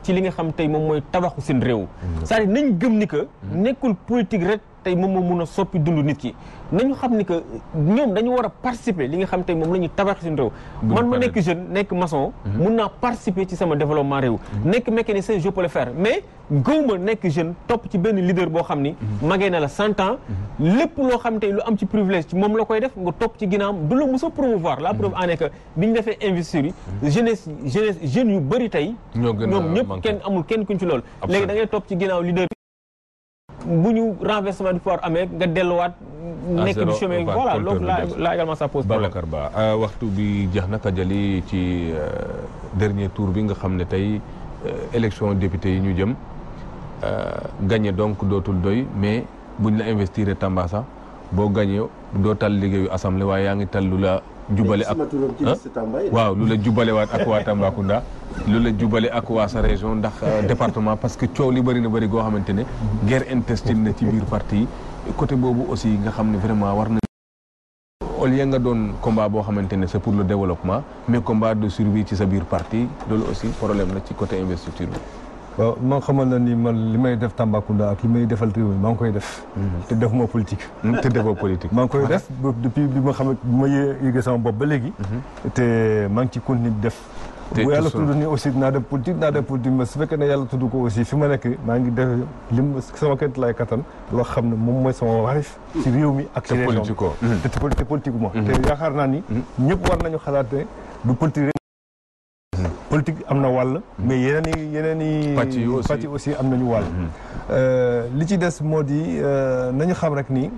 ci li nga xam tey moom mooy tabaxu seen réew c'est-à-dire nañ gëm ni que nekkul politique rek tey moom moo mun a soppi dund nit ki nañu xam ni que ñoom dañu war a participer li nga xam tey moom la ñuy tabax seen réew man ma nekk jeune nekk maçon mun naa participer ci sama développement réew nekk mécanicien je peux le faire mais gëwma nekk jeune topp ci benn leader boo xam ni magee na la 100 ans lépp loo xam tey lu am ci privilège ci moom la koy def nga topp ci ginnaawam du la mos a promouvoir la preuve en est que bi ñu defee investiture yi jeunesse jeunes yu bëri tey ñoom ñëpp kenn amul kenn kuñ ci loolu léegi da ngay topp ci ginnaaw leader bu ñu renversement du pouvoir amee nga delluwaat nekk du chemin voilà donc là également ça pose problème. Babacar Ba waxtu bi jeex na Kajali ci dernier tour bi nga xam ne tey élection député yi ñu jëm gagné donc dootul doy mais buñ la investir Tamba sax boo gagné doo tal liggéeyu assemblée waaye yaa ngi tal lu la jubale ak waaw lu la jubale waat ak waa Tambacounda lu la jubale ak waa sa région ndax département parce que coow li bëri na bëri goo xamante ne guerre intestine na ci biir parti yi côté boobu aussi nga xam ne vraiment war na au lieu nga doon combat boo xamante ne c'est pour le développement mais combat de survie ci sa biir parti loolu aussi problème la ci côté investiture bi waaw maa xamal na ni man li may def Tambacounda ak li may defal réew mi maa ngi koy def te defuma politique te defoo politique maa ngi koy def depuis bi ma xam ne bi ma yëgee sama bopp ba léegi te maa ngi ci continuer di def bu yàlla tudd ni aussi naa def politique mais su fekkee ne yàlla tudd ko aussi fi ma nekk maa ngi def lim sama kent lay kattan loo xam ne moom mooy sama warif ci réew mi ak ci région bi te politique mo te yaakaar naa ni ñëpp war nañu xalaat ne du politique politique am na wàll mais yeneen i pàcc aussi am nañu wàll li ci des moo di nañu xam rek ni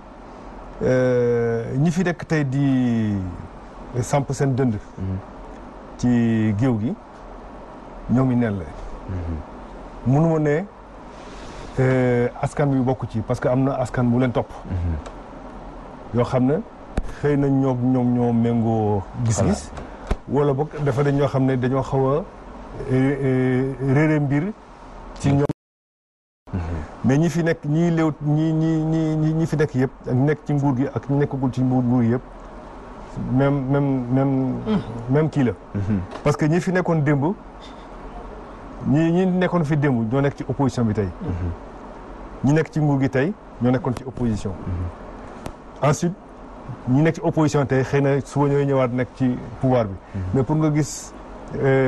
ñi fi nekk tey di samp seen dënd ci géew gi ñoom i nen la mënuma ne askan bi bokk ci parce que am na askan bu leen topp yoo xam ne xëy na ñoom ñoo méngoo gis-gis wala boog dafa dañ ñoo xam ne dañoo xaw a réere mbir ci ñoom mais ñi fi nekk ñii léew ñi fi nekk yëpp ak nekk ci nguur gi ak ñi nekkagul ci nguur gi yëpp même kii la parce que ñi fi nekkoon démb ñi nekkoon fi démb ñoo nekk ci opposition bi tey ñi nekk ci nguur gi tey ñoo nekkoon ci opposition ensuite ñi nekk ci opposition tey xëy na suba ñooy ñëwaat nekk ci pouvoir bi mais pour nga gis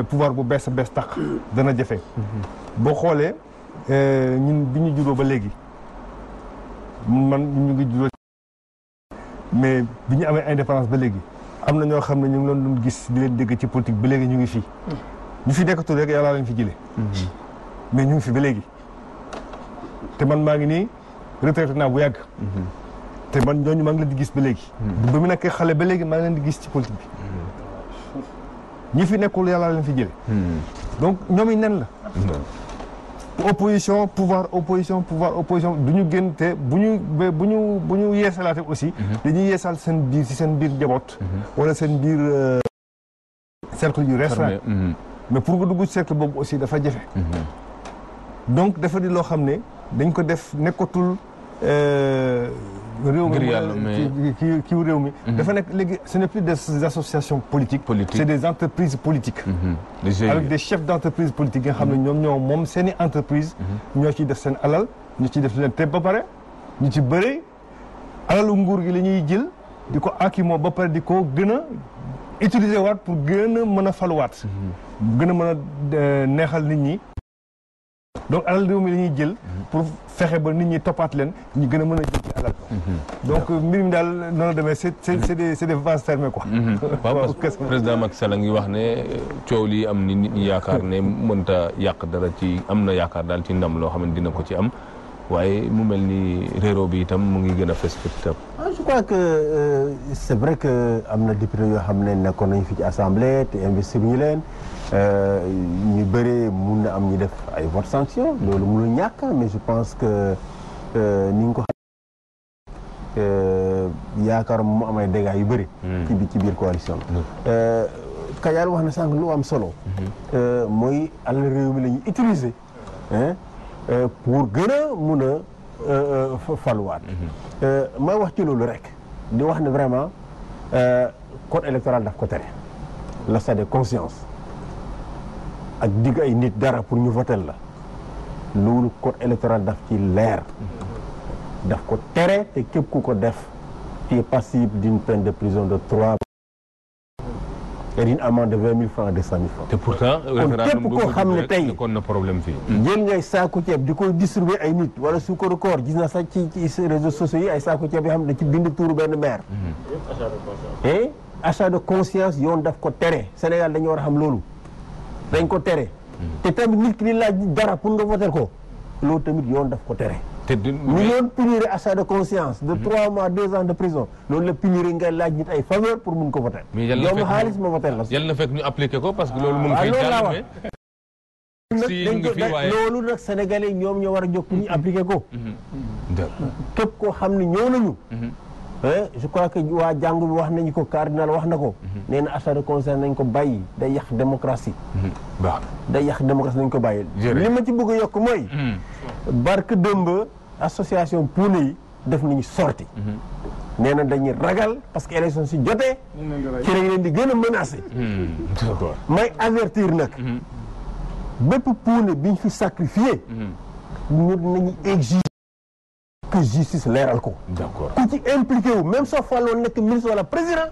pouvoir bu bees tax dana jafe boo xoolee ñun bi ñu juddoo ba léegi man ñu ngi juddoo mais bi ñu amee indépendance ba léegi am na ñoo xam ne ñu ngi doon gis di leen dégg ci politique ba léegi ñu ngi fii ñu fi nekkatul rek yàlla leen fi jëlee mais ñu ngi fi ba léegi te man maa ngi nii retraité naa bu yàgg te man ñooñu maa ngi leen di gis ba léegi ba mu nekkee xale ba léegi maa ngi leen di gis ci politique bi ñi fi nekkul yàlla leen fi jëlee donc ñoom i nen la opposition pouvoir du ñu gën te bu ñu yeesalaate aussi dañuy yeesal seen biir ci seen biir njaboot wala seen biir cercle yu restreint mais pour nga dugg ci cercle boobu aussi dafa jafe donc dafa di loo xam ne dañ ko def nekkatul réew mi kii réew mi dafa nekk léegi ce n'est plus des associations politiques c'est des entreprises politiques avec des chefs d'entreprise politiques nga xam ne ñoom moom seeni entreprise ñoo ciy def seen alal ñu ciy def leen te ba pare ñu ci bëri alalu nguur gi la ñuy jël di ko akimoo ba pare di ko gën a utiliser waat pour gën a mën a faluwaat gën a mën a neexal nit ñi donc alal réew mi la ñuy jël pour fexe ba nit ñi toppaat leen ñu gën a mën a jël ci alal donc mbir mi daal noonu la demee c'est des vases fermés quoi waaw parce que président Macky Sall a ngi wax ne coow lii am ni nit ñi yaakaar ne mënta yàq dara ci am na yaakaar daal ci ndam loo xam ne dina ko ci am waaye mu mel ni réeróo bi itam mu ngi gën a fës petit je crois que c'est vrai que am na député yoo xam ne nekkoon nañu fi ci assemblée te investir ñu leen ñu bëri mun na am ñu def ay vote sanction loolu mënul ñàkk mais je pense que ni nga ko xam yaakaar mu am ay dégâts yu bëri ci biir coalition Kajaar wax na sànq lu am solo mooy alal réew mi la ñuy utiliser pour gën a mun a faluwaat may wax ci loolu rek di wax ne vraiment code électoral daf ko tere l'achat de conscience ak digg ay nit dara pour ñu voter la loolu code électoral daf ci leer daf ko tere te képp ku ko def tu es passible d'une peine de prison de 3 mois et d'une amende de 20 000 francs à 200 000 francs. te pourtant képp koo xam ne tey kon na problème fii. jël ngay saaku ceeb di koy distribuer ay nit wala suukaru koor gis na sax ci réseaux sociaux yi ay saaku ceeb yoo xam ne da ci bind tuuru benn maire. et achat de conscience yoon daf ko tere Sénégal dañu war a xam loolu dañ ko tere. te tamit nit ki di laaj dara pour nga voter ko loolu tamit yoon daf ko tere. te ñu yoon punir achat de conscience de 3 mois 2 ans de prison loolu la punir nga laaj nit ay faveur pour mun ko voter. mais yàlla na xaalis ma voter la. yàlla na fekk ñu appliqué ko parce que loolu mu ngi fiy jàll loolu nag sénégalais ñoom ñoo war a jóg pour ñu appliqué ko. képp koo xam ne ñëw nañu. je crois que waa jàngu bi wax nañu ko cardinal wax na ko. nee na achat de conscience nañ ko bàyyi day yàq démocratie. waaw day yàq démocratie nañ ko bàyyi. li ma ci bëgg a yokk mooy. barke dëmb association Poune yi def nañu sorti. nee na dañuy ragal parce que élection si jotee. ci lañ leen di gën a menacé. d'accord may avertir nag. bépp Poune biñ fi sacrifié. ñu nañu exiger que justice leeral ko. d'accord ku ci impliqué wu même soo faloon nekk ministre wala président.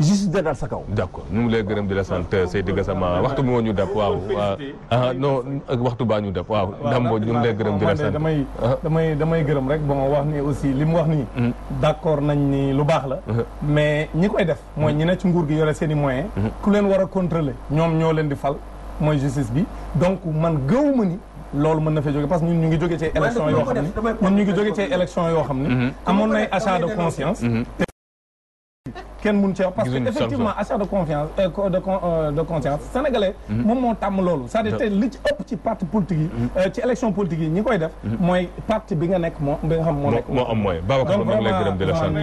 justice dina dal sa kaw. d'accord ñu ngi lay gërëm di la sant Seydi Gassama waxtu bi moo ñu dab waaw non waxtu baa ñu dab waaw Dambodj ñu ngi lay gërëm di la sant damay gërëm rek bon wax ni aussi li mu wax nii d'accord nañ ni lu baax la mais ñi koy def mooy ñi ne ci nguur gi yore seen i moyens ku leen war a contrôler ñoom ñoo leen di fal mooy justice bi donc man gëwuma ni loolu mën na fee jóge parce que ñun ñu ngi jóge ci élection yoo xam ni ñun ñu ngi jóge ci élection yoo xam ni amoon nay achat de conscience kenn mun ci wax parce que effectivement achat de confiance de conscience sénégalais moom moo tàmm loolu c'est-à-dire te li ci ëpp ci parti politique yi ci élection politique yi ñi koy def mooy parti bi nga nekk bi nga xam moo nekk moo am mooy Babacar maa ngi lay gërëm di la sant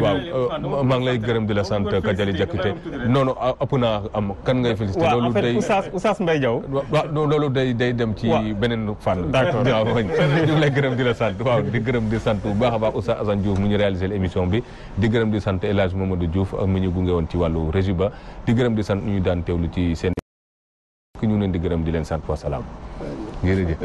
waaw maa ngi lay gërëm di la sant Kadiali Diakité noonu ëpp naa am kan ngay félicité loolu day Oustaz Mbaye Diaw waaw loolu day dem ci beneen fànn d'accord waaw ñu ngi lay gërëm di la sant waaw di gërëm di sant bu baax a baax Oustaz Assane Diouf mu ñu réalisé l'émission bi di gërëm di sant El Hadj Mamadou Diouf ak mu ñu gunge woon ci wàllu régie ba di gërëm di sant ñu daan teewlu ci seen ki ñu leen di gërëm di leen sant wa salaam jërëjëf